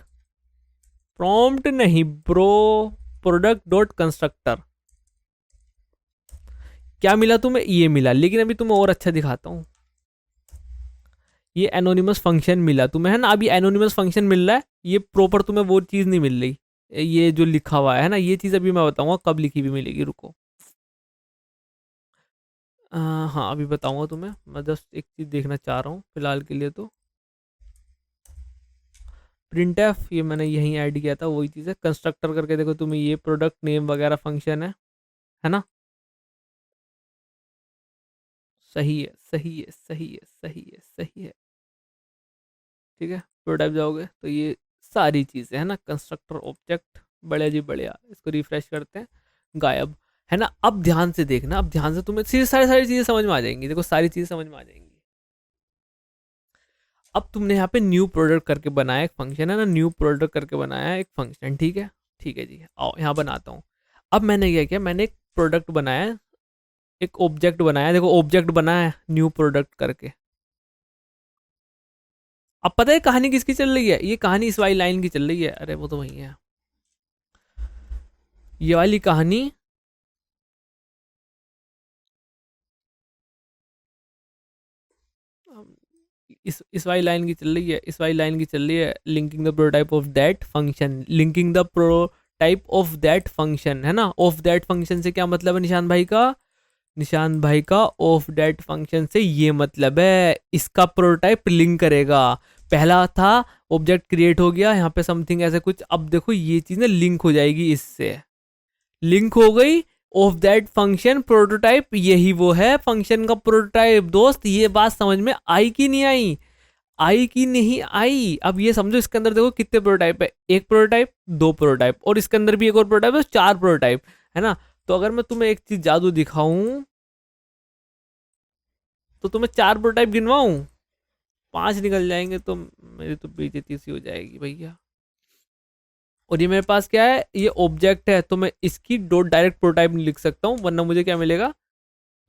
A: प्रॉम्प्ट नहीं ब्रो, प्रोडक्ट डॉट कंस्ट्रक्टर। क्या मिला तुम्हें, ये मिला। लेकिन अभी तुम्हें और अच्छा दिखाता हूँ, ये एनोनिमस फंक्शन मिला तुम्हें, है ना। अभी एनोनिमस फंक्शन मिल रहा है, ये प्रॉपर तुम्हें वो चीज़ नहीं मिल रही, ये जो लिखा हुआ है ना, ये चीज़ अभी मैं बताऊंगा कब लिखी हुई मिलेगी, रुको। हाँ अभी बताऊंगा तुम्हें, मैं जस्ट एक चीज़ देखना चाह रहा हूँ फिलहाल के लिए। तो प्रिंट एफ ये मैंने यहीं ऐड किया था, वही चीज़ है। कंस्ट्रक्टर करके देखो तुम्हें, ये प्रोडक्ट नेम वगैरह फंक्शन है ना। सही है सही है सही है सही है सही है, ठीक है। प्रोटाइप जाओगे तो ये सारी चीज़ें है ना, कंस्ट्रक्टर ऑब्जेक्ट, बढ़िया जी बढ़िया। इसको रिफ्रेश करते हैं, गायब, है ना। अब ध्यान से देखना, अब ध्यान से तुम्हें सीधी सारी सारी चीज़ें समझ में आ जाएंगी, देखो सारी चीज़ें समझ में आ जाएंगी। अब तुमने यहाँ पे न्यू प्रोडक्ट करके बनाया एक फंक्शन, है ना, न्यू प्रोडक्ट करके बनाया एक फंक्शन, ठीक है, ठीक है जी। आओ यहाँ बनाता हूँ। अब मैंने क्या किया, मैंने एक प्रोडक्ट बनाया, एक ऑब्जेक्ट बनाया, देखो ऑब्जेक्ट बना है न्यू प्रोडक्ट करके। अब पता है कहानी किसकी चल रही है, ये कहानी इस वाली लाइन की चल रही है, अरे वो तो वही है, ये वाली कहानी इस वाली लाइन की चल रही है, इस वाली लाइन की चल रही है। Linking the prototype of that function, linking the prototype of that function, है ना। ऑफ दैट फंक्शन से क्या मतलब है निशान भाई का, निशांत भाई का ऑफ डेट फंक्शन से ये मतलब है, इसका प्रोटोटाइप लिंक करेगा। पहला था ऑब्जेक्ट क्रिएट हो गया, यहाँ पे समथिंग ऐसे कुछ, अब देखो ये चीज ना लिंक हो जाएगी, इससे लिंक हो गई। ऑफ दैट फंक्शन प्रोटोटाइप, यही वो है फंक्शन का प्रोटोटाइप। दोस्त ये बात समझ में आई कि नहीं आई? आई कि नहीं आई? अब ये समझो इसके अंदर देखो कितने प्रोटोटाइप है, एक प्रोटोटाइप, दो प्रोटोटाइप, और इसके अंदर भी एक और प्रोटोटाइप है, चार प्रोटोटाइप है ना। तो अगर मैं तुम्हें एक चीज जादू दिखाऊं तो तुम्हें चार प्रोटोटाइप गिनवाऊं, पांच निकल जाएंगे तो मेरी तो बेइज्जती सी हो जाएगी भैया। और ये मेरे पास क्या है, ये ऑब्जेक्ट है, तो मैं इसकी डॉट डायरेक्ट प्रोटोटाइप नहीं लिख सकता हूँ, वरना मुझे क्या मिलेगा,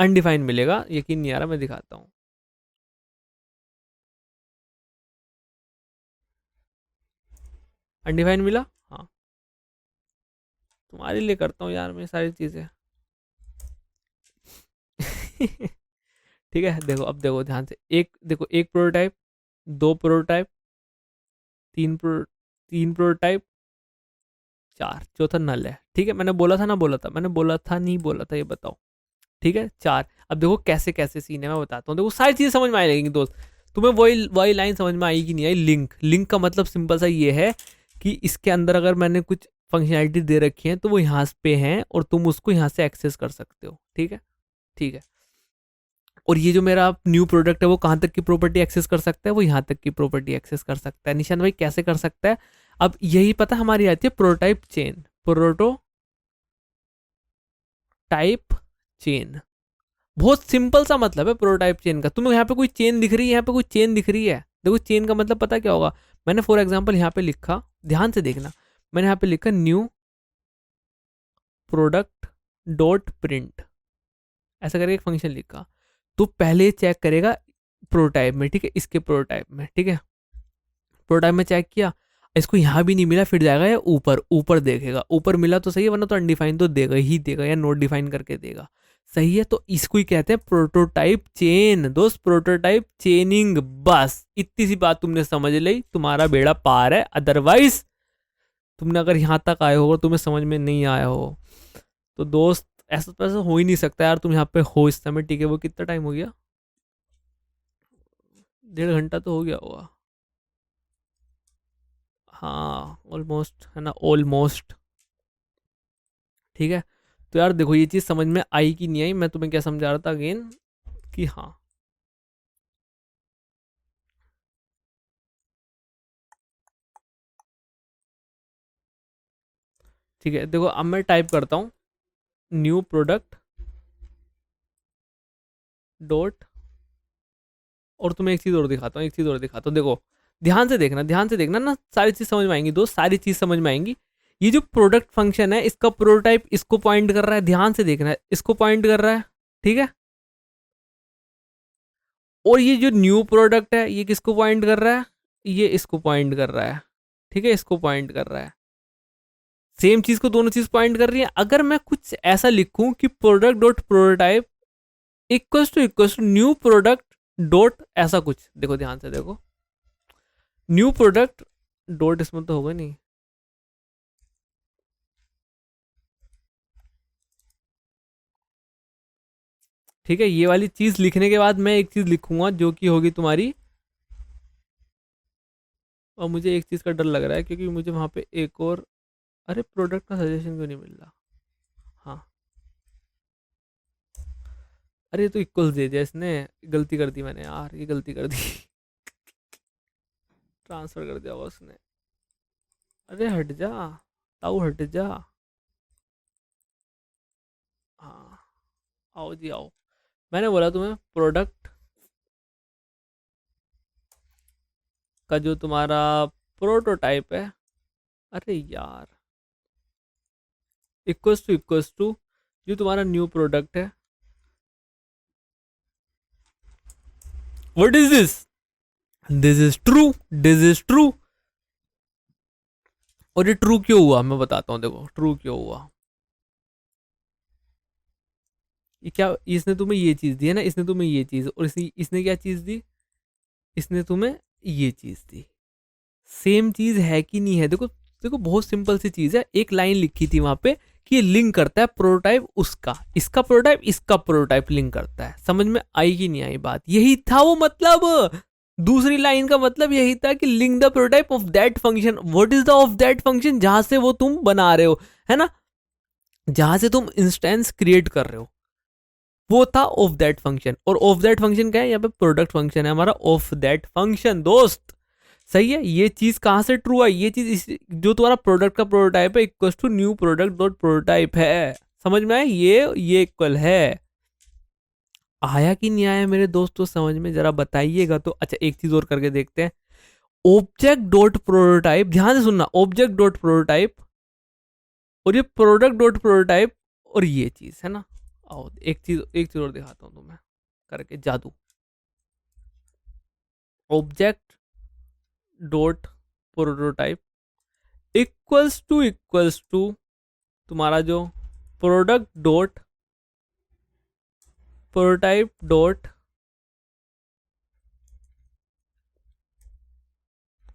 A: अनडिफाइंड मिलेगा। यकीन नहीं आ रहा, मैं दिखाता हूँ। अनडिफाइंड मिला, हाँ। तुम्हारे लिए करता हूँ यार मैं सारी चीजें। ठीक है, देखो अब देखो ध्यान से, एक देखो, एक प्रोटोटाइप, दो प्रोटोटाइप, तीन प्रोटोटाइप, चार, चौथा नल है। ठीक है, मैंने बोला था ना, बोला था, मैंने बोला था नहीं बोला था, ये बताओ। ठीक है, चार। अब देखो कैसे कैसे सीन है, मैं बताता हूँ। देखो सारी चीजें समझ में आने लगेंगी दोस्त। तुम्हें वही वही लाइन समझ में आई कि नहीं आई? लिंक, लिंक का मतलब सिंपल सा ये है कि इसके अंदर अगर मैंने कुछ फंक्शनैलिटी दे रखी है तो वो यहाँ पे हैं और तुम उसको यहाँ से एक्सेस कर सकते हो। ठीक है, ठीक है। और ये जो मेरा न्यू प्रोडक्ट है वो कहाँ तक की प्रॉपर्टी एक्सेस कर सकता है? वो यहाँ तक की प्रॉपर्टी एक्सेस कर सकता है। निशान भाई कैसे कर सकता है? अब यही पता हमारी आती है प्रोटोटाइप चेन, प्रोटोटाइप चेन। बहुत सिंपल सा मतलब है प्रोटोटाइप चेन का। तुम्हें यहाँ पे कोई चेन दिख रही है? यहाँ पे कोई चेन दिख रही है? देखो चेन का मतलब पता क्या होगा। मैंने फॉर एग्जांपल यहाँ पे लिखा, ध्यान से देखना, मैंने यहाँ पे लिखा न्यू प्रोडक्ट डॉट प्रिंट, ऐसा करके एक फंक्शन लिखा। तो पहले चेक करेगा प्रोटोटाइप में, ठीक है, इसके प्रोटोटाइप में, ठीक है, प्रोटोटाइप में चेक किया, इसको यहाँ भी नहीं मिला, फिर जाएगा या ऊपर, ऊपर देखेगा, ऊपर मिला तो सही है, वरना तो अनडिफाइन तो देगा ही देगा, या नोट डिफाइन करके देगा। सही है, तो इसको ही कहते हैं प्रोटोटाइप चेन दोस्त, प्रोटोटाइप चेनिंग। बस इतनी सी बात तुमने समझ ली, तुम्हारा बेड़ा पार है। अदरवाइज तुमने अगर यहाँ तक आए हो और तुम्हें समझ में नहीं आया हो तो दोस्त ऐसा तो ऐसा हो ही नहीं सकता यार। तुम यहाँ पे हो इस समय, ठीक है, वो कितना टाइम हो गया, 1.5 घंटा तो हो गया होगा। हाँ ऑलमोस्ट, है ना, ऑलमोस्ट। ठीक है, तो यार देखो ये चीज़ समझ में आई कि नहीं आई, मैं तुम्हें क्या समझा रहा था अगेन, कि हाँ, ठीक है। देखो अब मैं टाइप करता हूँ न्यू प्रोडक्ट डॉट, और तुम्हें एक चीज़ और दिखाता हूँ, एक चीज़ और दिखाता हूँ। देखो ध्यान से देखना, ध्यान से देखना ना, सारी चीज़ समझ में आएंगी दोस्त, सारी चीज़ समझ में आएंगी। ये जो प्रोडक्ट फंक्शन है, इसका प्रोटोटाइप इसको पॉइंट कर रहा है, ध्यान से देखना, इसको पॉइंट कर रहा है, ठीक है। और ये जो न्यू प्रोडक्ट है ये किसको पॉइंट कर रहा है? ये इसको पॉइंट कर रहा है, ठीक है, इसको पॉइंट कर रहा है। सेम चीज को दोनों चीज पॉइंट कर रही है। अगर मैं कुछ ऐसा लिखूं कि product dot prototype equal to new product dot ऐसा कुछ, देखो ध्यान से देखो, न्यू प्रोडक्ट डॉट, इसमें तो होगा नहीं, ठीक है। ये वाली चीज लिखने के बाद मैं एक चीज लिखूंगा जो कि होगी तुम्हारी, और मुझे एक चीज का डर लग रहा है क्योंकि मुझे वहां पे एक और, अरे प्रोडक्ट का सजेशन क्यों नहीं मिल रहा? हाँ, अरे तो इक्वल्स दे दिया इसने, गलती कर दी मैंने यार, ये गलती कर दी। ट्रांसफर कर दिया होगा उसने। अरे हट जा, ताऊ हट जा। हाँ, आओ जी आओ। मैंने बोला तुम्हें प्रोडक्ट का जो तुम्हारा प्रोटोटाइप है, अरे यार, इक्वल्स टू जो तुम्हारा न्यू प्रोडक्ट है। What is this? This is true, this is true. और ये ट्रू क्यों हुआ मैं बताता हूँ, देखो ट्रू क्यों हुआ। ये क्या, इसने तुम्हें ये चीज दी है ना, इसने तुम्हें ये चीज, और इसने क्या चीज दी, इसने तुम्हें ये चीज दी। सेम चीज है कि नहीं है? देखो देखो बहुत सिंपल सी चीज है, एक लाइन लिखी थी वहां पे कि लिंक करता है प्रोटोटाइप उसका, इसका प्रोटोटाइप इसका प्रोटोटाइप लिंक करता है। समझ में आई कि नहीं आई बात? यही था वो मतलब, दूसरी लाइन का मतलब यही था कि link the prototype of that function. What is the of that function? जहां से वो तुम बना रहे हो, है ना, जहां से तुम इंस्टेंस क्रिएट कर रहे हो, वो था ऑफ दैट फंक्शन। और ऑफ दैट फंक्शन क्या है? यहाँ पे प्रोडक्ट फंक्शन है हमारा ऑफ दैट फंक्शन दोस्त। सही है? ये चीज कहां से ट्रू है? ये चीज जो तुम्हारा प्रोडक्ट का प्रोटोटाइप है equal to new product dot prototype है। समझ में आया? ये इक्वल है। आया कि नहीं आया मेरे दोस्तों समझ में? जरा बताइएगा तो। अच्छा एक चीज और करके देखते हैं। ऑब्जेक्ट डॉट प्रोटोटाइप, ध्यान से सुनना, ऑब्जेक्ट डॉट प्रोटोटाइप और ये प्रोडक्ट डॉट प्रोटोटाइप और ये चीज है ना। आओ एक चीज और दिखाता हूं तुम्हें करके जादू। Object dot prototype equals to तुम्हारा जो प्रोडक्ट डॉट प्रोटोटाइप डॉट,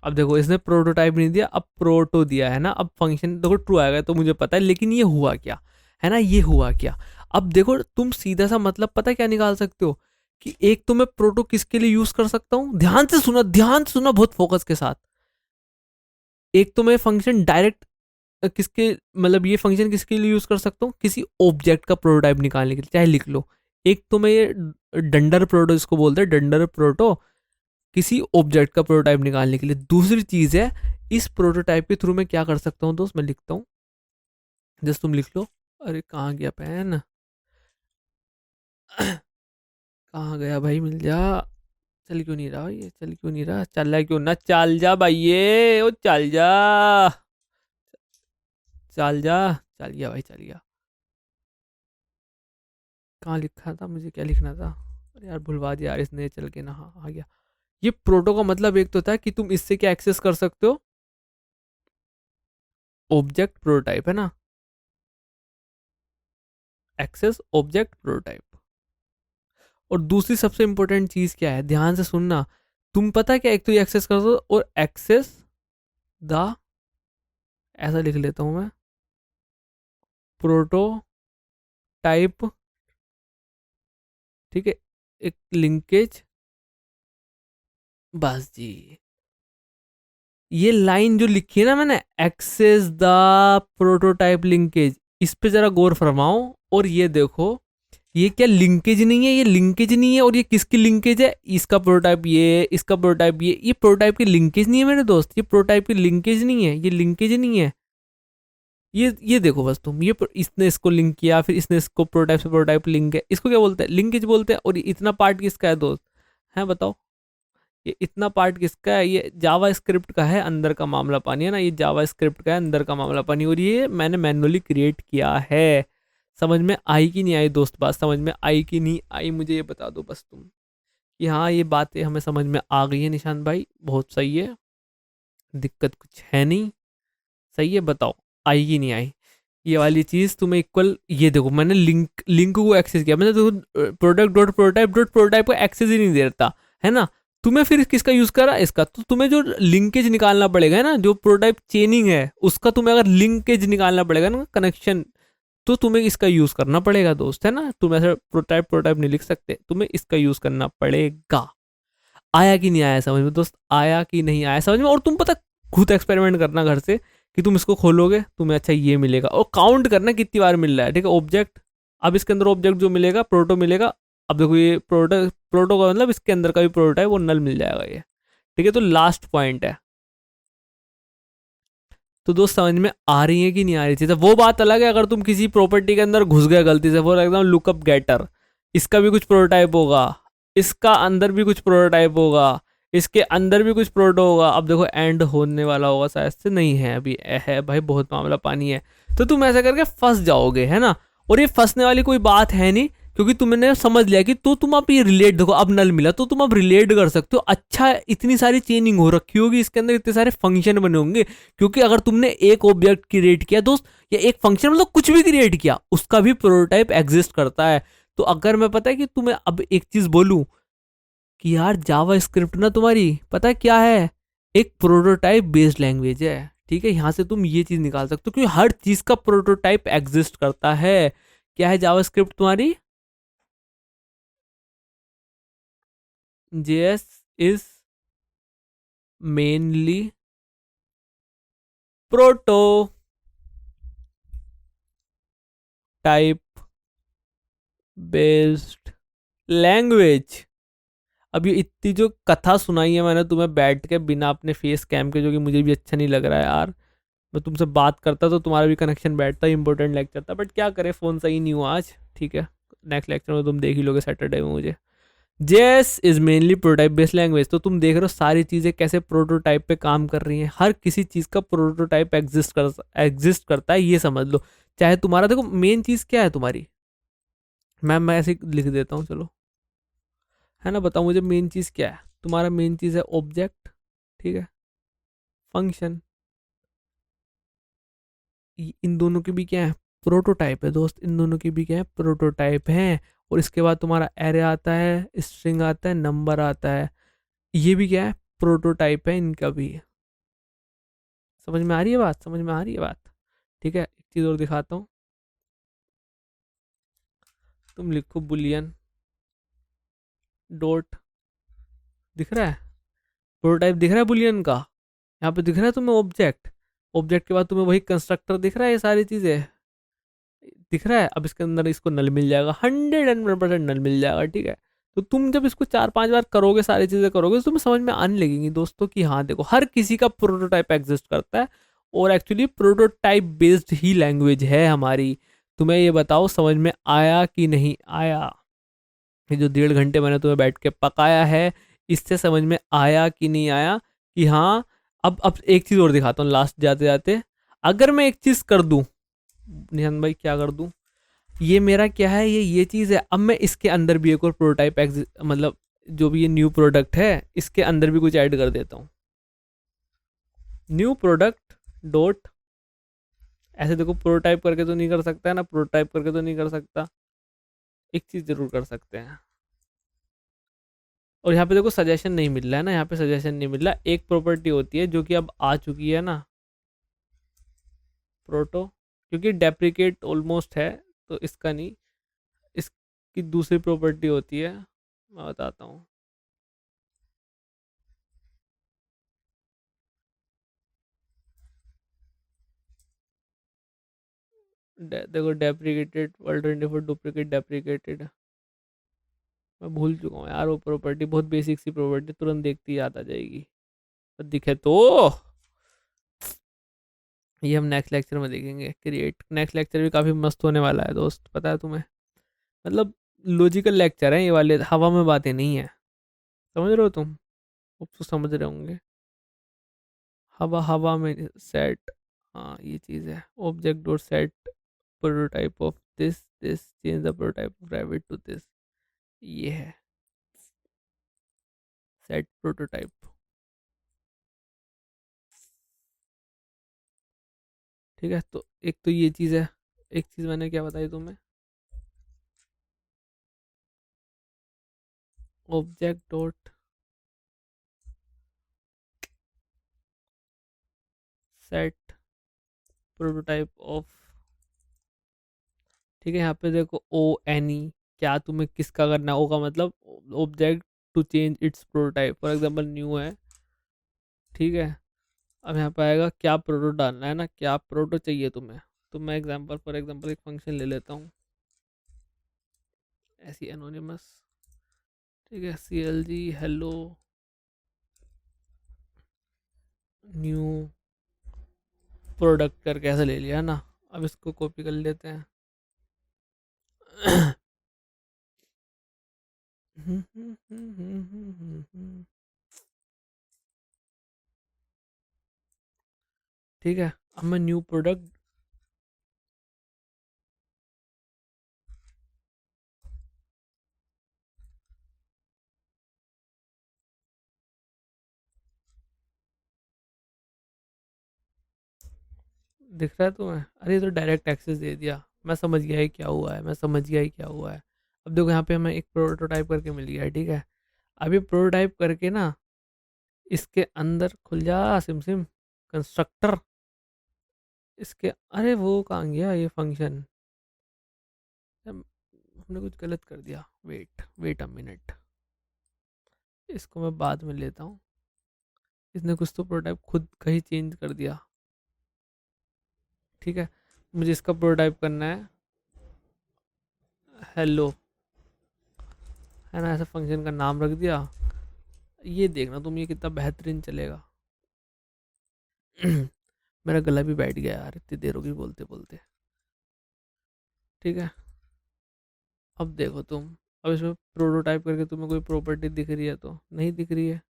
A: अब देखो इसने प्रोटोटाइप नहीं दिया, अब प्रोटो दिया है ना। अब फंक्शन देखो ट्रू आएगा तो मुझे पता है, लेकिन ये हुआ क्या है ना, ये हुआ क्या। अब देखो तुम सीधा सा मतलब पता क्या निकाल सकते हो कि एक तो मैं प्रोटो किसके लिए यूज कर सकता हूं, ध्यान से सुना बहुत फोकस के साथ। एक तो मैं फंक्शन डायरेक्ट किसके मतलब ये फंक्शन किसके लिए यूज कर सकता हूँ, किसी ऑब्जेक्ट का प्रोटोटाइप निकालने के लिए, चाहे लिख लो। एक तो मैं ये डंडर प्रोटो इसको बोलते हैं, डंडर प्रोटो किसी ऑब्जेक्ट का प्रोटोटाइप निकालने के लिए। दूसरी चीज है इस प्रोटोटाइप के थ्रू मैं क्या कर सकता हूँ दोस्त, मैं लिखता हूँ, जस्ट तुम लिख लो। अरे कहाँ गया पेन, कहाँ गया भाई, मिल जा। चल क्यों नहीं रहा ये, चल क्यों नहीं रहा, चल रहा है क्यों ना, चल जा भाई ये, ओ चल जा, चल जा, चल गया भाई, चल गया। कहाँ लिखा था मुझे, क्या लिखना था, अरे यार भुलवा दिया यार इसने, चल के ना, हाँ आ गया। ये प्रोटो का मतलब एक तो था कि तुम इससे क्या एक्सेस कर सकते हो, ऑब्जेक्ट प्रोटोटाइप है ना, एक्सेस ऑब्जेक्ट प्रोटोटाइप। और दूसरी सबसे इंपॉर्टेंट चीज क्या है, ध्यान से सुनना, तुम पता क्या, एक तो ये एक्सेस कर दो और एक्सेस द, ऐसा लिख लेता हूं मैं, प्रोटोटाइप, ठीक है, एक लिंकेज, बस जी। ये लाइन जो लिखी है ना मैंने, एक्सेस द प्रोटोटाइप लिंकेज, इस पे जरा गौर फरमाओ। और ये देखो ये क्या लिंकेज नहीं है, ये लिंकेज नहीं है। और ये किसकी लिंकेज है, इसका प्रोटोटाइप ये, इसका प्रोटोटाइप ये प्रोटोटाइप की लिंकेज नहीं है मेरे दोस्त, ये प्रोटोटाइप की लिंकेज नहीं है, ये लिंकेज नहीं है। ये देखो बस तुम, ये इसने इसको लिंक किया, फिर इसने इसको प्रोटोटाइप से प्रोटोटाइप लिंक है, इसको क्या बोलते हैं, लिंकेज बोलते हैं। और इतना पार्ट किसका है दोस्त, है बताओ, ये इतना पार्ट किसका है, ये जावा स्क्रिप्ट का है, अंदर का मामला पानी है ना, ये जावा स्क्रिप्ट का है, अंदर का मामला पानी। और ये मैंने मैनुअली क्रिएट किया है। समझ में आई कि नहीं आई दोस्त बात, समझ में आई कि नहीं आई, मुझे ये बता दो बस तुम कि हाँ ये बातें हमें समझ में आ गई है। निशान भाई बहुत सही है, दिक्कत कुछ है नहीं, सही है, बताओ आई कि नहीं आई। ये वाली चीज तुम्हें इक्वल, ये देखो मैंने लिंक को एक्सेस किया, मैंने देखो प्रोडक्ट डॉट प्रोटोटाइप को एक्सेस ही नहीं देता है ना। तुम्हें फिर किसका यूज करा, इसका। तो तुम्हें जो लिंकेज निकालना पड़ेगा ना, जो प्रोटोटाइप चेनिंग है उसका तुम्हें अगर लिंकेज निकालना पड़ेगा ना, कनेक्शन, तो तुम्हें इसका यूज करना पड़ेगा दोस्त, है ना। तुम ऐसा प्रोटोटाइप नहीं लिख सकते, तुम्हें इसका यूज करना पड़ेगा। आया कि नहीं आया समझ में दोस्त, आया कि नहीं आया समझ में। और तुम पता खुद एक्सपेरिमेंट करना घर से कि तुम इसको खोलोगे तुम्हें अच्छा ये मिलेगा, और काउंट करना कितनी बार मिल रहा है, ठीक है। ऑब्जेक्ट, अब इसके अंदर ऑब्जेक्ट जो मिलेगा प्रोटो मिलेगा। अब देखो ये प्रोटो का मतलब इसके अंदर का भी प्रोटो है वो नल मिल जाएगा ये, ठीक है। तो लास्ट पॉइंट है, तो दोस्त समझ में आ रही है कि नहीं आ रही चीज़। वो बात अलग है अगर तुम किसी प्रॉपर्टी के अंदर घुस गए गलती से, फॉर एग्जाम्पल लुकअप गेटर, इसका भी कुछ प्रोटोटाइप होगा, इसका अंदर भी कुछ प्रोटोटाइप होगा, इसके अंदर भी कुछ प्रोटो होगा। अब देखो एंड होने वाला होगा शायद से, नहीं है अभी, है भाई बहुत मामला पानी है। तो तुम ऐसा करके फंस जाओगे, है ना। और ये फंसने वाली कोई बात है नहीं, क्योंकि तुमने समझ लिया कि तो तुम अब ये रिलेट, देखो अब नल मिला तो तुम अब रिलेट कर सकते हो। अच्छा इतनी सारी चेनिंग हो रखी होगी इसके अंदर, इतने सारे फंक्शन बने होंगे, क्योंकि अगर तुमने एक ऑब्जेक्ट क्रिएट किया दोस्त, या एक फंक्शन मतलब कुछ भी क्रिएट किया, उसका भी प्रोटोटाइप एग्जिस्ट करता है। तो अगर मैं पता है कि तुम्हें अब एक चीज बोलूं कि यार जावा स्क्रिप्ट ना तुम्हारी पता है क्या है, एक प्रोटोटाइप बेस्ड लैंग्वेज है, ठीक है, यहाँ से तुम ये चीज़ निकाल सकते हो क्योंकि हर चीज़ का प्रोटोटाइप एग्जिस्ट करता है। क्या है जावास्क्रिप्ट तुम्हारी? JS is mainly proto type based language. अब ये इतनी जो कथा सुनाई है मैंने तुम्हें बैठ के बिना अपने फेस कैम के, जो कि मुझे भी अच्छा नहीं लग रहा है यार। मैं तुमसे बात करता तो तुम्हारा भी कनेक्शन बैठता, इंपॉर्टेंट लेक्चर था, बट क्या करे फ़ोन सही नहीं हुआ आज। ठीक है, नेक्स्ट लेक्चर में तुम देख ही लोगे सैटरडे में मुझे। JS is mainly prototype based language. तो तुम देख रहे हो सारी चीज़ें कैसे प्रोटोटाइप पे काम कर रही हैं। हर किसी चीज़ का प्रोटोटाइप एग्जिस्ट करता है, ये समझ लो। चाहे तुम्हारा, देखो मेन चीज़ क्या है तुम्हारी, मैं ऐसे ही लिख देता हूँ चलो, है ना। बताओ मुझे मेन चीज़ क्या है तुम्हारा। मेन चीज़ है ऑब्जेक्ट, ठीक है, फंक्शन। इन दोनों के भी क्या है, प्रोटोटाइप है दोस्त। इन दोनों के भी क्या है, प्रोटोटाइप है। और इसके बाद तुम्हारा एरे आता है, स्ट्रिंग आता है, नंबर आता है। ये भी क्या है, प्रोटोटाइप है इनका भी। समझ में आ रही है बात? समझ में आ रही है बात? ठीक है, एक चीज़ और दिखाता हूँ। तुम लिखो बुलियन डॉट, दिख रहा है प्रोटोटाइप, दिख रहा है बुलियन का। यहाँ पे दिख रहा है तुम्हें ऑब्जेक्ट। ऑब्जेक्ट के बाद तुम्हें वही कंस्ट्रक्टर दिख रहा है, ये सारी चीज़ें दिख रहा है। अब इसके अंदर इसको नल मिल जाएगा, 100% नल मिल जाएगा, ठीक है। तो तुम जब इसको 4-5 बार करोगे, सारी चीज़ें करोगे, तो तुम्हें समझ में आने लगेंगी दोस्तों कि हाँ देखो हर किसी का प्रोटोटाइप एग्जिस्ट करता है। और एक्चुअली प्रोटोटाइप बेस्ड ही लैंग्वेज है हमारी। तुम्हें ये बताओ समझ में आया कि नहीं आया? ये जो 1.5 घंटे मैंने तुम्हें बैठ के पकाया है, इससे समझ में आया कि नहीं आया कि हाँ। अब एक चीज़ और दिखाता हूँ लास्ट जाते जाते। अगर मैं एक चीज़ कर दूँ, निहान भाई क्या कर दूँ, ये मेरा क्या है, ये चीज़ है। अब मैं इसके अंदर भी एक और प्रोटोटाइप मतलब जो भी ये न्यू प्रोडक्ट है, इसके अंदर भी कुछ ऐड कर देता हूँ। न्यू प्रोडक्ट डॉट, ऐसे देखो प्रोटोटाइप करके तो नहीं कर सकता है ना, प्रोटोटाइप करके तो नहीं कर सकता। एक चीज़ जरूर कर सकते हैं। और यहाँ पे देखो सजेशन नहीं मिल रहा है ना, यहाँ पे सजेशन नहीं मिल रहा। एक प्रॉपर्टी होती है जो कि अब आ चुकी है ना, प्रोटो, क्योंकि डेप्रिकेट ऑलमोस्ट है तो इसका नहीं, इसकी दूसरी प्रॉपर्टी होती है, मैं बताता हूँ। देखो डेप्रिकेटेड, अल्टरनेटिव डुप्लीकेट डेप्रिकेटेड, मैं भूल चुका हूँ यार वो प्रॉपर्टी, बहुत बेसिक सी प्रॉपर्टी, तुरंत देखती याद आ जाएगी दिखे तो। ये हम नेक्स्ट लेक्चर में देखेंगे। क्रिएट, नेक्स्ट लेक्चर भी काफ़ी मस्त होने वाला है दोस्त, पता है तुम्हें। मतलब लॉजिकल लेक्चर है ये वाले, हवा में बातें नहीं है। समझ रहे हो तुम? अब तो समझ रहे होंगे। हवा हवा में सेट, हाँ ये चीज़ है। Object dot set prototype of this this change the prototype private to this, ये है सेट प्रोटोटाइप। ठीक है, तो एक तो ये चीज़ है। एक चीज़ मैंने क्या बताई तुम्हें, object dot set prototype of, ठीक है। यहाँ पे देखो ONE, क्या तुम्हें किसका करना है, ओ का मतलब object to change its prototype, for example new है, ठीक है। अब यहाँ पे आएगा क्या प्रोटो डालना है ना, क्या प्रोटो चाहिए तुम्हें। तो मैं एग्जांपल, फॉर एग्जांपल एक फंक्शन ले लेता हूँ, ऐसी एनोनिमस, ठीक है, CLG हेलो न्यू प्रोडक्ट करके ऐसे ले लिया ना। अब इसको कॉपी कर लेते हैं। ठीक है, अब मैं न्यू प्रोडक्ट, दिख रहा है तुम्हें? अरे ये तो डायरेक्ट एक्सेस दे दिया। मैं समझ गया ही क्या हुआ है, मैं समझ गया ही क्या हुआ है। अब देखो यहाँ पे हमें एक प्रोटोटाइप करके मिल गया है, ठीक है। अब ये प्रोटोटाइप करके ना, इसके अंदर खुल जा सिम सिम कंस्ट्रक्टर, इसके, अरे वो कहाँ गया ये फंक्शन, हमने कुछ गलत कर दिया, वेट वेट अ मिनट, इसको मैं बाद में लेता हूँ। इसने कुछ तो प्रोटोटाइप खुद का ही चेंज कर दिया। ठीक है, मुझे इसका प्रोटोटाइप करना है हेलो, है ना, ऐसा फंक्शन का नाम रख दिया। ये देखना तुम, ये कितना बेहतरीन चलेगा। मेरा गला भी बैठ गया यार, इतनी देर होगी बोलते बोलते। ठीक है, अब देखो तुम, अब इसमें प्रोटोटाइप करके तुम्हें कोई प्रॉपर्टी दिख रही है तो नहीं दिख रही है।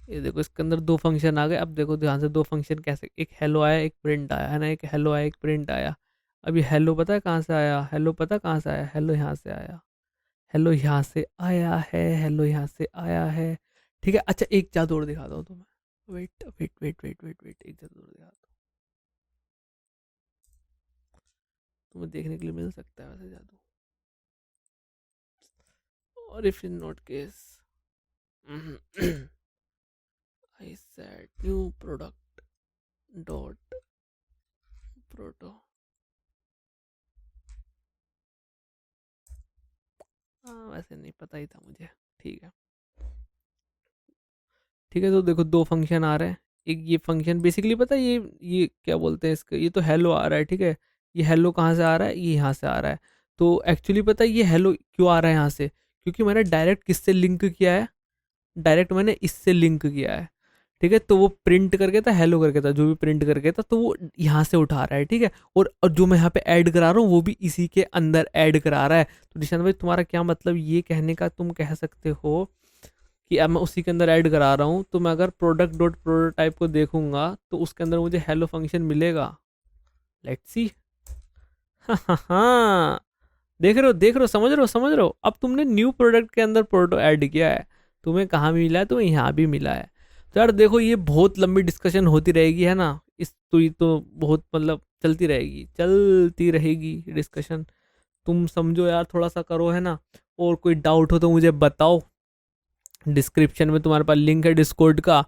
A: ये देखो इसके अंदर दो फंक्शन आ गए। अब देखो ध्यान से, दो फंक्शन कैसे, एक हेलो आया एक प्रिंट आया, है ना, एक हेलो आया एक प्रिंट आया। अब ये हेलो पता है कहाँ से आया, हेलो पता कहाँ से आया, हेलो यहाँ से आया, हेलो यहाँ से आया है, हेलो यहाँ से आया है। ठीक है, अच्छा एक जादू और दिखाता हूँ तुम्हें, wait wait wait wait wait wait, एक जादू और दिखाता हूँ तुम्हें, देखने के लिए मिल सकता है वैसे जादू। और if in not case, I said new product dot proto, हाँ वैसे नहीं पता ही था मुझे। ठीक है, ठीक है, तो देखो दो फंक्शन आ रहे हैं। एक ये फंक्शन बेसिकली पता है, ये क्या बोलते हैं इसका, ये तो हेलो आ रहा है। ठीक है, ये हेलो कहाँ से आ रहा है, ये यहाँ से आ रहा है। तो एक्चुअली पता है ये हेलो क्यों आ रहा है यहाँ से, क्योंकि मैंने डायरेक्ट किससे लिंक किया है, डायरेक्ट मैंने इससे लिंक किया है। ठीक है, तो वो प्रिंट करके था, हेलो करके था, जो भी प्रिंट करके था, तो वो यहाँ से उठा रहा है। ठीक है, और जो मैं यहाँ पे ऐड करा रहा हूँ वो भी इसी के अंदर ऐड करा रहा है। तो निशांत भाई तुम्हारा क्या मतलब ये कहने का, तुम कह सकते हो कि अब मैं उसी के अंदर ऐड करा रहा हूँ, तो मैं अगर प्रोडक्ट डॉट प्रोटोटाइप को देखूंगा तो उसके अंदर मुझे हेलो फंक्शन मिलेगा। Let's see. हाँ, देख रहे हो देख रहे हो, समझ रहे हो समझ रहे हो, अब तुमने न्यू प्रोडक्ट के अंदर प्रोडक्ट ऐड किया है, तुम्हें कहाँ मिला है, तुम्हें यहाँ भी मिला है। तो यार देखो ये बहुत लंबी डिस्कशन होती रहेगी, है ना, इस तो ये तो बहुत मतलब चलती रहेगी डिस्कशन। तुम समझो यार, थोड़ा सा करो, है ना। और कोई डाउट हो तो मुझे बताओ, डिस्क्रिप्शन में तुम्हारे पास लिंक है डिस्कॉर्ड का,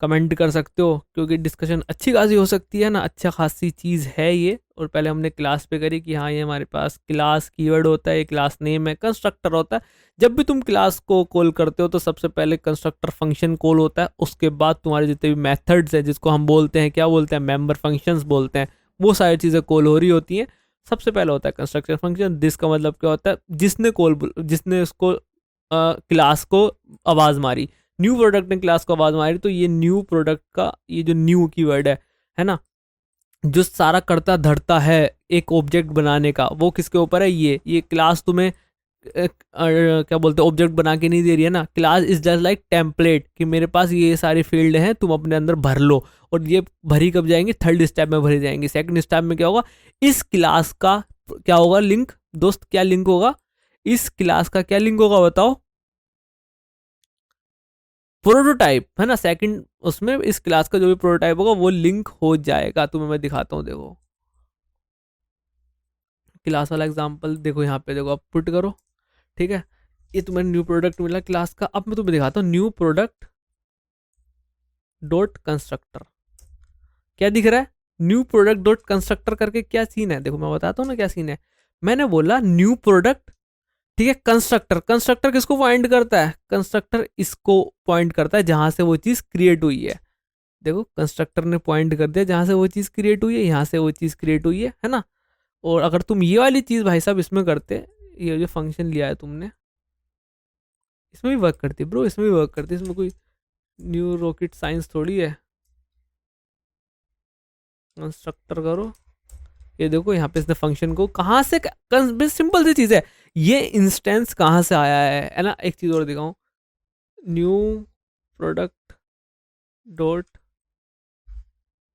A: कमेंट कर सकते हो, क्योंकि डिस्कशन अच्छी खासी हो सकती है ना, अच्छा खासी चीज़ है ये। और पहले हमने क्लास पे करी कि हाँ ये हमारे पास क्लास कीवर्ड होता है, ये क्लास नेम है, कंस्ट्रक्टर होता है। जब भी तुम क्लास को कॉल करते हो तो सबसे पहले कंस्ट्रक्टर फंक्शन कॉल होता है, उसके बाद तुम्हारे जितने भी मेथड्स है, जिसको हम बोलते हैं, क्या बोलते हैं, मेंबर फंक्शंस बोलते हैं, वो सारी चीज़ें कॉल हो रही होती हैं। सबसे पहले होता है कंस्ट्रक्टर फंक्शन, जिसका मतलब क्या होता है, जिसने उसको क्लास को आवाज़ मारी, न्यू प्रोडक्ट ने क्लास को आवाज़ मारी, तो ये न्यू प्रोडक्ट का ये जो न्यू कीवर्ड है ना, जो सारा करता धरता है एक ऑब्जेक्ट बनाने का, वो किसके ऊपर है, ये क्लास तुम्हें क्या बोलते हैं, ऑब्जेक्ट बना के नहीं दे रही है ना, class is just like template, कि मेरे पास ये सारे फील्ड हैं, तुम अपने अंदर भर लो। और ये भरी कब जाएंगे, थर्ड स्टेप में भरी जाएंगे। सेकंड स्टेप में क्या होगा, इस क्लास का क्या होगा लिंक, दोस्त क्या लिंक होगा, इस क्लास का क्या लिंक होगा बताओ, प्रोटोटाइप, है ना। सेकंड उसमें इस क्लास का जो भी प्रोटोटाइप होगा वो लिंक हो जाएगा। तुम्हें मैं दिखाता हूँ, देखो क्लास वाला एग्जांपल देखो, यहाँ पे देखो, अब पुट करो। ठीक है, ये तुम्हें न्यू प्रोडक्ट मिला क्लास का। अब मैं तुम्हें दिखाता हूँ न्यू प्रोडक्ट डॉट कंस्ट्रक्टर, क्या दिख रहा है, न्यू प्रोडक्ट डॉट कंस्ट्रक्टर करके क्या सीन है, देखो मैं बताता हूँ ना क्या सीन है। मैंने बोला न्यू प्रोडक्ट, ठीक है, कंस्ट्रक्टर, कंस्ट्रक्टर किसको पॉइंट करता है, कंस्ट्रक्टर इसको पॉइंट करता है जहां से वो चीज क्रिएट हुई है। देखो कंस्ट्रक्टर ने पॉइंट कर दिया जहां से वो चीज़ क्रिएट हुई है, यहाँ से वो चीज़ क्रिएट हुई है ना। और अगर तुम ये वाली चीज़ भाई साहब इसमें करते, ये जो फंक्शन लिया है तुमने, इसमें भी वर्क करती है ब्रो, इसमें भी वर्क करती है, इसमें कोई न्यू रॉकेट साइंस थोड़ी है। कंस्ट्रक्टर करो, ये देखो यहाँ पे इसने फंक्शन को कहाँ से, सिंपल सी चीज़ है, ये इंस्टेंस कहाँ से आया है ना। एक चीज़ और दिखाऊँ, new product dot,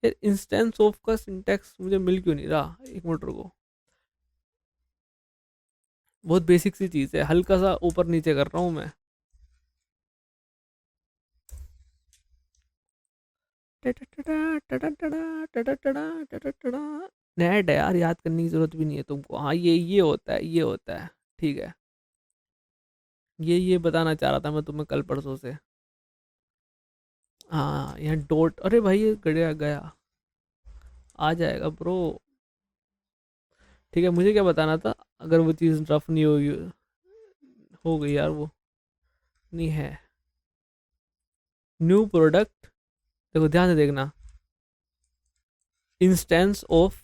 A: instance of का सिंटैक्स मुझे मिल क्यों नहीं रहा, एक मिनट रुको, बहुत बेसिक सी चीज़ है, हल्का सा ऊपर नीचे कर रहा हूँ मैं। नेट है यार, याद करने की जरूरत भी नहीं है तुमको। हाँ ये होता है, ये होता है। ठीक है, ये बताना चाह रहा था मैं तुम्हें कल परसों से। हाँ यहाँ डॉट, अरे भाई ये गया गया, आ जाएगा ब्रो। ठीक है, मुझे क्या बताना था, अगर वो चीज़ रफ नहीं होगी, हो गई यार वो, नहीं है। न्यू प्रोडक्ट, देखो ध्यान से देखना, इंस्टेंस ऑफ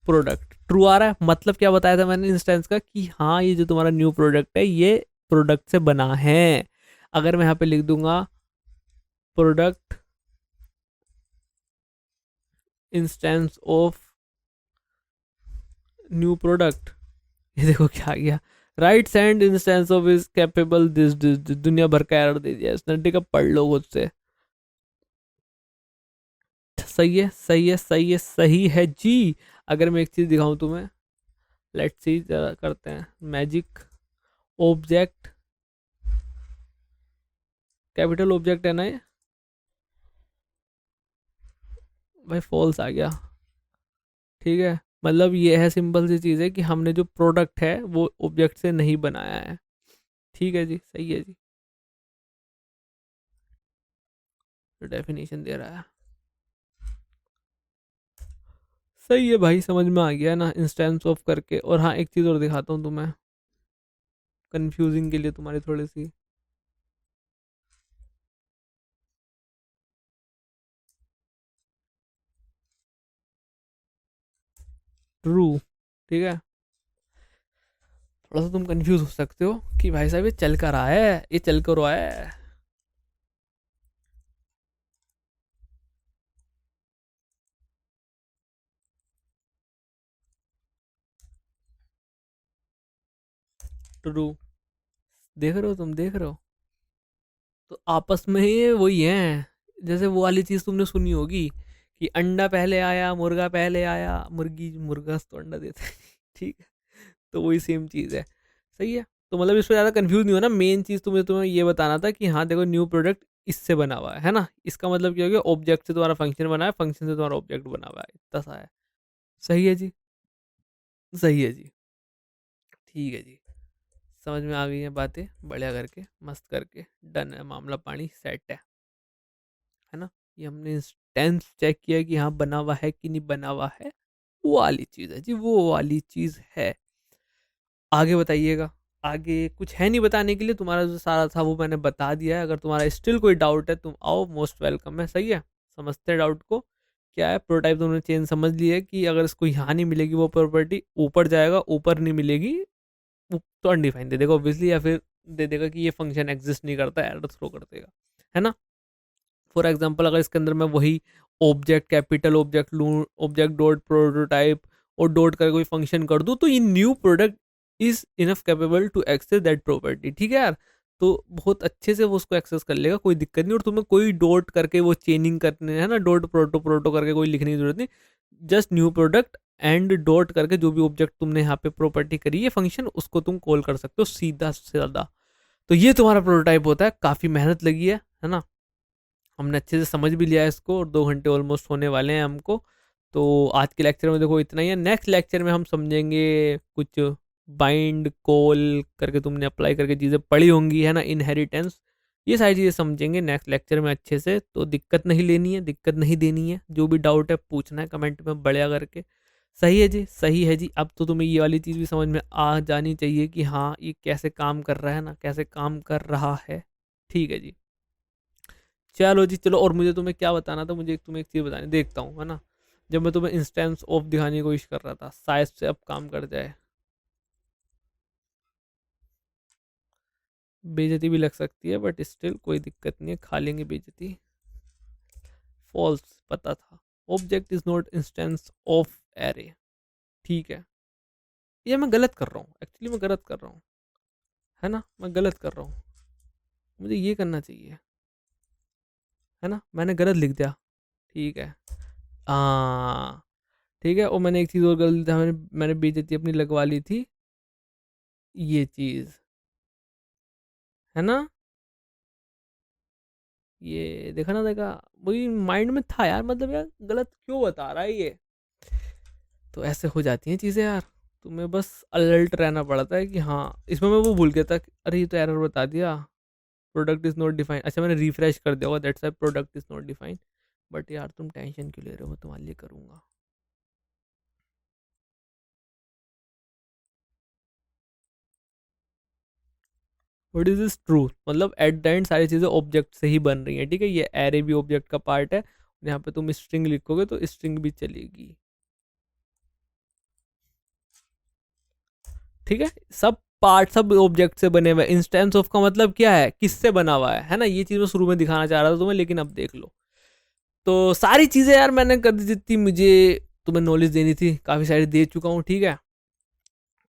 A: प्रोडक्ट ट्रू आ रहा है, मतलब क्या बताया था मैंने इंस्टेंस का, कि हाँ ये जो तुम्हारा न्यू प्रोडक्ट है ये प्रोडक्ट से बना है। अगर मैं यहाँ पे लिख दूंगा product instance of new product, ये देखो क्या आ गया, right send instance of is capable this दुनिया भर का एरर दे दिया इसने। ठीक है, पढ़ लो खुद से। सही है, सही है, सही है, सही है जी। अगर मैं एक चीज दिखाऊं तुम्हें, लेट्स सी, जरा करते हैं मैजिक। ऑब्जेक्ट, कैपिटल ऑब्जेक्ट है ना ये, भाई फॉल्स आ गया। ठीक है, मतलब ये है, सिंपल सी चीज़ है कि हमने जो प्रोडक्ट है वो ऑब्जेक्ट से नहीं बनाया है। ठीक है जी, सही है जी, जो डेफिनेशन दे रहा है सही है भाई, समझ में आ गया ना इंस्टेंस ऑफ करके। और हाँ, एक चीज़ और दिखाता हूँ तुम्हें, कंफ्यूजिंग के लिए तुम्हारी थोड़ी सी। ट्रू, ठीक है, थोड़ा सा तुम कंफ्यूज हो सकते हो कि भाई साहब ये चल कर रहा है, ये चल कर रहा है। ट्रू, देख रहे हो, तुम देख रहे हो, तो आपस में ये वही है। जैसे वो वाली चीज़ तुमने सुनी होगी कि अंडा पहले आया, मुर्गा पहले आया, मुर्गी मुर्गा तो अंडा देता है। ठीक है, तो वही सेम चीज़ है। सही है, तो मतलब इस पर ज़्यादा कंफ्यूज नहीं हो ना। मेन चीज़ तुम्हें तुम्हें ये बताना था कि हाँ देखो न्यू प्रोडक्ट इससे बना हुआ है ना, इसका मतलब क्या हो गया, ऑब्जेक्ट से तुम्हारा फंक्शन बना है, फंक्शन से तुम्हारा ऑब्जेक्ट बना हुआ है, इतना सा है। सही है जी, सही है जी, ठीक है जी, समझ में आ गई है बातें, बढ़िया करके, मस्त करके, डन है, मामला पानी सेट है ना। ये हमने इंस्टेंस चेक किया कि हाँ बना हुआ है कि नहीं बना हुआ है, वो वाली चीज़ है जी, वो वाली चीज़ है। आगे बताइएगा, आगे कुछ है नहीं बताने के लिए, तुम्हारा जो सारा था वो मैंने बता दिया है। अगर तुम्हारा स्टिल कोई डाउट है तुम आओ, मोस्ट वेलकम है। सही है, समझते हैं डाउट को। क्या है, प्रोटाइप तुमने चेंज समझ ली है कि अगर इसको यहाँ नहीं मिलेगी वो प्रॉपर्टी, ऊपर जाएगा, ऊपर नहीं मिलेगी तो अनडिफाइंड दे देगा ऑब्वियसली, या फिर दे देगा कि ये फंक्शन एग्जिस्ट नहीं करता, एरर थ्रो कर देगा, है ना। फॉर एग्जाम्पल अगर इसके अंदर मैं वही ऑब्जेक्ट, कैपिटल ऑब्जेक्ट लूँ, ऑब्जेक्ट डॉट प्रोटोटाइप और डॉट करके कोई फंक्शन कर दूँ, तो ये new product is enough capable to access that property. ठीक है यार, तो बहुत अच्छे से वो उसको एक्सेस कर लेगा, कोई दिक्कत नहीं। और तुम्हें कोई डॉट करके वो चेनिंग करने है ना, डॉट प्रोटो प्रोटो करके कोई लिखने की जरूरत नहीं। Just new product and dot करके जो भी ऑब्जेक्ट तुमने यहाँ पे प्रॉपर्टी करी है फंक्शन, उसको तुम कॉल कर सकते हो सीधा सीधा। तो ये तुम्हारा प्रोटोटाइप होता है, काफ़ी मेहनत लगी है ना। हमने अच्छे से समझ भी लिया है इसको, और 2 घंटे ऑलमोस्ट होने वाले हैं हमको। तो आज के लेक्चर में देखो इतना ही है। नेक्स्ट लेक्चर में हम समझेंगे कुछ बाइंड कॉल करके तुमने अप्लाई करके चीज़ें पढ़ी होंगी, है ना, इनहेरिटेंस, ये सारी चीज़ें समझेंगे नेक्स्ट लेक्चर में अच्छे से। तो दिक्कत नहीं लेनी है, दिक्कत नहीं देनी है, जो भी डाउट है पूछना है कमेंट में बढ़िया करके। सही है जी, सही है जी। अब तो तुम्हें ये वाली चीज़ भी समझ में आ जानी चाहिए कि हाँ ये कैसे काम कर रहा है ना, कैसे काम कर रहा है। ठीक है जी, चलो जी, चलो। और मुझे तुम्हें क्या बताना था, मुझे तुम्हें एक चीज़ बतानी, देखता हूँ, है ना। जब मैं तुम्हें इंस्टेंस ऑफ दिखाने की कोशिश कर रहा था, शायद से अब काम कर जाए। बेइज्जती भी लग सकती है बट स्टिल कोई दिक्कत नहीं है, खा लेंगे बेइज्जती। फॉल्स पता था, object is not instance of array. ठीक है, ये मैं गलत कर रहा हूँ, एक्चुअली मैं गलत कर रहा हूँ, है ना, मैं गलत कर रहा हूँ। मुझे ये करना चाहिए, है ना, मैंने गलत लिख दिया। ठीक है, हाँ ठीक है। और मैंने एक चीज़ और गलत था, मैंने बेइज्जती अपनी लगवा ली थी, ये चीज़, है ना। ये देखा ना, देखा, वही माइंड में था यार, मतलब यार गलत क्यों बता रहा है ये। तो ऐसे हो जाती हैं चीज़ें यार, तुम्हें बस अलर्ट रहना पड़ता है कि हाँ। इसमें मैं वो भूल गया था अरे ये तो एरर बता दिया, प्रोडक्ट इज़ नॉट डिफाइंड। अच्छा मैंने रिफ्रेश कर दिया होगा, that's why product is not defined. But यार तुम टेंशन क्यों ले रहे हो, मैं तुम्हारे लिए करूँगा। व्हाट इज दिस ट्रू, मतलब एट द एंड सारी चीज़ें ऑब्जेक्ट से ही बन रही हैं, ठीक है। ये एरे भी ऑब्जेक्ट का पार्ट है, यहाँ पे तुम स्ट्रिंग लिखोगे तो स्ट्रिंग भी चलेगी, ठीक है। सब पार्ट सब ऑब्जेक्ट से बने हुए। इंस्टेंस ऑफ का मतलब क्या है, किससे बना हुआ है ना। ये चीज़ मैं शुरू में दिखाना चाह रहा था तुम्हें, लेकिन अब देख लो। तो सारी चीज़ें यार मैंने कर दी जितनी मुझे तुम्हें नॉलेज देनी थी, काफ़ी सारी दे चुका हूँ, ठीक है।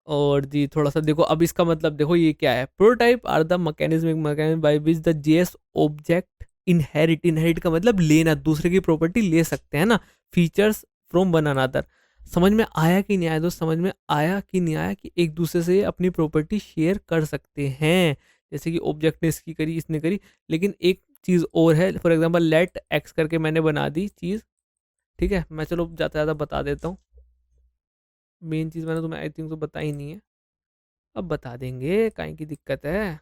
A: और जी थोड़ा सा देखो, अब इसका मतलब देखो ये क्या है। Prototype are the mechanism by which the JS object inherit. Inherit का मतलब लेना, दूसरे की प्रॉपर्टी ले सकते हैं ना, फीचर्स फ्रॉम वन अनदर। समझ में आया कि नहीं आया दोस्त, समझ में आया कि नहीं आया कि एक दूसरे से अपनी प्रॉपर्टी शेयर कर सकते हैं। जैसे कि ऑब्जेक्ट ने इसकी करी, इसने करी, लेकिन एक चीज़ और है। फॉर एग्जाम्पल लेट एक्स करके मैंने बना दी चीज़, ठीक है। मैं चलो ज़्यादा से ज़्यादा बता देता हूँ। मेन चीज़ मैंने तुम्हें आई थिंक तो बताई नहीं है, अब बता देंगे, काहे की दिक्कत है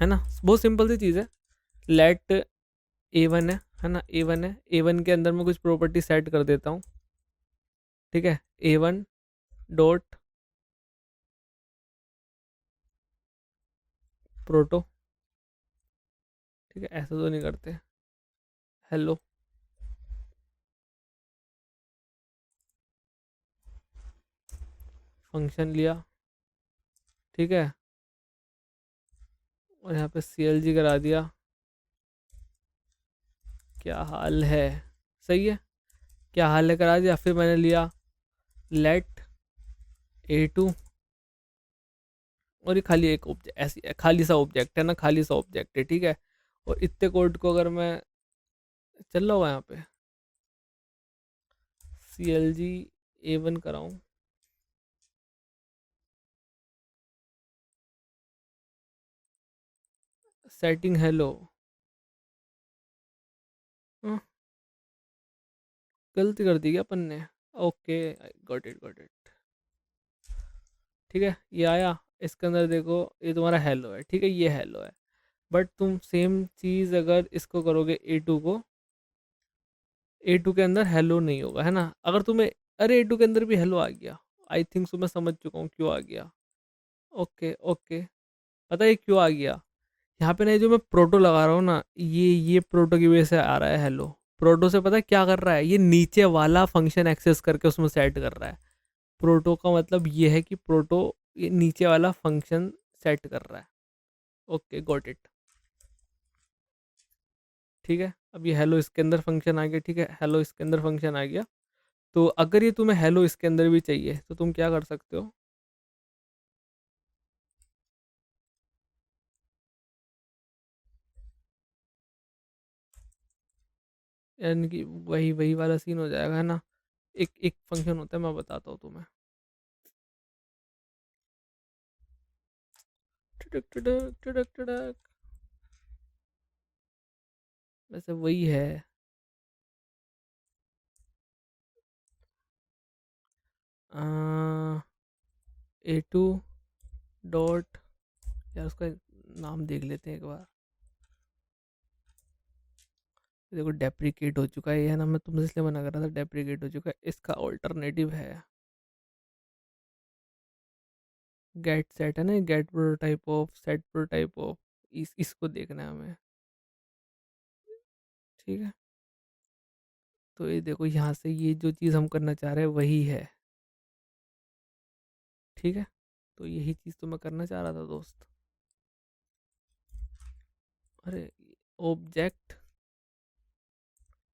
A: ना। बहुत सिंपल सी चीज़ है। लेट ए वन है ना, ए वन है। ए वन के अंदर मैं कुछ प्रॉपर्टी सेट कर देता हूँ, ठीक है। ए वन डॉट प्रोटो, ठीक है। ऐसा तो नहीं करते, हेलो, फंक्शन लिया, ठीक है। और यहाँ पे सी एल जी करा दिया, क्या हाल है, सही है, क्या हाल है करा दिया। फिर मैंने लिया लेट ए टू, और ये खाली एक ऑब्जेक्ट, ऐसी खाली सा ऑब्जेक्ट है ना, खाली सा ऑब्जेक्ट है, ठीक है। और इतने कोड को अगर मैं चल रहा हुआ यहाँ पे सी एल जी ए वन कराऊँ, सेटिंग हेलो, गलती कर दी क्या अपन ने। Okay, got it got it, ठीक है। ये आया, इसके अंदर देखो ये तुम्हारा हेलो है, ठीक है, ये हेलो है। बट तुम सेम चीज़ अगर इसको करोगे ए टू को, ए टू के अंदर हेलो नहीं होगा, है ना। अगर तुम्हें, अरे ए टू के अंदर भी हेलो आ गया, आई थिंक सो मैं समझ चुका हूँ क्यों आ गया। ओके ओके, पता है क्यों आ गया। यहाँ पे ना ये जो मैं प्रोटो लगा रहा हूँ ना, ये प्रोटो की वजह से आ रहा है हेलो। प्रोटो से पता है क्या कर रहा है, ये नीचे वाला फंक्शन एक्सेस करके उसमें सेट कर रहा है। प्रोटो का मतलब ये है कि प्रोटो ये नीचे वाला फंक्शन सेट कर रहा है। ओके गॉट इट, ठीक है। अब ये हेलो इसके अंदर फंक्शन आ गया, ठीक है। हेलो इसके अंदर फंक्शन आ गया। तो अगर ये तुम्हें हेलो इसके अंदर भी चाहिए तो तुम क्या कर सकते हो, यानी कि वही वही वाला सीन हो जाएगा, है ना। एक एक फंक्शन होता है, मैं बताता हूँ तुम्हें। टुडक टुडक टुडक टुडक, वैसे वही है। ए टू डॉट, यार उसका नाम देख लेते हैं एक बार। देखो डेप्रिकेट हो चुका है ये, है ना। मैं तुमसे इसलिए मना कर रहा था, डेप्रिकेट हो चुका है। इसका ऑल्टरनेटिव है गेट सेट, है ना। Get prototype of, set prototype of, इसको देखना है हमें, ठीक है। तो ये देखो यहाँ से ये जो चीज़ हम करना चाह रहे हैं वही है, ठीक है। तो यही चीज़ तो मैं करना चाह रहा था दोस्त। अरे ऑब्जेक्ट,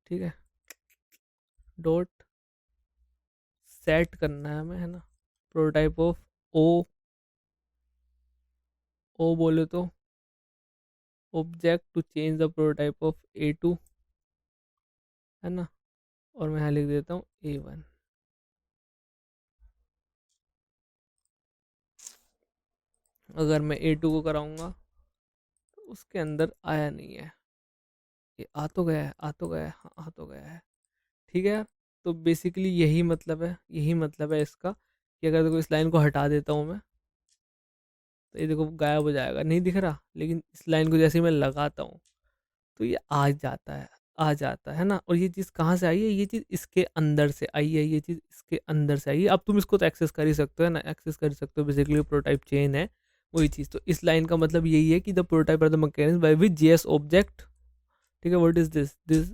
A: ठीक है, डॉट सेट करना है हमें, है ना। प्रोटोटाइप ऑफ ओ, ओ बोले तो object to change the prototype of a to, है ना। और मैं यहाँ लिख देता हूँ ए वन। अगर मैं ए टू को कराऊंगा तो उसके अंदर आया नहीं है, ये आ तो गया है, आ तो गया है, हाँ आ तो गया है, ठीक है यार। तो बेसिकली यही मतलब है, यही मतलब है इसका, कि अगर देखो इस लाइन को हटा देता हूँ मैं, ये देखो गायब हो जाएगा, नहीं दिख रहा, लेकिन इस लाइन को जैसे ही मैं लगाता हूँ तो ये आ जाता है, आ जाता है ना। और ये चीज़ कहाँ से आई है? ये चीज़ इसके अंदर से आई है, ये चीज़ इसके अंदर से आई है। अब तुम इसको तो एक्सेस कर ही सकते हो, है ना, एक्सेस कर सकते हो, बेसिकली प्रोटोटाइप चेन है वही चीज़। तो इस लाइन का मतलब यही है कि the prototype are the mechanism by which JS object, ठीक है, what is this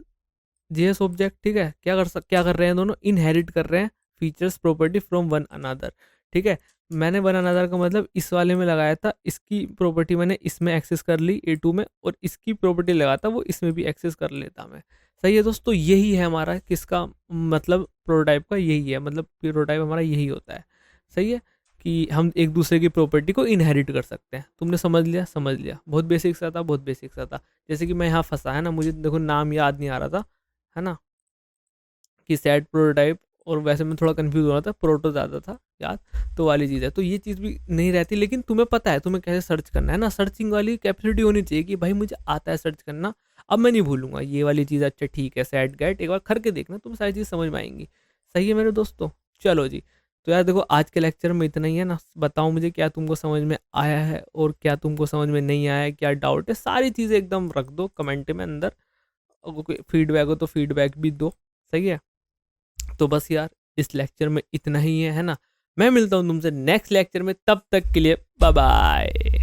A: JS object, ठीक है, क्या कर रहे हैं दोनों, इनहेरिट कर रहे हैं features property from one another, ठीक है। मैंने वन अनदर का मतलब इस वाले में लगाया था, इसकी प्रॉपर्टी मैंने इसमें एक्सेस कर ली A2 में, और इसकी प्रॉपर्टी लगाता वो इसमें भी एक्सेस कर लेता मैं। सही है दोस्तों, यही है हमारा किसका मतलब प्रोटोटाइप का, यही है मतलब प्रोटोटाइप हमारा यही होता है। सही है कि हम एक दूसरे की प्रॉपर्टी को इनहेरिट कर सकते हैं। तुमने समझ लिया, समझ लिया, बहुत बेसिक सा था, बहुत बेसिक सा था। जैसे कि मैं यहाँ फंसा है ना, मुझे देखो नाम याद नहीं आ रहा था, है ना, कि सैड प्रोटोटाइप, और वैसे मैं थोड़ा कंफ्यूज हो रहा था, प्रोटो ज़्यादा था याद, तो वाली चीज़ है। तो ये चीज़ भी नहीं रहती, लेकिन तुम्हें पता है तुम्हें कैसे सर्च करना है ना, सर्चिंग वाली कैपेसिटी होनी चाहिए कि भाई मुझे आता है सर्च करना, अब मैं नहीं भूलूंगा ये वाली चीज़। अच्छा ठीक है, सैड गेट एक बार करके देखना, तुम सारी चीज़ समझ में आएंगी। सही है मेरे दोस्तों, चलो जी। तो यार देखो आज के लेक्चर में इतना ही है ना। बताओ मुझे क्या तुमको समझ में आया है और क्या तुमको समझ में नहीं आया है, क्या डाउट है, सारी चीज़ें एकदम रख दो कमेंट में अंदर। अगर कोई फीडबैक हो तो फीडबैक भी दो। सही है, तो बस यार इस लेक्चर में इतना ही है ना। मैं मिलता हूँ तुमसे नेक्स्ट लेक्चर में, तब तक के लिए बाय बाय।